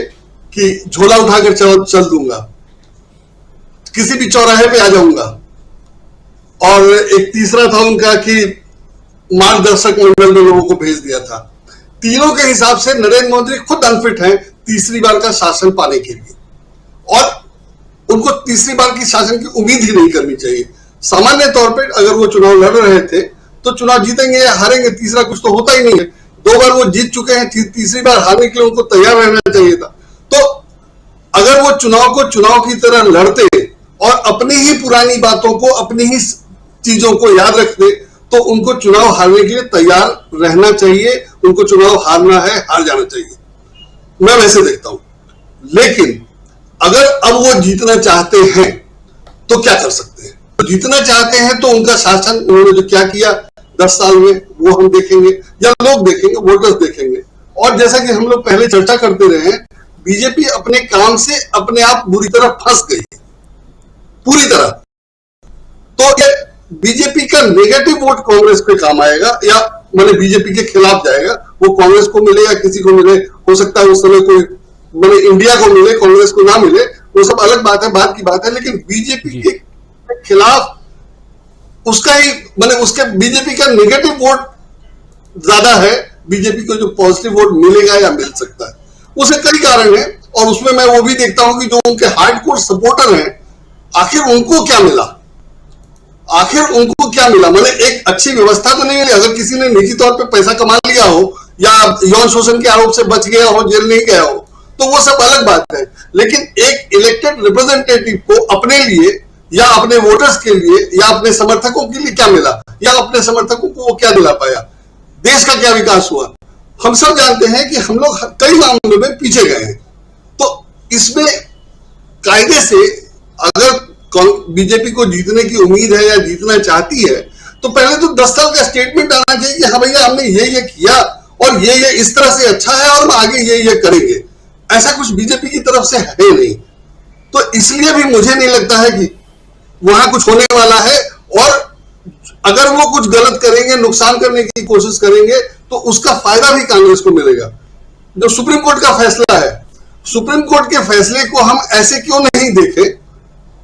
कि झोला उठाकर चल दूंगा, किसी भी चौराहे पे आ जाऊंगा। और एक तीसरा था उनका कि मार्गदर्शक मंडल में लोगों को भेज दिया था। तीनों के हिसाब से नरेंद्र मोदी खुद अनफिट हैं तीसरी बार का शासन पाने के लिए और उनको तीसरी बार की शासन की उम्मीद ही नहीं करनी चाहिए। सामान्य तौर पर अगर वो चुनाव लड़ रहे थे तो चुनाव जीतेंगे या हारेंगे, तीसरा कुछ तो होता ही नहीं है। 2 बार वो जीत चुके हैं, तीसरी बार हारने के लिए उनको तैयार रहना चाहिए था। तो अगर वो चुनाव को चुनाव की तरह लड़ते और अपनी ही पुरानी बातों को, अपनी ही चीजों को याद रखते तो उनको चुनाव हारने के लिए तैयार रहना चाहिए। उनको चुनाव हारना है, हार जाना चाहिए, मैं वैसे देखता हूं। लेकिन अगर अब वो जीतना चाहते हैं तो क्या कर सकते हैं? तो जीतना चाहते हैं तो उनका शासन, उन्होंने जो क्या किया 10 साल में वो हम देखेंगे या लोग देखेंगे, वोटर्स देखेंगे। और जैसा कि हम लोग पहले चर्चा करते रहे हैं, बीजेपी अपने काम से अपने आप बुरी तरह फंस गई है, पूरी तरह। तो ये बीजेपी का नेगेटिव वोट कांग्रेस पे काम आएगा या मैंने बीजेपी के खिलाफ जाएगा, वो कांग्रेस को मिले या किसी को मिले, हो सकता है उस समय कोई मैंने इंडिया को मिले, कांग्रेस को ना मिले, वो सब अलग बात है, बात की बात है। लेकिन बीजेपी के खिलाफ उसका ही मैंने उसके बीजेपी का नेगेटिव वोट ज्यादा है, बीजेपी को जो पॉजिटिव वोट मिलेगा या मिल सकता है उसे कई कारण है। और उसमें मैं वो भी देखता हूं कि जो उनके हार्डकोर सपोर्टर हैं आखिर उनको क्या मिला, मैंने एक अच्छी व्यवस्था तो नहीं मिली। अगर किसी ने निजी तौर पे पैसा कमा लिया हो या यौन शोषण के आरोप से बच गया हो, जेल नहीं गया हो, तो वो सब अलग बात है। लेकिन एक इलेक्टेड रिप्रेजेंटेटिव को अपने लिए या अपने वोटर्स के लिए या अपने समर्थकों के लिए क्या मिला, या अपने समर्थकों को वो क्या दिला पाया, देश का क्या विकास हुआ? हम सब जानते हैं कि हम लोग कई मामलों में पीछे गए हैं। तो इसमें कायदे से अगर बीजेपी को जीतने की उम्मीद है या जीतना चाहती है तो पहले तो 10 साल का स्टेटमेंट आना चाहिए कि हाँ भैया हमने ये किया और ये इस तरह से अच्छा है और हम आगे ये करेंगे। ऐसा कुछ बीजेपी की तरफ से है नहीं। तो इसलिए भी मुझे नहीं लगता है कि वहां कुछ होने वाला है। और अगर वो कुछ गलत करेंगे, नुकसान करने की कोशिश करेंगे तो उसका फायदा भी कांग्रेस को मिलेगा। जो सुप्रीम कोर्ट का फैसला है, सुप्रीम कोर्ट के फैसले को हम ऐसे क्यों नहीं देखे?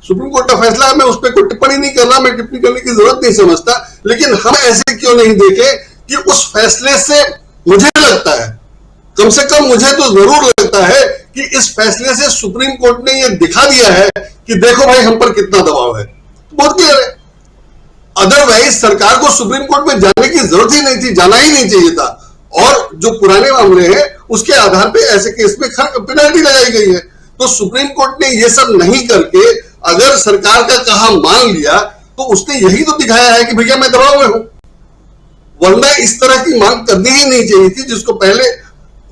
सुप्रीम कोर्ट का फैसला है, मैं उस पर कोई टिप्पणी नहीं कर रहा, मैं टिप्पणी करने की जरूरत नहीं समझता। लेकिन हम ऐसे क्यों नहीं देखे कि उस फैसले से मुझे लगता है, कम से कम मुझे तो जरूर लगता है कि इस फैसले से सुप्रीम कोर्ट ने यह दिखा दिया है कि देखो भाई हम पर कितना दबाव है। बहुत क्लियर है। अदरवाइज सरकार को सुप्रीम कोर्ट में जाने की जरूरत ही नहीं थी, जाना ही नहीं चाहिए था। और जो पुराने मामले हैं उसके आधार पे ऐसे केस में पेनल्टी लगाई गई है। तो सुप्रीम कोर्ट ने ये सब नहीं करके अगर सरकार का कहा मान लिया तो उसने यही तो दिखाया है कि भैया मैं दबाव में हूं। वरना इस तरह की मांग करनी ही नहीं चाहिए थी, जिसको पहले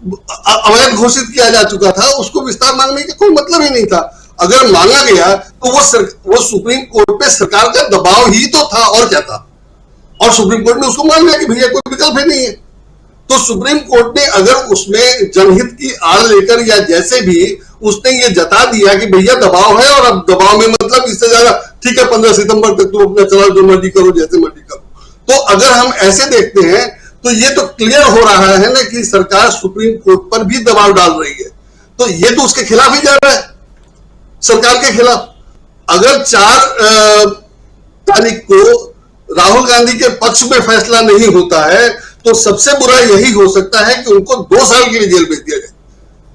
अवैध घोषित किया जा चुका था, उसको विस्तार मांगने का कोई मतलब ही नहीं था। अगर मांगा गया तो वो सुप्रीम कोर्ट पे सरकार का दबाव ही तो था, और क्या था। और सुप्रीम कोर्ट ने उसको मान लिया कि भैया कोई विकल्प ही नहीं है। तो सुप्रीम कोर्ट ने अगर उसमें जनहित की आड़ लेकर या जैसे भी उसने ये जता दिया कि भैया दबाव है और अब दबाव में मतलब इससे ज्यादा ठीक है 15 सितंबर तक तुम अपना चलाओ, जो मर्जी करो, जैसे मर्जी करो, तो अगर हम ऐसे देखते हैं तो ये तो क्लियर हो रहा है ना कि सरकार सुप्रीम कोर्ट पर भी दबाव डाल रही है। तो ये तो उसके खिलाफ ही जा रहा है, सरकार के खिलाफ। अगर 4 तारीख को राहुल गांधी के पक्ष में फैसला नहीं होता है तो सबसे बुरा यही हो सकता है कि उनको 2 साल के लिए जेल भेज दिया जाए,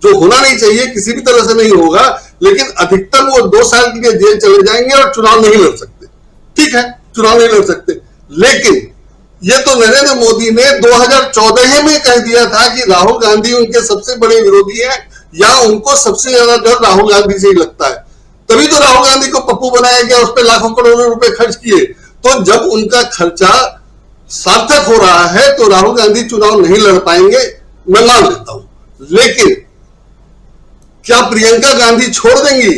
जो होना नहीं चाहिए, किसी भी तरह से नहीं होगा, लेकिन अधिकतम वो 2 साल के लिए जेल चले जाएंगे और चुनाव नहीं लड़ सकते। ठीक है, चुनाव नहीं लड़ सकते, लेकिन ये तो नरेंद्र मोदी ने 2014 में कह दिया था कि राहुल गांधी उनके सबसे बड़े विरोधी हैं या उनको सबसे ज्यादा डर राहुल गांधी से ही लगता है। तभी तो राहुल गांधी को पप्पू बनाया गया, उस पर लाखों करोड़ों रुपए खर्च किए। तो जब उनका खर्चा सार्थक हो रहा है तो राहुल गांधी चुनाव नहीं लड़ पाएंगे, मैं मान लेता हूं, लेकिन क्या प्रियंका गांधी छोड़ देंगी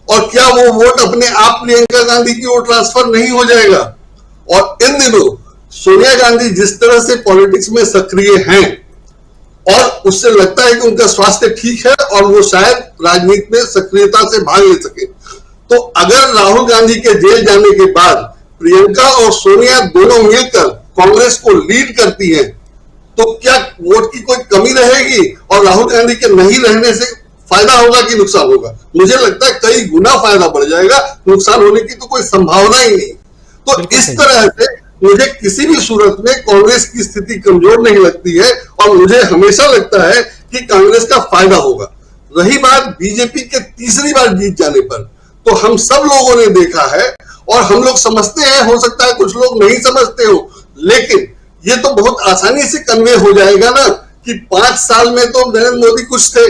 और क्या वो वोट अपने आप प्रियंका गांधी की ओर ट्रांसफर नहीं हो जाएगा? और इन दिनों सोनिया गांधी जिस तरह से पॉलिटिक्स में सक्रिय हैं और उससे लगता है कि उनका स्वास्थ्य ठीक है और वो शायद राजनीति में सक्रियता से भाग ले सके, तो अगर राहुल गांधी के जेल जाने के बाद प्रियंका और सोनिया दोनों मिलकर कांग्रेस को लीड करती हैं तो क्या वोट की कोई कमी रहेगी और राहुल गांधी के नहीं रहने से फायदा होगा कि नुकसान होगा? मुझे लगता है कई गुना फायदा बढ़ जाएगा, नुकसान होने की तो कोई संभावना ही नहीं। तो इस तरह से मुझे किसी भी सूरत में कांग्रेस की स्थिति कमजोर नहीं लगती है और मुझे हमेशा लगता है कि कांग्रेस का फायदा होगा। रही बात बीजेपी के तीसरी बार जीत जाने पर, तो हम सब लोगों ने देखा है और हम लोग समझते हैं, हो सकता है कुछ लोग नहीं समझते हो, लेकिन ये तो बहुत आसानी से कन्वे हो जाएगा ना कि 5 साल में तो नरेंद्र मोदी कुछ थे,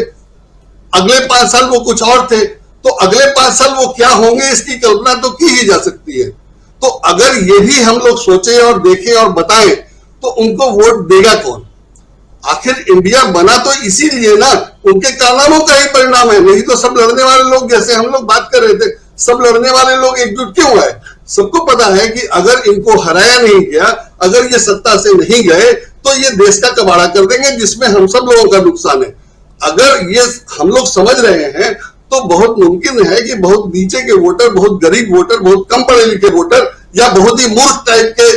अगले 5 साल वो कुछ और थे, तो अगले 5 साल वो क्या होंगे इसकी कल्पना तो की ही जा सकती है। तो अगर ये भी हम लोग सोचें और देखें और बताएं तो उनको वोट देगा कौन? आखिर इंडिया बना तो इसीलिए ना, उनके कारनामों का ही परिणाम है, नहीं तो सब लड़ने वाले लोग, जैसे हम लोग बात कर रहे थे, सब लड़ने वाले लोग एकजुट क्यों आए? सबको पता है कि अगर इनको हराया नहीं गया, अगर ये सत्ता से नहीं गए तो ये देश का कबाड़ा कर देंगे जिसमें हम सब लोगों का नुकसान है। अगर ये हम लोग समझ रहे हैं तो बहुत मुमकिन है कि बहुत नीचे के वोटर, बहुत गरीब वोटर, बहुत कम पढ़े लिखे वोटर या बहुत ही मूर्ख टाइप के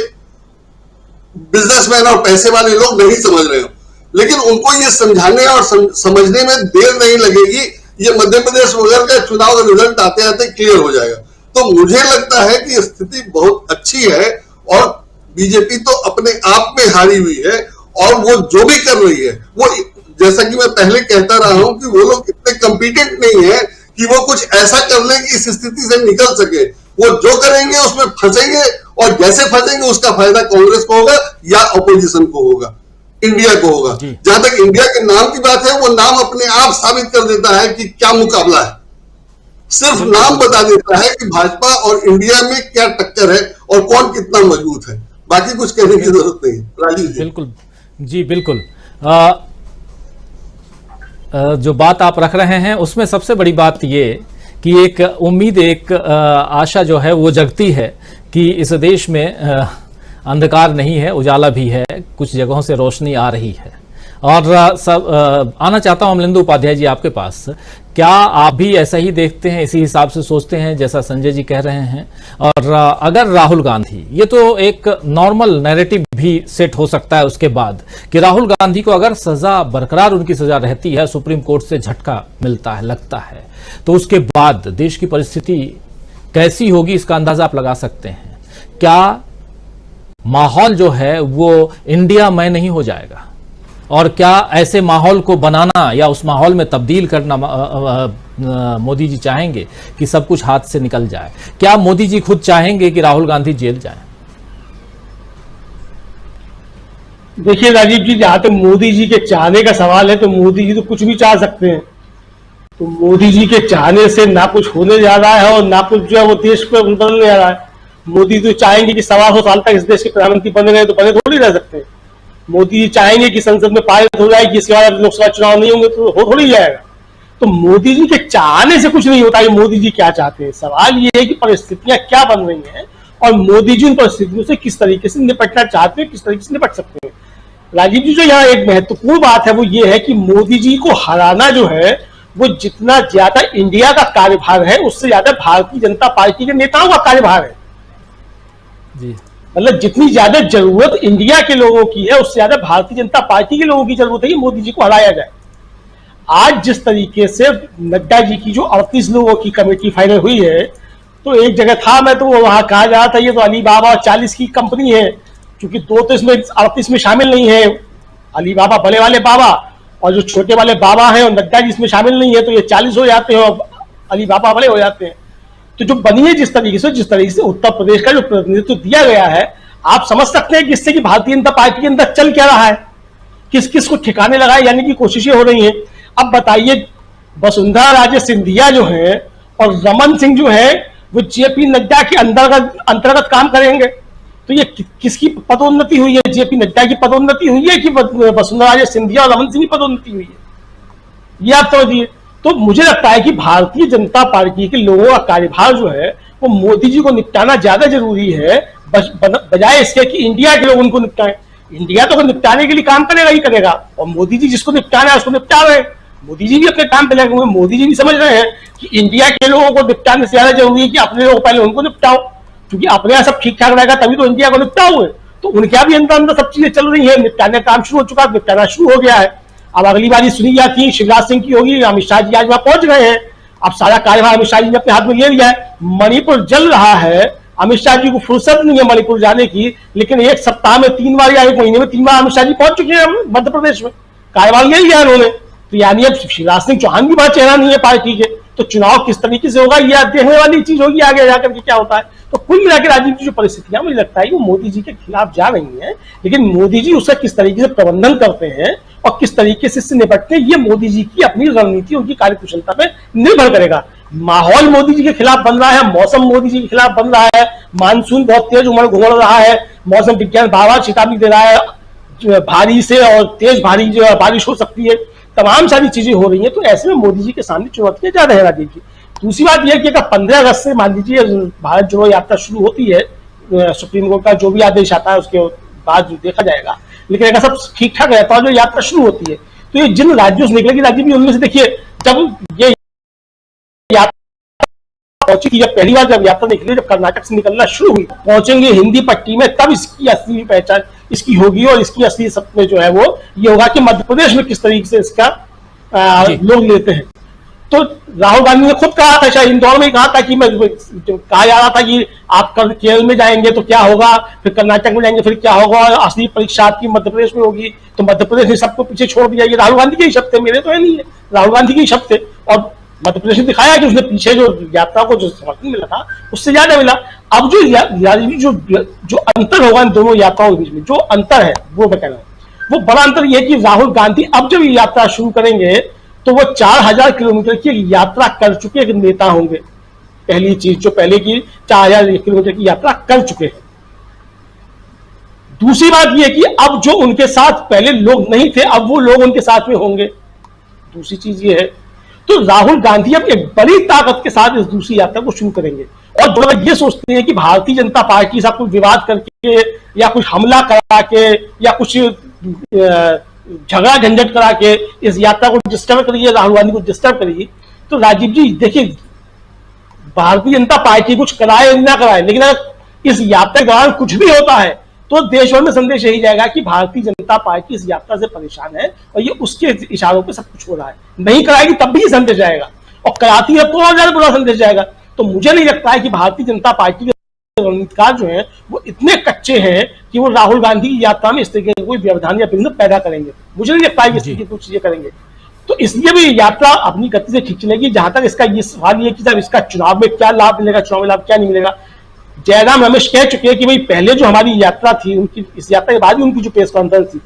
बिजनेसमैन और पैसे वाले लोग नहीं समझ रहे हो, लेकिन उनको ये समझाने और समझने में देर नहीं लगेगी। ये मध्य प्रदेश वगैरह का चुनाव का रिजल्ट आते आते क्लियर हो जाएगा। तो मुझे लगता है कि स्थिति बहुत अच्छी है और बीजेपी तो अपने आप में हारी हुई है और वो जो भी कर रही है, वो जैसा कि मैं पहले कहता रहा हूं कि वो लोग इतने कॉम्पिटेंट नहीं है कि वो कुछ ऐसा कर ले कि इस स्थिति से निकल सके। वो जो करेंगे उसमें फंसेंगे और जैसे फंसेंगे उसका फायदा कांग्रेस को होगा या अपोजिशन को होगा, इंडिया को होगा। जहां तक इंडिया के नाम की बात है, वो नाम अपने आप साबित कर देता है कि क्या मुकाबला है, सिर्फ नाम बता देता है कि भाजपा और इंडिया में क्या टक्कर है और कौन कितना मजबूत है, बाकी कुछ कहने की जरूरत नहीं। राजीव जी। बिल्कुल जी, बिल्कुल। जो बात आप रख रहे हैं उसमें सबसे बड़ी बात ये कि एक उम्मीद, एक आशा जो है वो जगती है कि इस देश में अंधकार नहीं है, उजाला भी है, कुछ जगहों से रोशनी आ रही है। और सब आना चाहता हूं अमलेंदु उपाध्याय जी आपके पास, क्या आप भी ऐसा ही देखते हैं, इसी हिसाब से सोचते हैं जैसा संजय जी कह रहे हैं? और अगर राहुल गांधी, ये तो एक नॉर्मल नैरेटिव भी सेट हो सकता है उसके बाद कि राहुल गांधी को अगर सजा बरकरार उनकी सजा रहती है, सुप्रीम कोर्ट से झटका मिलता है, लगता है, तो उसके बाद देश की परिस्थिति कैसी होगी इसका अंदाजा आप लगा सकते हैं? क्या माहौल जो है वो इंडिया में नहीं हो जाएगा? और क्या ऐसे माहौल को बनाना या उस माहौल में तब्दील करना मोदी जी चाहेंगे कि सब कुछ हाथ से निकल जाए? क्या मोदी जी खुद चाहेंगे कि राहुल गांधी जेल जाएं? देखिए राजीव जी, जहां तक मोदी जी के चाहने का सवाल है तो मोदी जी तो कुछ भी चाह सकते हैं। तो मोदी जी के चाहने से ना कुछ होने जा रहा है और ना कुछ जो है वो देश पर बदलने जा रहा है। मोदी तो चाहेंगे कि 125 साल तक इस देश के प्रधानमंत्री बने रहे, तो बने थोड़ी रह सकते हैं। मोदी जी चाहेंगे कि संसद में पारित हो जाए कि इसके बाद लोकसभा चुनाव नहीं होंगे, तो हो थोड़ी जाएगा। तो मोदी जी के चाहने से कुछ नहीं होता है। मोदी जी क्या चाहते हैं, सवाल ये है कि परिस्थितियां क्या बन रही हैं और मोदी जी उन परिस्थितियों से किस तरीके से निपटना चाहते हैं, किस तरीके से निपट सकते हैं। राजीव जी, जो यहाँ एक महत्वपूर्ण बात है वो ये है कि मोदी जी को हराना जो है वो जितना ज्यादा इंडिया का कार्यभार है उससे ज्यादा भारतीय जनता पार्टी के नेताओं का कार्यभार है जी। मतलब जितनी ज्यादा जरूरत इंडिया के लोगों की है उससे ज्यादा भारतीय जनता पार्टी के लोगों की जरूरत है कि मोदी जी को हराया जाए। आज जिस तरीके से नड्डा जी की जो 38 लोगों की कमेटी फाइनल हुई है, तो एक जगह था मैं तो वहां कहा जा रहा था ये तो अलीबाबा और 40 की कंपनी है, क्योंकि दो तो इसमें 38 में शामिल नहीं है, अलीबाबा बड़े वाले बाबा और जो छोटे वाले बाबा हैं और नड्डा जी इसमें शामिल नहीं है, तो ये 40 हो जाते हैं और अलीबाबा बड़े हो जाते हैं। तो जो बनी है जिस तरीके से उत्तर प्रदेश का जो प्रतिनिधित्व दिया गया है, आप समझ सकते हैं कि इससे कि भारतीय जनता पार्टी के अंदर चल क्या रहा है, किस किस को ठिकाने लगाए जाने की कोशिशें हो रही हैं। अब बताइए, वसुंधरा राजे सिंधिया जो है और रमन सिंह जो है वो जेपी नड्डा के अंतर्गत काम करेंगे, तो ये किसकी पदोन्नति हुई है? जेपी नड्डा की पदोन्नति हुई है कि वसुंधरा राजे सिंधिया और रमन सिंह की पदोन्नति हुई है? ये आप समझिए। तो मुझे लगता है कि भारतीय जनता पार्टी के लोगों का कार्यभार जो है वो मोदी जी को निपटाना ज्यादा जरूरी है बजाय इसके कि इंडिया के लोग उनको निपटाएं। इंडिया तो निपटाने के लिए काम करेगा ही करेगा, और मोदी जी जिसको निपटाना है उसको निपटा रहे हैं। मोदी जी भी अपने काम पे लगे हुए, मोदी जी भी समझ रहे हैं कि इंडिया के लोगों को निपटाने से ज्यादा जरूरी है कि अपने लोग पहले उनको निपटाओ, क्योंकि अपने यहाँ सब ठीक ठाक रहेगा तभी तो इंडिया को निपटाओगे। तो उनके यहाँ भी अंदर अंदर सब चीजें चल रही है, निपटाने का काम शुरू हो चुका, निपटाना शुरू हो गया है। अब अगली बारी सुनी जाती है शिवराज सिंह की होगी, अमित शाह जी आज वहां पहुंच गए हैं, अब सारा कार्यभार अमित शाह जी ने अपने हाथ में ले लिया है। मणिपुर जल रहा है, अमित शाह जी को फुर्सत नहीं है मणिपुर जाने की, लेकिन एक सप्ताह में 3 बार या एक महीने में 3 बार अमित शाह जी पहुंच चुके हैं मध्य प्रदेश में, कार्यभार ले लिया उन्होंने। तो यानी अब शिवराज सिंह चौहान की बात चेहरा नहीं है पार्टी के, तो चुनाव किस तरीके से होगा यह देखने वाली चीज होगी आगे जाकर के क्या होता है। तो कुल मिलाकर राजीव जी जो परिस्थितियां मुझे लगता है वो मोदी जी के खिलाफ जा रही हैं, लेकिन मोदी जी उसका किस तरीके से प्रबंधन करते हैं और किस तरीके से इससे निपटते हैं, ये मोदी जी की अपनी रणनीति, उनकी कार्यकुशलता पे निर्भर करेगा। माहौल मोदी जी के खिलाफ बन रहा है, मौसम मोदी जी के खिलाफ बन रहा है, मानसून बहुत तेज उमड़ घुमड़ रहा है, मौसम विज्ञान बार-बार चेतावनी दे रहा है भारी से और तेज भारी जो बारिश हो सकती है, तमाम सारी चीजें हो रही हैं। तो ऐसे में मोदी जी के सामने चुनौतियां ज्यादा है राजीव जी। दूसरी बात यह कि अगर 15 अगस्त से मान लीजिए भारत जोड़ो यात्रा शुरू होती है, सुप्रीम कोर्ट का जो भी आदेश आता है उसके बाद देखा जाएगा, लेकिन अगर सब ठीक ठाक रहता है जो यात्रा शुरू होती है, तो ये जिन राज्यों से निकलेगी राजीव जी उनमें से देखिए, जब ये यात्रा पहुंची थी, जब पहली बार जब यात्रा निकली, जब कर्नाटक से निकलना शुरू हुई, पहुंचेंगे हिंदी पट्टी में, तब इसकी असली पहचान इसकी होगी और इसकी असली सपने जो है वो ये होगा कि मध्य प्रदेश में किस तरीके से इसका लोग लेते हैं। तो राहुल गांधी ने खुद कहा था, शायद इंदौर में ही कहा था कि मैं कहा जा रहा था कि आप केरल में जाएंगे तो क्या होगा, फिर कर्नाटक में जाएंगे फिर क्या होगा, असली परीक्षा आपकी मध्य प्रदेश में होगी। तो मध्य प्रदेश ने सबको पीछे छोड़ दिया। ये राहुल गांधी के ही शब्द थे, मेरे तो है नहीं है, राहुल गांधी के ही शब्द थे। और मध्य प्रदेश ने दिखाया कि उसने पीछे जो यात्रा को जो समर्थन मिला था उससे ज्यादा मिला। अब जो अंतर होगा इन दोनों यात्राओं के बीच में, जो अंतर है वो मैं कह रहा हूँ, वो बड़ा अंतर यह है कि राहुल गांधी अब जब ये यात्रा शुरू करेंगे तो वो 4000 किलोमीटर की यात्रा कर चुके एक नेता होंगे। पहली चीज, जो पहले की 4000 किलोमीटर की यात्रा कर चुके हैं। दूसरी बात यह कि अब जो उनके साथ पहले लोग नहीं थे, अब वो लोग उनके साथ में होंगे। दूसरी चीज ये है, तो राहुल गांधी अब एक बड़ी ताकत के साथ इस दूसरी यात्रा को शुरू करेंगे। और जो लोग ये सोचते हैं कि भारतीय जनता पार्टी के साथ कुछ विवाद करके या कुछ हमला करा के या कुछ झगड़ा झंझट करा के इस यात्रा को डिस्टर्ब करिए, राहुल गांधी को डिस्टर्ब करिए, तो राजीव जी देखिए, भारतीय जनता पार्टी कुछ कराए ना कराए, लेकिन अगर इस यात्रा के दौरान कुछ भी होता है तो देश भर में संदेश यही जाएगा कि भारतीय जनता पार्टी इस यात्रा से परेशान है और ये उसके इशारों पे सब कुछ हो रहा है। नहीं कराएगी तब भी संदेश जाएगा, और कराती है तो और ज्यादा बुरा संदेश जाएगा। तो मुझे नहीं लगता है कि भारतीय जनता पार्टी के रणनीतिकार जो है वो इतने कच्चे हैं कि वो राहुल गांधी की यात्रा में इस तरीके का कोई व्यवधान या बिंदु पैदा करेंगे। मुझे नहीं लगता है कि इस तरीके की कुछ चीजें करेंगे। तो इसलिए भी यात्रा अपनी गति से ठीक चलेगी। जहां तक इसका ये सवाल ये कि साहब इसका चुनाव में क्या लाभ मिलेगा, चुनाव में लाभ क्या नहीं मिलेगा, जयराम रमेश कह चुके हैं कि भाई पहले जो हमारी यात्रा थी, उनकी इस यात्रा के बाद ही उनकी जो प्रेस कॉन्फ्रेंस थी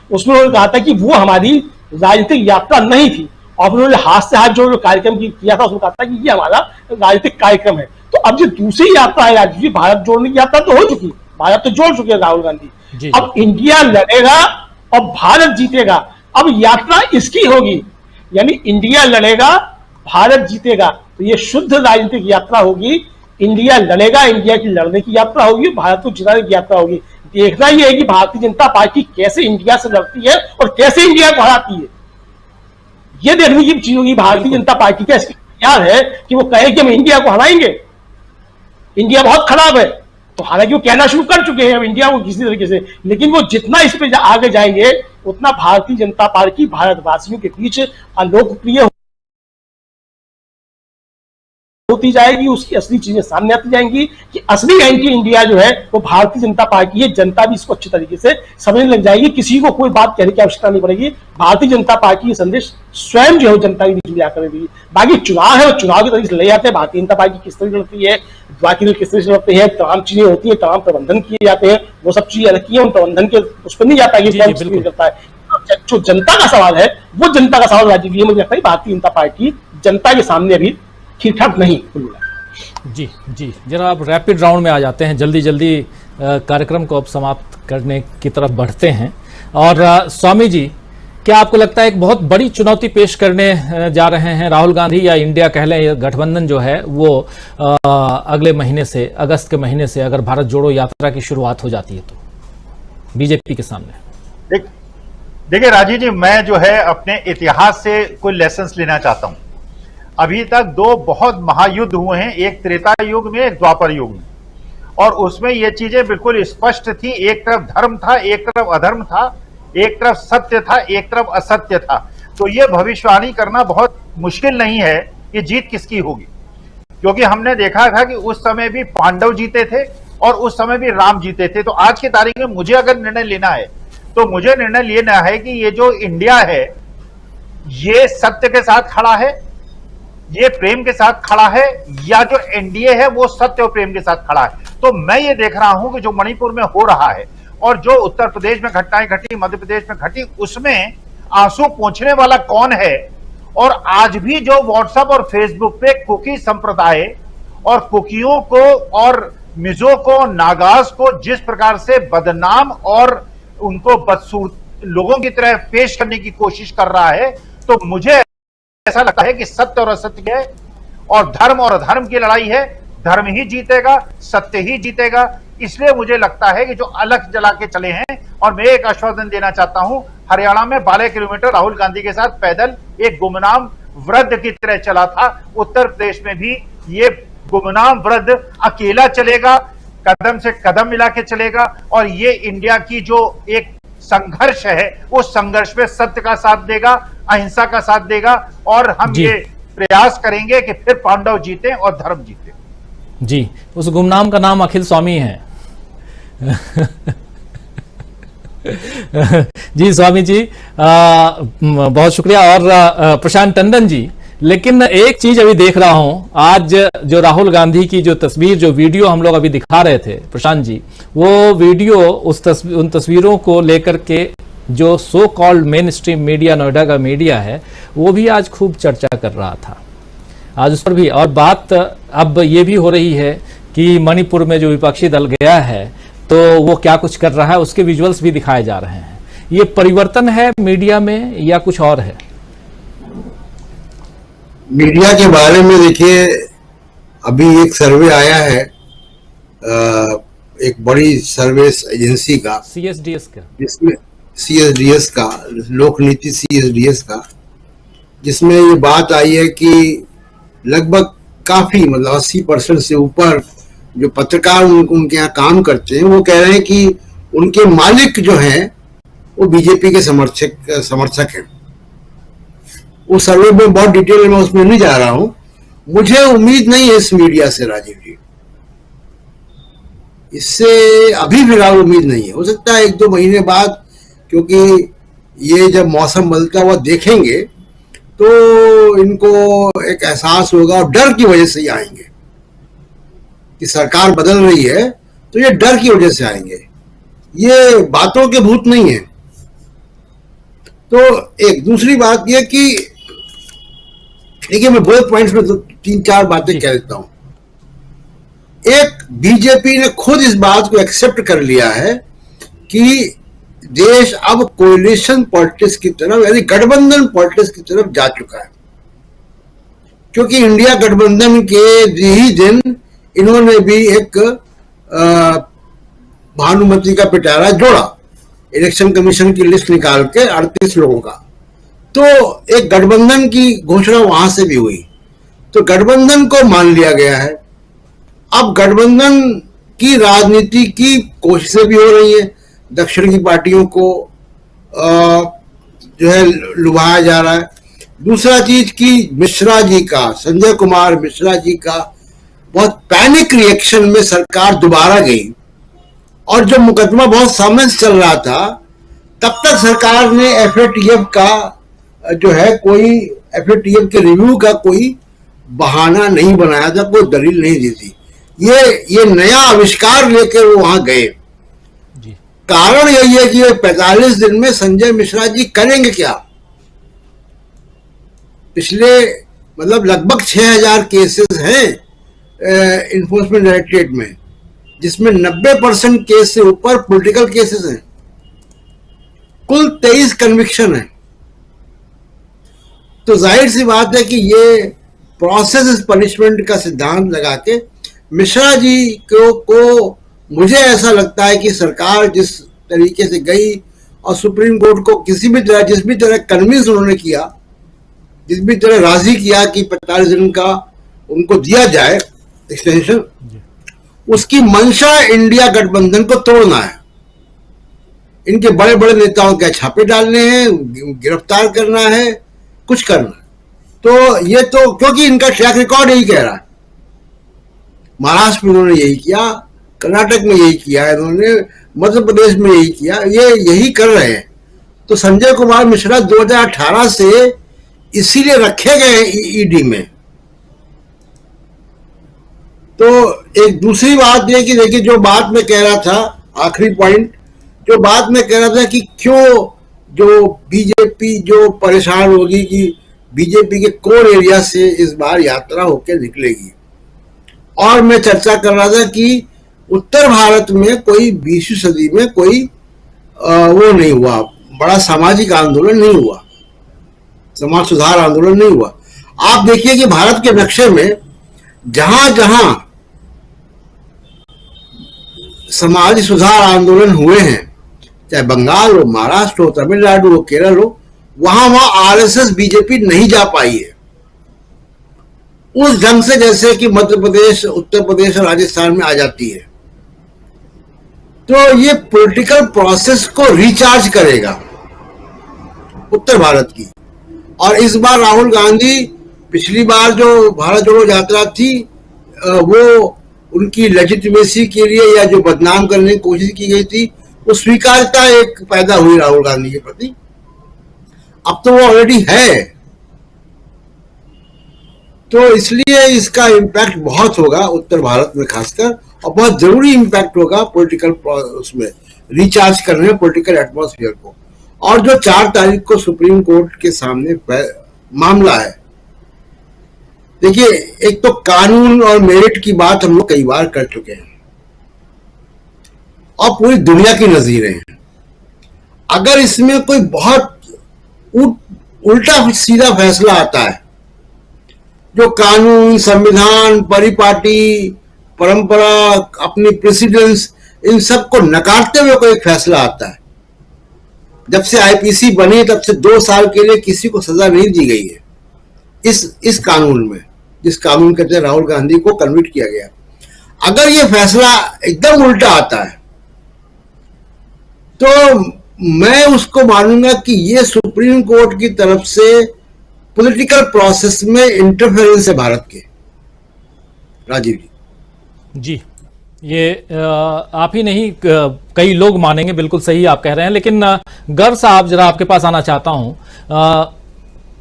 उसमें उन्होंने कहा था कि वो हमारी राजनीतिक यात्रा नहीं थी, और उन्होंने हाथ से हाथ जो कार्यक्रम किया था उसमें कहा था कि ये हमारा राजनीतिक कार्यक्रम है। तो अब जो दूसरी यात्रा है राजीव जी, भारत जोड़ने की यात्रा तो हो चुकी, भारत तो जोड़ चुके हैं राहुल गांधी। अब इंडिया लड़ेगा और भारत जीतेगा। अब यात्रा इसकी होगी, यानी इंडिया लड़ेगा भारत जीतेगा, तो ये शुद्ध राजनीतिक यात्रा होगी। इंडिया लड़ेगा, इंडिया की लड़ने की यात्रा होगी, भारत को जिताने की यात्रा होगी। देखना ही है कि भारतीय जनता पार्टी कैसे इंडिया से लड़ती है और कैसे इंडिया को हराती है। ये देखने की चीज होगी भारतीय जनता पार्टी का तैयार है कि वो कहे कि हम इंडिया को हराएंगे, इंडिया बहुत खराब है। तो हालांकि वो कहना शुरू कर चुके हैं अब इंडिया को किसी तरीके से, लेकिन वो जितना इस पे आगे जाएंगे उतना भारतीय जनता पार्टी भारतवासियों के बीच अलोकप्रिय होती जाएगी, उसकी असली चीजें सामने आती जाएंगी कि असली एंटी इंडिया जो है वो भारतीय जनता पार्टी है। जनता भी इसको अच्छी तरीके से समझने लग जाएगी, किसी को कोई बात कहने की आवश्यकता नहीं पड़ेगी। भारतीय जनता पार्टी ये संदेश स्वयं जो है जनता के बीच में आकर देगी। बाकी चुनाव है, वो चुनाव की तरीके से ले जाते हैं, भारतीय जनता पार्टी किस तरह से लड़ती है, बाकी लोग किस तरह से लड़ते हैं, तमाम चीजें होती है, तमाम प्रबंधन किए जाते हैं, वो सब चीजें अलग की है, उन प्रबंधन के उस पर नहीं जाता है करता है। जो जनता का सवाल है वो जनता का सवाल राजीव जी, मुझे लगता है भारतीय जनता पार्टी जनता के सामने अभी ठीक ठाक नहीं। जी जी, जरा आप रैपिड राउंड में आ जाते हैं, जल्दी जल्दी कार्यक्रम को अब समाप्त करने की तरफ बढ़ते हैं। और स्वामी जी, क्या आपको लगता है एक बहुत बड़ी चुनौती पेश करने जा रहे हैं राहुल गांधी, या इंडिया कह लें गठबंधन जो है वो अगले महीने से, अगस्त के महीने से अगर भारत जोड़ो यात्रा की शुरुआत हो जाती है तो बीजेपी के सामने? देखिए राजीव जी, मैं जो है अपने इतिहास से कोई लेसन्स लेना चाहता हूं। अभी तक दो बहुत महायुद्ध हुए हैं, एक त्रेता युग में, एक द्वापर युग में, और उसमें ये चीजें बिल्कुल स्पष्ट थी। एक तरफ धर्म था, एक तरफ अधर्म था, एक तरफ सत्य था, एक तरफ असत्य था। तो ये भविष्यवाणी करना बहुत मुश्किल नहीं है कि जीत किसकी होगी, क्योंकि हमने देखा था कि उस समय भी पांडव जीते थे और उस समय भी राम जीते थे। तो आज की तारीख में मुझे अगर निर्णय लेना है तो मुझे निर्णय लेना है कि ये जो इंडिया है ये सत्य के साथ खड़ा है, ये प्रेम के साथ खड़ा है, या जो एनडीए है वो सत्य और प्रेम के साथ खड़ा है। तो मैं ये देख रहा हूं कि जो मणिपुर में हो रहा है और जो उत्तर प्रदेश में घटनाएं घटी, मध्य प्रदेश में घटी, उसमें आंसू पोंछने वाला कौन है। और आज भी जो व्हाट्सएप और फेसबुक पे कुकी संप्रदाय और कुकियों को और मिजो को, नागाज को जिस प्रकार से बदनाम और उनको बदसूरत लोगों की तरह पेश करने की कोशिश कर रहा है, तो मुझे ऐसा लगता है कि सत्य और असत्य है और धर्म और अधर्म की लड़ाई है। धर्म ही जीतेगा, सत्य ही जीतेगा। इसलिए मुझे लगता है कि जो अलग जला के चले हैं, और मैं एक आश्वासन देना चाहता हूं, हरियाणा में 12 किलोमीटर राहुल गांधी के साथ पैदल एक गुमनाम वृद्ध की तरह चला था। उत्तर प्रदेश में भी ये गुमनाम वृद्ध अकेला चलेगा, कदम से कदम मिला के चलेगा, और ये इंडिया की जो एक संघर्ष है उस संघर्ष में सत्य का साथ देगा, अहिंसा का साथ देगा, और हम ये प्रयास करेंगे कि फिर पांडव जीते और धर्म जीते। जी, उस गुमनाम का नाम अखिल स्वामी है। जी स्वामी जी, बहुत शुक्रिया। और प्रशांत टंडन जी, लेकिन एक चीज अभी देख रहा हूं, आज जो राहुल गांधी की जो तस्वीर, जो वीडियो हम लोग अभी दिखा रहे थे प्रशांत जी, वो वीडियो उन तस्वीरों को लेकर के जो so called main stream media, Noida का मीडिया है, वो भी आज खूब चर्चा कर रहा था आज उस पर भी। और बात अब ये भी हो रही है कि मणिपुर में जो विपक्षी दल गया है तो वो क्या कुछ कर रहा है, उसके विजुअल्स भी दिखाए जा रहे हैं। ये परिवर्तन है मीडिया में या कुछ और है? मीडिया के बारे में देखिए, अभी एक सर्वे आया है एक बड़ी सर्वे एजेंसी का, सीएसडीएस का, जिसमें सीएसडीएस का, लोक नीति सीएसडीएस का, जिसमें ये बात आई है कि लगभग काफी मतलब 80% से ऊपर जो पत्रकार उनके यहाँ काम करते हैं वो कह रहे हैं कि उनके मालिक जो हैं वो बीजेपी के समर्थक हैं। वो सर्वे में बहुत डिटेल में उसमें नहीं जा रहा हूं। मुझे उम्मीद नहीं है इस मीडिया से राजीव जी, इससे अभी फिलहाल उम्मीद नहीं है। हो सकता है 1-2 महीने बाद, क्योंकि ये जब मौसम बदलता हुआ देखेंगे तो इनको एक एहसास होगा, और डर की वजह से ही आएंगे कि सरकार बदल रही है, तो ये डर की वजह से आएंगे, ये बातों के भूत नहीं है। तो एक दूसरी बात यह कि देखिए, मैं बहुत पॉइंट्स में 3-4 बातें कह देता हूं। एक, बीजेपी ने खुद इस बात को एक्सेप्ट कर लिया है कि देश अब कोलिशन पॉलिटिक्स की तरफ, यानी गठबंधन पॉलिटिक्स की तरफ जा चुका है, क्योंकि इंडिया गठबंधन के ही दिन इन्होंने भी एक भानुमति का पिटारा जोड़ा, इलेक्शन कमीशन की लिस्ट निकाल के 38 लोगों का। तो एक गठबंधन की घोषणा वहां से भी हुई, तो गठबंधन को मान लिया गया है। अब गठबंधन की राजनीति की कोशिशें भी हो रही है, दक्षिण की पार्टियों को जो है लुभाया जा रहा है। दूसरा चीज कि मिश्रा जी का, संजय कुमार मिश्रा जी का बहुत पैनिक रिएक्शन में सरकार दोबारा गई, और जो मुकदमा बहुत समय से चल रहा था तब तक सरकार ने एफएटीएफ का जो है कोई एफएटीएफ के रिव्यू का कोई बहाना नहीं बनाया था, कोई दलील नहीं दी थी। ये नया आविष्कार लेकर वो वहां गए। कारण यही है कि 45 दिन में संजय मिश्रा जी करेंगे क्या। पिछले मतलब लगभग 6000 केसेस हैं इन्फोर्समेंट डायरेक्टरेट में, जिसमें 90% केस से ऊपर पॉलिटिकल केसेस हैं। कुल 23 कन्विक्शन है। तो जाहिर सी बात है कि ये प्रोसेस इज पनिशमेंट का सिद्धांत लगा के मिश्रा जी को मुझे ऐसा लगता है कि सरकार जिस तरीके से गई और सुप्रीम कोर्ट को जिस भी तरह कन्विंस उन्होंने किया, जिस भी तरह राजी किया कि 45 दिन का उनको दिया जाए एक्सटेंशन, उसकी मंशा इंडिया गठबंधन को तोड़ना है। इनके बड़े बड़े नेताओं के छापे डालने हैं, गिरफ्तार करना है, कुछ करना है। तो ये तो क्योंकि इनका ट्रैक रिकॉर्ड यही कह रहा है। महाराष्ट्र में उन्होंने यही किया, कर्नाटक में यही किया है इन्होंने, मध्य प्रदेश में यही किया, ये यही कर रहे हैं। तो संजय कुमार मिश्रा 2018 से इसीलिए रखे गए ईडी में। तो एक दूसरी बात ये कि देखिए, जो बात में कह रहा था, आखिरी पॉइंट जो बात में कह रहा था कि क्यों जो बीजेपी जो परेशान होगी कि बीजेपी के कोर एरिया से इस बार यात्रा होकर निकलेगी, और मैं चर्चा कर रहा था कि उत्तर भारत में कोई 20वीं सदी में कोई वो नहीं हुआ, बड़ा सामाजिक आंदोलन नहीं हुआ, समाज सुधार आंदोलन नहीं हुआ। आप देखिए कि भारत के नक्शे में जहां जहां समाज सुधार आंदोलन हुए हैं, चाहे बंगाल हो, महाराष्ट्र हो, तमिलनाडु हो, केरल हो, वहां आरएसएस बीजेपी नहीं जा पाई है उस ढंग से जैसे कि मध्य प्रदेश, उत्तर प्रदेश और राजस्थान में आ जाती है। तो ये पॉलिटिकल प्रोसेस को रिचार्ज करेगा उत्तर भारत की। और इस बार राहुल गांधी, पिछली बार जो भारत जोड़ो यात्रा थी वो उनकी लेजिटिमेसी के लिए या जो बदनाम करने की कोशिश की गई थी, वो स्वीकार्यता एक पैदा हुई राहुल गांधी के प्रति। अब तो वो ऑलरेडी है, तो इसलिए इसका इम्पैक्ट बहुत होगा उत्तर भारत में खासकर, और बहुत जरूरी इम्पैक्ट होगा पॉलिटिकल उसमें रिचार्ज करने में पॉलिटिकल एटमॉस्फेयर को। और जो 4 तारीख को सुप्रीम कोर्ट के सामने मामला है, देखिए, एक तो कानून और मेरिट की बात हम लोग कई बार कर चुके हैं और पूरी दुनिया की नजीरें हैं। अगर इसमें कोई बहुत उल्टा सीधा फैसला आता है, जो कानून, संविधान, परिपाटी, परंपरा, अपनी प्रेसिडेंस, इन सब को नकारते हुए कोई फैसला आता है, जब से आईपीसी बनी तब से 2 साल के लिए किसी को सजा नहीं दी गई है इस कानून में, जिस कानून के तहत राहुल गांधी को कन्विक्ट किया गया। अगर ये फैसला एकदम उल्टा आता है तो मैं उसको मानूंगा कि ये सुप्रीम कोर्ट की तरफ से पॉलिटिकल प्रोसेस में इंटरफेरेंस है भारत के। राजीव जी, ये आप ही नहीं कई लोग मानेंगे, बिल्कुल सही आप कह रहे हैं। लेकिन गर साहब, जरा आपके पास आना चाहता हूं,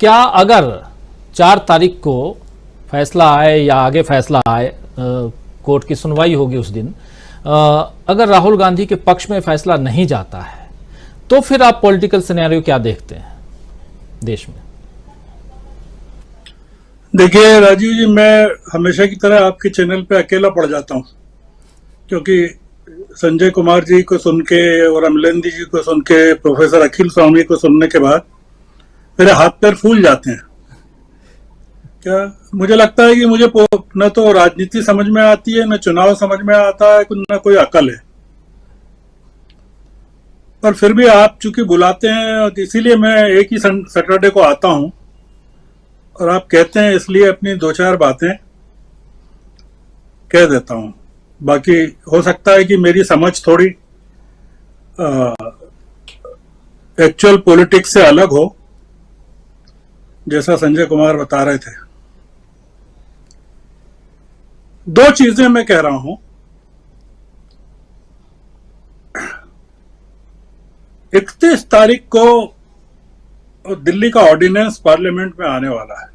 क्या अगर 4 तारीख को फैसला आए या आगे फैसला आए, कोर्ट की सुनवाई होगी उस दिन, अगर राहुल गांधी के पक्ष में फैसला नहीं जाता है तो फिर आप पॉलिटिकल सिनेरियो क्या देखते हैं देश में? देखिए राजीव जी, मैं हमेशा की तरह आपके चैनल पे अकेला पड़ जाता हूं, क्योंकि संजय कुमार जी को सुन के और अमलेंदी जी को सुन के, प्रोफेसर अखिल स्वामी को सुनने के बाद मेरे हाथ पैर फूल जाते हैं। क्या मुझे लगता है कि मुझे न तो राजनीति समझ में आती है, न चुनाव समझ में आता है, न कोई अकल है। पर फिर भी आप चूंकि बुलाते हैं, तो इसीलिए मैं एक ही सैटरडे को आता हूं, और आप कहते हैं इसलिए अपनी 2-4 बातें कह देता हूं। बाकी हो सकता है कि मेरी समझ थोड़ी एक्चुअल पॉलिटिक्स से अलग हो, जैसा संजय कुमार बता रहे थे। 2 चीजें मैं कह रहा हूं। 31 तारीख को दिल्ली का ऑर्डिनेंस पार्लियामेंट में आने वाला है।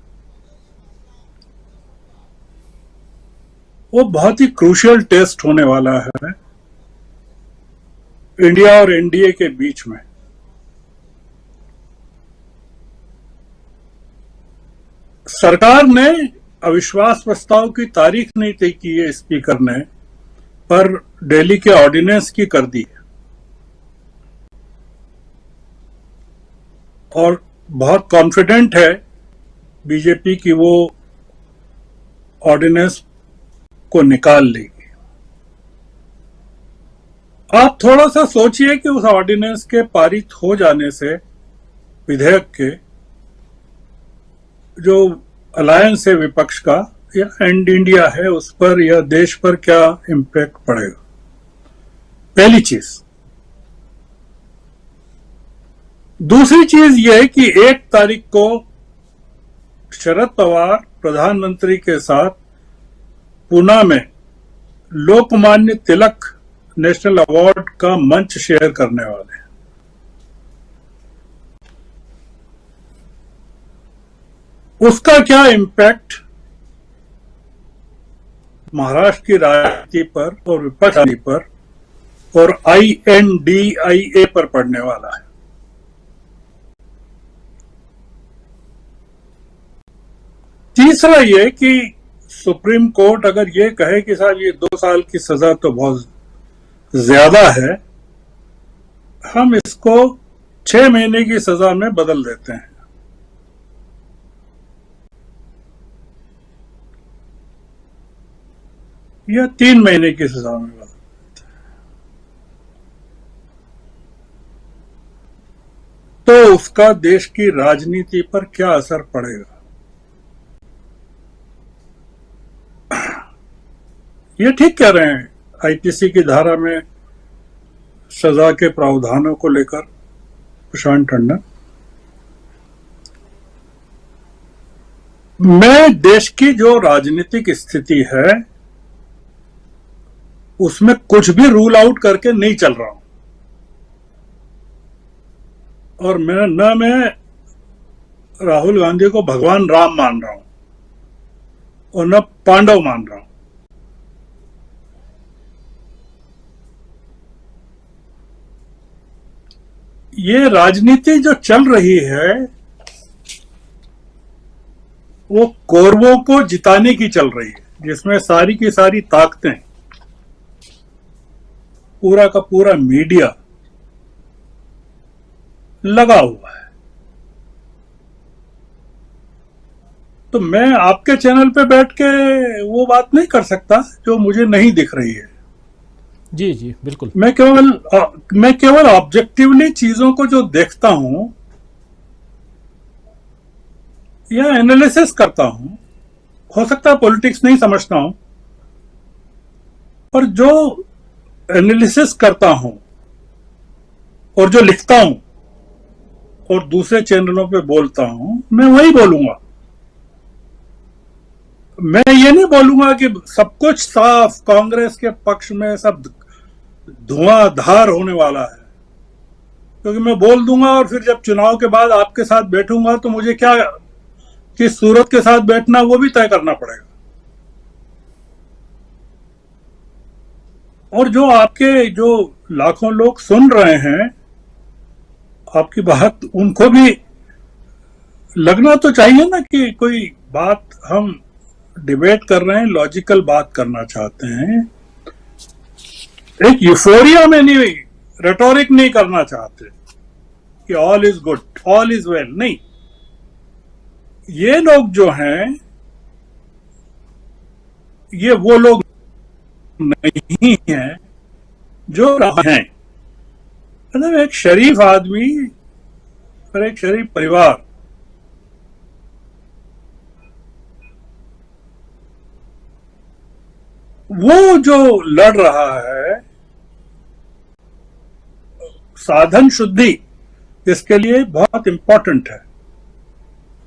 वो बहुत ही क्रूशियल टेस्ट होने वाला है इंडिया और एनडीए के बीच में। सरकार ने अविश्वास प्रस्ताव की तारीख नहीं तय की है स्पीकर ने, पर दिल्ली के ऑर्डिनेंस की कर दी है, और बहुत कॉन्फिडेंट है बीजेपी की वो ऑर्डिनेंस को निकाल लेगी। आप थोड़ा सा सोचिए कि उस ऑर्डिनेंस के पारित हो जाने से विधेयक के जो अलायंस है विपक्ष का या एंड इंडिया है उस पर या देश पर क्या इम्पैक्ट पड़ेगा। पहली चीज। दूसरी चीज यह है कि 1 तारीख को शरद पवार प्रधानमंत्री के साथ पुणे में लोकमान्य तिलक नेशनल अवार्ड का मंच शेयर करने वाले हैं। उसका क्या इम्पैक्ट महाराष्ट्र की राजनीति पर और विपक्ष पर और INDIA पर पड़ने वाला है। तीसरा ये कि सुप्रीम कोर्ट अगर ये कहे कि साहब ये 2 साल की सजा तो बहुत ज्यादा है, हम इसको 6 महीने की सजा में बदल देते हैं, या 3 महीने की सजा में बदल देते हैं, तो उसका देश की राजनीति पर क्या असर पड़ेगा। ये ठीक कह रहे हैं आईपीसी की धारा में सजा के प्रावधानों को लेकर प्रशांत टंडन। मैं देश की जो राजनीतिक स्थिति है उसमें कुछ भी रूल आउट करके नहीं चल रहा हूं, और मैं राहुल गांधी को भगवान राम मान रहा हूं और न पांडव मान रहा हूं। ये राजनीति जो चल रही है वो कौरवों को जिताने की चल रही है, जिसमें सारी की सारी ताकतें, पूरा का पूरा मीडिया लगा हुआ है। तो मैं आपके चैनल पे बैठ के वो बात नहीं कर सकता जो मुझे नहीं दिख रही है। जी जी बिल्कुल। मैं केवल ऑब्जेक्टिवली चीजों को जो देखता हूं या एनालिसिस करता हूं, हो सकता है पॉलिटिक्स नहीं समझता हूं, पर जो एनालिसिस करता हूं और जो लिखता हूं और दूसरे चैनलों पे बोलता हूं, मैं वही बोलूंगा। मैं ये नहीं बोलूंगा कि सब कुछ साफ कांग्रेस के पक्ष में सब धुआंधार होने वाला है, क्योंकि मैं बोल दूंगा और फिर जब चुनाव के बाद आपके साथ बैठूंगा तो मुझे क्या किस सूरत के साथ बैठना वो भी तय करना पड़ेगा। और जो आपके जो लाखों लोग सुन रहे हैं आपकी बात, उनको भी लगना तो चाहिए ना कि कोई बात हम डिबेट कर रहे हैं, लॉजिकल बात करना चाहते हैं, एक यूफोरिया में नहीं, रेटोरिक नहीं करना चाहते कि all is good, all is well. नहीं, ये लोग जो हैं ये वो लोग नहीं हैं जो हैं। मतलब एक शरीफ आदमी और एक शरीफ परिवार, वो जो लड़ रहा है, साधन शुद्धि इसके लिए बहुत इंपॉर्टेंट है,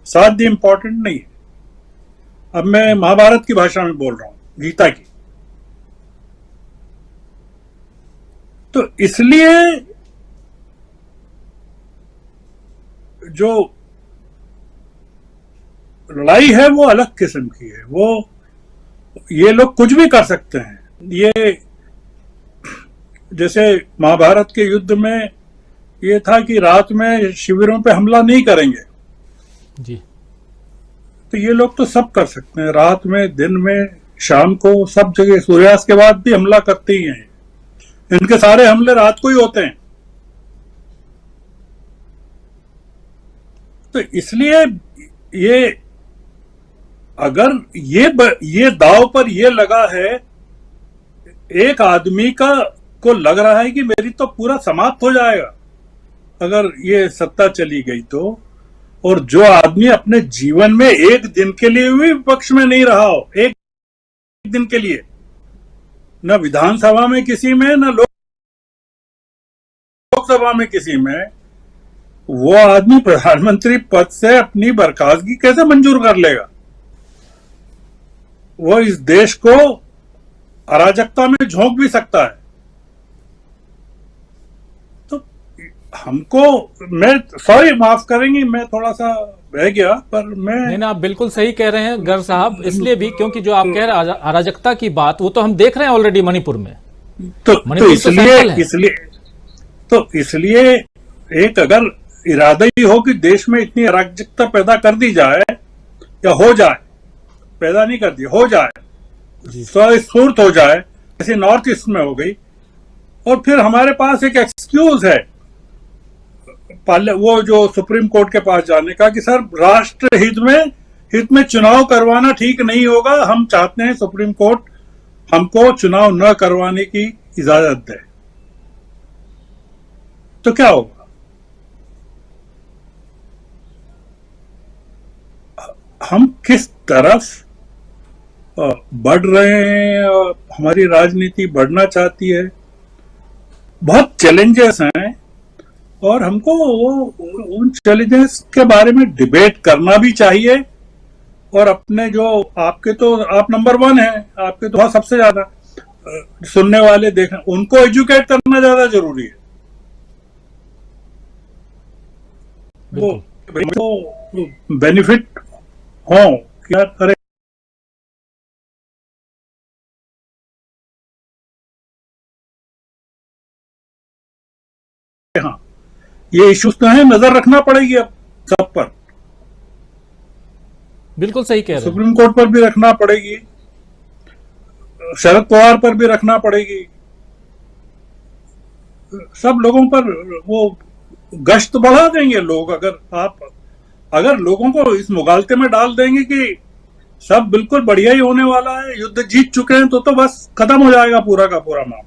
साध्य इंपॉर्टेंट नहीं है। अब मैं महाभारत की भाषा में बोल रहा हूं, गीता की। तो इसलिए जो लड़ाई है वो अलग किस्म की है। वो ये लोग कुछ भी कर सकते हैं। ये जैसे महाभारत के युद्ध में ये था कि रात में शिविरों पे हमला नहीं करेंगे जी। तो ये लोग तो सब कर सकते हैं, रात में, दिन में, शाम को, सब जगह, सूर्यास्त के बाद भी हमला करते ही हैं। इनके सारे हमले रात को ही होते हैं। तो इसलिए ये अगर ये दाव पर ये लगा है, एक आदमी को लग रहा है कि मेरी तो पूरा समाप्त हो जाएगा अगर ये सत्ता चली गई तो, और जो आदमी अपने जीवन में एक दिन के लिए भी विपक्ष में नहीं रहा हो, एक दिन के लिए, न विधानसभा में किसी में, न लोकसभा में किसी में, वो आदमी प्रधानमंत्री पद से अपनी बर्खास्तगी कैसे मंजूर कर लेगा? वो इस देश को अराजकता में झोंक भी सकता है। तो हमको, मैं सॉरी, माफ करेंगी, मैं थोड़ा सा बह गया, पर मैं नहीं, आप बिल्कुल सही कह रहे हैं गर्ग साहब, इसलिए भी क्योंकि जो आप कह रहे हैं अराजकता की बात, वो तो हम देख रहे हैं ऑलरेडी मणिपुर में। तो इसलिए एक अगर इरादा ही हो कि देश में इतनी अराजकता पैदा कर दी जाए, या हो जाए, पैदा नहीं कर दी, हो जाए, स्वस्फूर्त हो जाए, जैसे नॉर्थ ईस्ट में हो गई, और फिर हमारे पास एक एक्सक्यूज है वो जो सुप्रीम कोर्ट के पास जाने का कि सर राष्ट्र हित में चुनाव करवाना ठीक नहीं होगा, हम चाहते हैं सुप्रीम कोर्ट हमको चुनाव न करवाने की इजाजत दे। तो क्या होगा? हम किस तरफ बढ़ रहे हैं? हमारी राजनीति बढ़ना चाहती है, बहुत चैलेंजेस हैं, और हमको उन चैलेंजेस के बारे में डिबेट करना भी चाहिए। और अपने जो आपके तो आप नंबर 1 हैं, आपके तो सबसे ज्यादा सुनने वाले देखना, उनको एजुकेट करना ज्यादा जरूरी है। वो बेनिफिट हो क्या करे। हाँ, ये इश्यूज तो है, नजर रखना पड़ेगी अब सब पर। बिल्कुल सही कह रहे हैं। सुप्रीम कोर्ट पर भी रखना पड़ेगी, शरद पवार पर भी रखना पड़ेगी, सब लोगों पर वो गश्त बढ़ा देंगे लोग। अगर लोगों को इस मुगालते में डाल देंगे कि सब बिल्कुल बढ़िया ही होने वाला है, युद्ध जीत चुके हैं, तो बस खत्म हो जाएगा पूरा का पूरा मामला।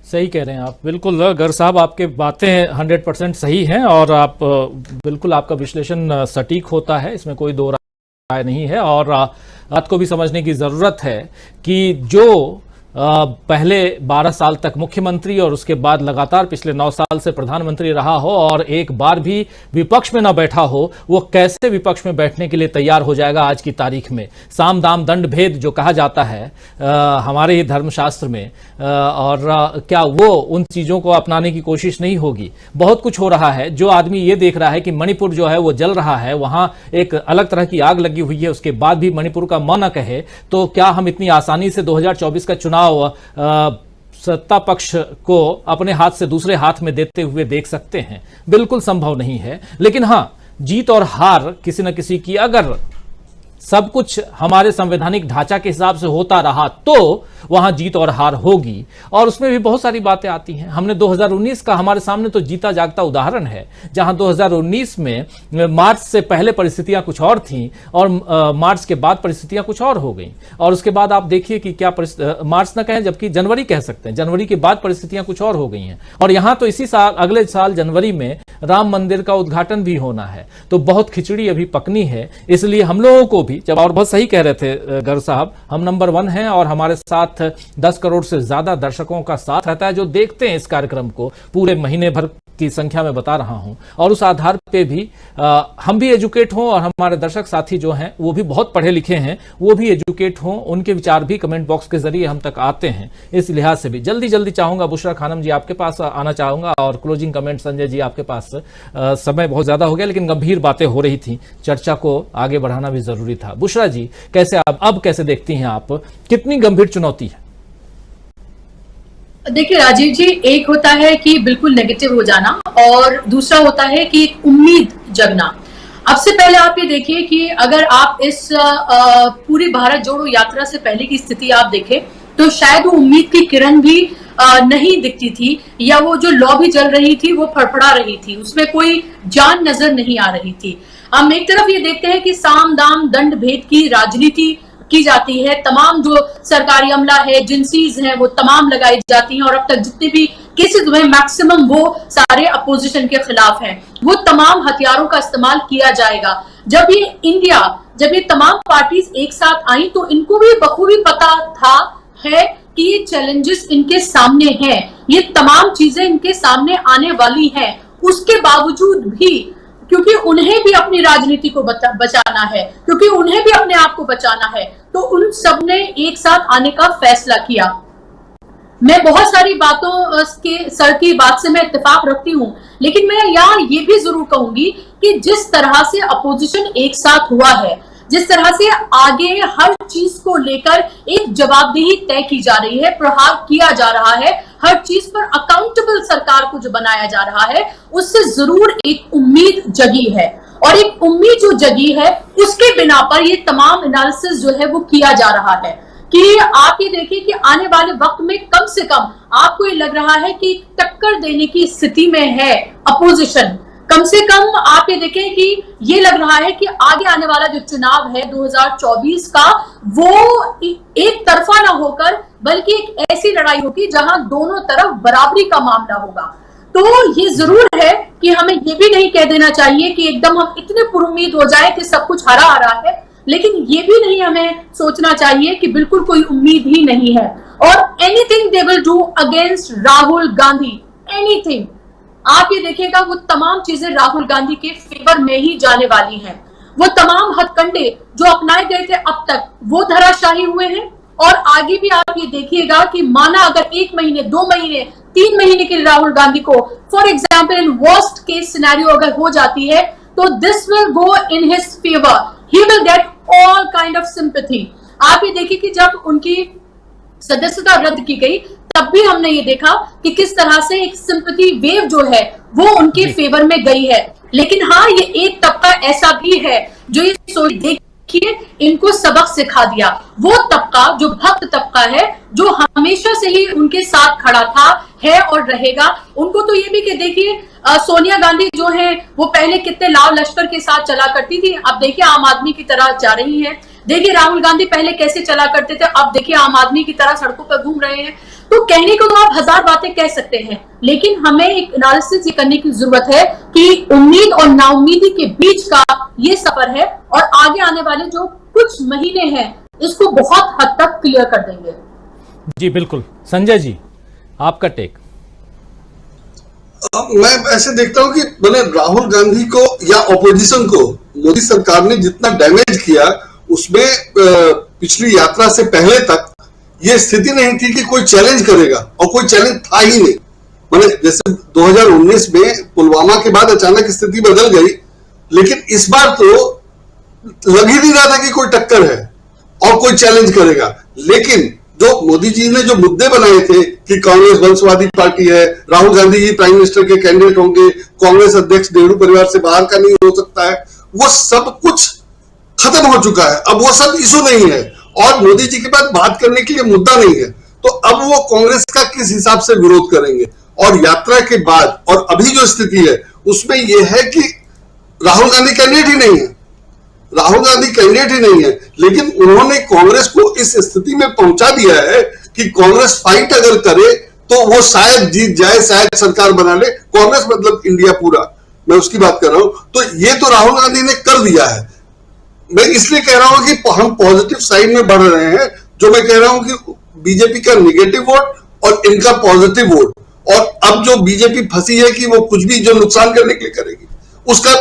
सही कह रहे हैं आप, बिल्कुल गर्ग साहब, आपके बातें 100% सही हैं, और आप बिल्कुल, आपका विश्लेषण सटीक होता है, इसमें कोई दो राय नहीं है। और बात को भी समझने की जरूरत है कि जो पहले 12 साल तक मुख्यमंत्री और उसके बाद लगातार पिछले 9 साल से प्रधानमंत्री रहा हो और एक बार भी विपक्ष में न बैठा हो, वो कैसे विपक्ष में बैठने के लिए तैयार हो जाएगा आज की तारीख में? साम दाम दंड भेद जो कहा जाता है हमारे ही धर्मशास्त्र में, और क्या वो उन चीजों को अपनाने की कोशिश नहीं होगी? बहुत कुछ हो रहा है। जो आदमी ये देख रहा है कि मणिपुर जो है वो जल रहा है, वहां एक अलग तरह की आग लगी हुई है, उसके बाद भी मणिपुर का मौन न कहे, तो क्या हम इतनी आसानी से 2024 का चुनाव सत्ता पक्ष को अपने हाथ से दूसरे हाथ में देते हुए देख सकते हैं? बिल्कुल संभव नहीं है। लेकिन हां, जीत और हार किसी न किसी की अगर सब कुछ हमारे संवैधानिक ढांचा के हिसाब से होता रहा तो वहां जीत और हार होगी। और उसमें भी बहुत सारी बातें आती हैं। हमने 2019 का हमारे सामने तो जीता जागता उदाहरण है, जहां 2019 में मार्च से पहले परिस्थितियां कुछ और थीं और मार्च के बाद परिस्थितियां कुछ और हो गई। और उसके बाद आप देखिए कि क्या मार्च ना कहें जबकि जनवरी कह सकते हैं, जनवरी के बाद परिस्थितियां कुछ और हो गई हैं। और यहां तो इसी साल, अगले साल जनवरी में राम मंदिर का उद्घाटन भी होना है। तो बहुत खिचड़ी अभी पकनी है। इसलिए हम लोगों को भी, जब और बहुत सही कह रहे थे गर्ग साहब, हम नंबर 1 हैं और हमारे साथ 10 करोड़ से ज्यादा दर्शकों का साथ रहता है जो देखते हैं इस कार्यक्रम को पूरे महीने भर की संख्या में बता रहा हूं। और उस आधार पे भी हम भी एजुकेट हों और हमारे दर्शक साथी जो हैं वो भी बहुत पढ़े लिखे हैं, वो भी एजुकेट हों, उनके विचार भी कमेंट बॉक्स के जरिए हम तक आते हैं। इस लिहाज से भी जल्दी चाहूंगा बुशरा खानम जी आपके पास आना चाहूंगा और क्लोजिंग कमेंट संजय जी आपके पास। समय बहुत ज्यादा हो गया लेकिन गंभीर बातें हो रही थी, चर्चा को आगे बढ़ाना भी जरूरी था। बुशरा जी कैसे अब कैसे देखती हैं आप, कितनी गंभीर चुनौती है? देखिए राजीव जी, एक होता है कि बिल्कुल नेगेटिव हो जाना और दूसरा होता है कि एक उम्मीद जगना। अब से पहले आप ये देखिए कि अगर आप इस पूरी भारत जोड़ो यात्रा से पहले की स्थिति आप देखें तो शायद वो उम्मीद की किरण भी नहीं दिखती थी, या वो जो लौ भी जल रही थी वो फड़फड़ा रही थी, उसमें कोई जान नजर नहीं आ रही थी। हम एक तरफ ये देखते हैं कि साम दाम दंड भेद की राजनीति की जाती है, तमाम जो सरकारी अमला है, एजेंसीज हैं, वो तमाम लगाई जाती हैं और अब तक जितने भी केसेस हुए मैक्सिमम वो सारे अपोजिशन के खिलाफ हैं। वो तमाम हथियारों का इस्तेमाल किया जाएगा। जब ये तमाम पार्टीज एक साथ आई तो इनको भी बखूबी पता था है कि ये चैलेंजेस इनके सामने हैं, ये तमाम चीजें इनके सामने आने वाली हैं। उसके बावजूद भी, क्योंकि उन्हें भी अपनी राजनीति को बचाना है, क्योंकि उन्हें भी अपने आप को बचाना है, तो उन सब ने एक साथ आने का फैसला किया। मैं बहुत सारी बातों के सर की बात से मैं इत्तेफाक रखती हूं, लेकिन मैं यहाँ ये भी जरूर कहूंगी कि जिस तरह से अपोजिशन एक साथ हुआ है, जिस तरह से आगे हर चीज को लेकर एक जवाबदेही तय की जा रही है, प्रहार किया जा रहा है, हर चीज पर अकाउंटेबल सरकार को जो बनाया जा रहा है, उससे जरूर एक उम्मीद जगी है। और एक उम्मीद जो जगी है उसके बिना पर ये तमाम एनालिसिस जो है वो किया जा रहा है कि आप ये देखिए कि आने वाले वक्त में कम से कम आपको ये लग रहा है कि टक्कर देने की स्थिति में है अपोजिशन। कम से कम आप ये देखें कि ये लग रहा है कि आगे आने वाला जो चुनाव है 2024 का, वो एक तरफा ना होकर बल्कि एक ऐसी लड़ाई होगी जहां दोनों तरफ बराबरी का मामला होगा। तो ये जरूर है कि हमें ये भी नहीं कह देना चाहिए कि एकदम हम इतने पुरुम्मीद हो जाए कि सब कुछ हरा हरा है, लेकिन ये भी नहीं हमें सोचना चाहिए कि बिल्कुल कोई उम्मीद ही नहीं है। और anything they will do against Rahul Gandhi, anything, आप ये देखिएगा वो तमाम चीजें राहुल गांधी के फेवर में ही जाने वाली हैं। वो तमाम हथकंडे जो अपनाए गए थे अब तक वो धराशायी हुए हैं। और आगे भी आप ये देखिएगा कि माना अगर 1 महीने 2 महीने 3 महीने के लिए राहुल गांधी को for example in worst case scenario अगर हो जाती है तो this will go in his favour, he will get all kind of sympathy. आप ये देखिए कि जब उनकी सदस्यता रद्द की गई तब भी हमने ये देखा कि किस तरह से एक सिंपैथी वेव जो है वो उनके फेवर में गई है। लेकिन हाँ, ये एक तबका ऐसा भी है जो ये सोच देखिए इनको सबक सिखा दिया। वो तबका जो भक्त तबका है, जो हमेशा से ही उनके साथ खड़ा था, है और रहेगा। उनको तो ये भी कि देखिए सोनिया गांधी जो है वो पहले कितने लाव लश्कर के साथ चला करती थी, अब देखिए आम आदमी की तरह जा रही है। देखिए राहुल गांधी पहले कैसे चला करते थे, अब देखिए आम आदमी की तरह सड़कों पर घूम रहे हैं। तो कहने को तो आप हजार बातें कह सकते हैं, लेकिन हमें एक एनालिसिस ये करने की जरूरत है कि उम्मीद और नाउम्मीदी के बीच का ये सफर है और आगे आने वाले जो कुछ महीने हैं इसको बहुत हद तक क्लियर कर देंगे। जी बिल्कुल। संजय जी, आपका टेक। मैं ऐसे देखता हूं कि मैंने राहुल गांधी को या ऑपोजिशन को मोदी सरकार ने जितना डैमेज किया उसमें पिछली यात्रा से पहले तक ये स्थिति नहीं थी कि कोई चैलेंज करेगा, और कोई चैलेंज था ही नहीं। मैंने जैसे 2019 में पुलवामा के बाद अचानक स्थिति बदल गई, लेकिन इस बार तो लग ही नहीं रहा था कि कोई टक्कर है और कोई चैलेंज करेगा। लेकिन जो मोदी जी ने जो मुद्दे बनाए थे कि कांग्रेस वंशवादी पार्टी है, राहुल गांधी जी प्राइम मिनिस्टर के कैंडिडेट होंगे, कांग्रेस अध्यक्ष नेहरू परिवार से बाहर का नहीं हो सकता है, वो सब कुछ खत्म हो चुका है, अब वो सब इशू नहीं है और मोदी जी के पास बात करने के लिए मुद्दा नहीं है। तो अब वो कांग्रेस का किस हिसाब से विरोध करेंगे? और यात्रा के बाद और अभी जो स्थिति है उसमें यह है कि राहुल गांधी कैंडिडेट ही नहीं है, राहुल गांधी कैंडिडेट ही नहीं है, लेकिन उन्होंने कांग्रेस को इस स्थिति में पहुंचा दिया है कि कांग्रेस फाइट अगर करे तो वो शायद जीत जाए, शायद सरकार बना ले। कांग्रेस मतलब इंडिया पूरा, मैं उसकी बात कर रहा हूं। तो ये तो राहुल गांधी ने कर दिया है। मैं इसलिए कह रहा हूं कि हम पॉजिटिव साइड में बढ़ रहे हैं। जो मैं कह रहा हूं कि बीजेपी का निगेटिव वोट और इनका पॉजिटिव वोट, और अब जो बीजेपी फंसी है कि वो कुछ भी जो नुकसान करने के लिए करेगी उसका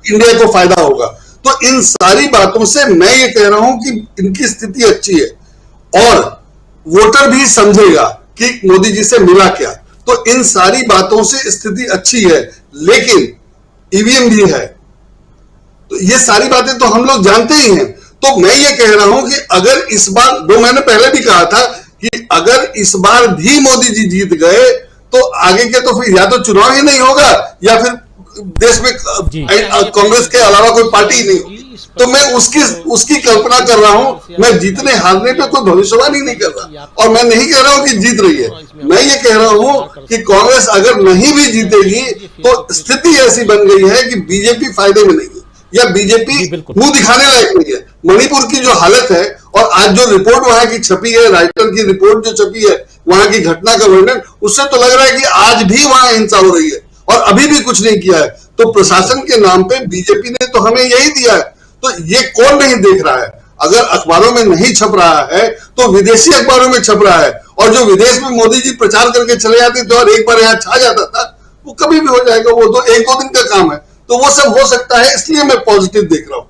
इंडिया को फायदा होगा। तो इन सारी बातों से मैं ये कह रहा हूं कि इनकी स्थिति अच्छी है और वोटर भी समझेगा कि मोदी जी से मिला क्या। तो इन सारी बातों से स्थिति अच्छी है, लेकिन ईवीएम भी है, तो ये सारी बातें तो हम लोग जानते ही हैं। तो मैं ये कह रहा हूं कि अगर इस बार, जो मैंने पहले भी कहा था कि अगर इस बार भी मोदी जी जीत गए तो आगे के तो फिर या तो चुनाव ही नहीं होगा या फिर देश में कांग्रेस के अलावा कोई पार्टी ही नहीं होगी। तो मैं उसकी कल्पना कर रहा हूं। मैं जीतने हारने पे कोई भविष्यवाणी नहीं कर रहा और मैं नहीं कह रहा हूं कि जीत रही है। मैं ये कह रहा हूं कि कांग्रेस अगर नहीं भी जीतेगी तो स्थिति ऐसी बन गई है कि बीजेपी फायदे में नहीं है या बीजेपी मुंह दिखाने लायक नहीं है। मणिपुर की जो हालत है और आज जो रिपोर्ट वहां की छपी है, राइटर की रिपोर्ट जो छपी है वहां की घटना का वर्णन, उससे तो लग रहा है कि आज भी वहां हिंसा हो रही है और अभी भी कुछ नहीं किया है। तो प्रशासन के नाम पे बीजेपी ने तो हमें यही दिया है। तो ये कौन नहीं देख रहा है? अगर अखबारों में नहीं छप रहा है तो विदेशी अखबारों में छप रहा है। और जो विदेश में मोदी जी प्रचार करके चले जाते थे और एक बार यहाँ छा जाता था, वो कभी भी हो जाएगा, वो तो एक दो दिन का काम है। तो वो सब हो सकता है, इसलिए मैं पॉजिटिव देख रहा हूं।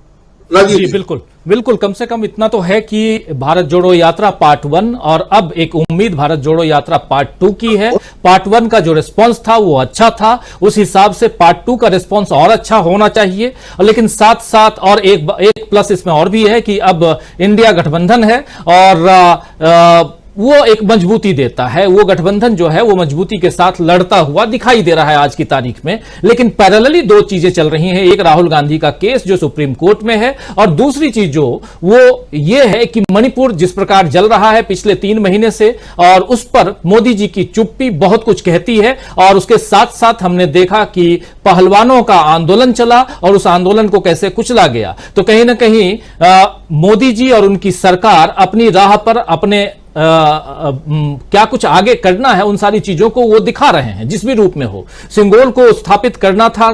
राजीव जी, बिल्कुल बिल्कुल, कम से कम इतना तो है कि भारत जोड़ो यात्रा पार्ट 1 और अब एक उम्मीद भारत जोड़ो यात्रा पार्ट 2 की है। पार्ट 1 का जो रिस्पांस था वो अच्छा था, उस हिसाब से पार्ट 2 का रिस्पांस और अच्छा होना चाहिए। लेकिन साथ साथ और एक प्लस इसमें और भी है कि अब इंडिया गठबंधन है और वो एक मजबूती देता है। वो गठबंधन जो है वो मजबूती के साथ लड़ता हुआ दिखाई दे रहा है आज की तारीख में। लेकिन पैरेलली दो चीजें चल रही हैं, एक राहुल गांधी का केस जो सुप्रीम कोर्ट में है और दूसरी चीज जो वो ये है कि मणिपुर जिस प्रकार जल रहा है पिछले 3 महीने से, और उस पर मोदी जी की चुप्पी बहुत कुछ कहती है। और उसके साथ साथ हमने देखा कि पहलवानों का आंदोलन चला और उस आंदोलन को कैसे कुचला गया। तो कहीं ना कहीं मोदी जी और उनकी सरकार अपनी राह पर अपने क्या कुछ आगे करना है उन सारी चीजों को वो दिखा रहे हैं जिस भी रूप में हो। सिंगोल को स्थापित करना था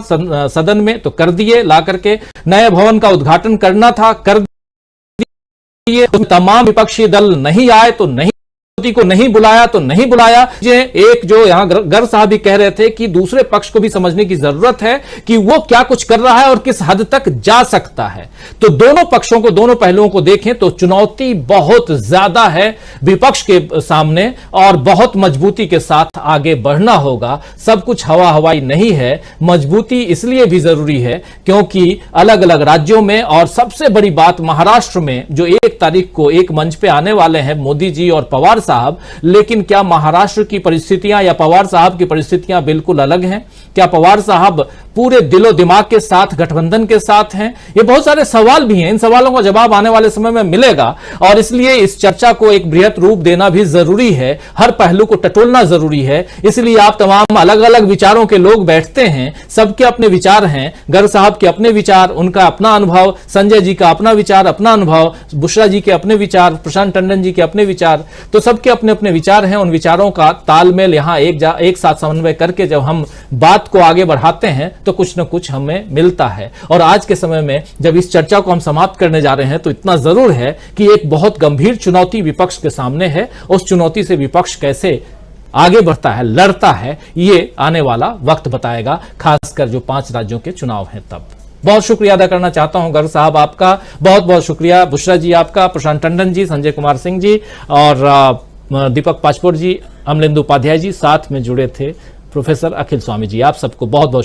सदन में तो कर दिए, ला करके नए भवन का उद्घाटन करना था कर दिए। तमाम विपक्षी दल नहीं आए तो नहीं, को नहीं बुलाया तो नहीं बुलाया। ये एक जो यहां गर्ग साहब भी कह रहे थे कि दूसरे पक्ष को भी समझने की जरूरत है कि वो क्या कुछ कर रहा है और किस हद तक जा सकता है। तो दोनों पक्षों को, दोनों पहलुओं को देखें तो चुनौती बहुत ज्यादा है विपक्ष के सामने और बहुत मजबूती के साथ आगे बढ़ना होगा। सब कुछ हवा हवाई नहीं है। मजबूती इसलिए भी जरूरी है क्योंकि अलग अलग राज्यों में, और सबसे बड़ी बात महाराष्ट्र में जो 1 तारीख को एक मंच पे आने वाले हैं मोदी जी और पवार साहब, लेकिन क्या महाराष्ट्र की परिस्थितियां या पवार साहब की परिस्थितियां बिल्कुल अलग हैं? क्या पवार साहब पूरे दिलो दिमाग के साथ गठबंधन के साथ हैं? ये बहुत सारे सवाल भी हैं। इन सवालों का जवाब आने वाले समय में मिलेगा और इसलिए इस चर्चा को एक बृहत रूप देना भी जरूरी है, हर पहलू को टटोलना जरूरी है। इसलिए आप तमाम अलग अलग विचारों के लोग बैठते हैं, सबके अपने विचार हैं। गर्ग साहब के अपने विचार, उनका अपना अनुभव, संजय जी का अपना विचार, अपना अनुभव, बुशरा जी के अपने विचार, प्रशांत टंडन जी के अपने विचार, तो सबके अपने अपने विचार हैं। उन विचारों का तालमेल यहां एक साथ समन्वय करके जब हम बात को आगे बढ़ाते हैं तो कुछ न कुछ हमें मिलता है। और आज के समय में जब इस चर्चा को हम समाप्त करने जा रहे हैं तो इतना जरूर है कि एक बहुत गंभीर चुनौती विपक्ष के सामने है। उस चुनौती से विपक्ष कैसे आगे बढ़ता है, लड़ता है, ये आने वाला वक्त बताएगा, खासकर जो 5 राज्यों के चुनाव हैं तब। बहुत शुक्रिया अदा करना चाहता हूं गर्ग साहब आपका, बहुत बहुत शुक्रिया बुशरा जी आपका, प्रशांत टंडन जी, संजय कुमार सिंह जी और दीपक पाचपोर जी, अमलेंदु उपाध्याय जी, साथ में जुड़े थे प्रोफेसर अखिल स्वामी जी। आप सबको बहुत बहुत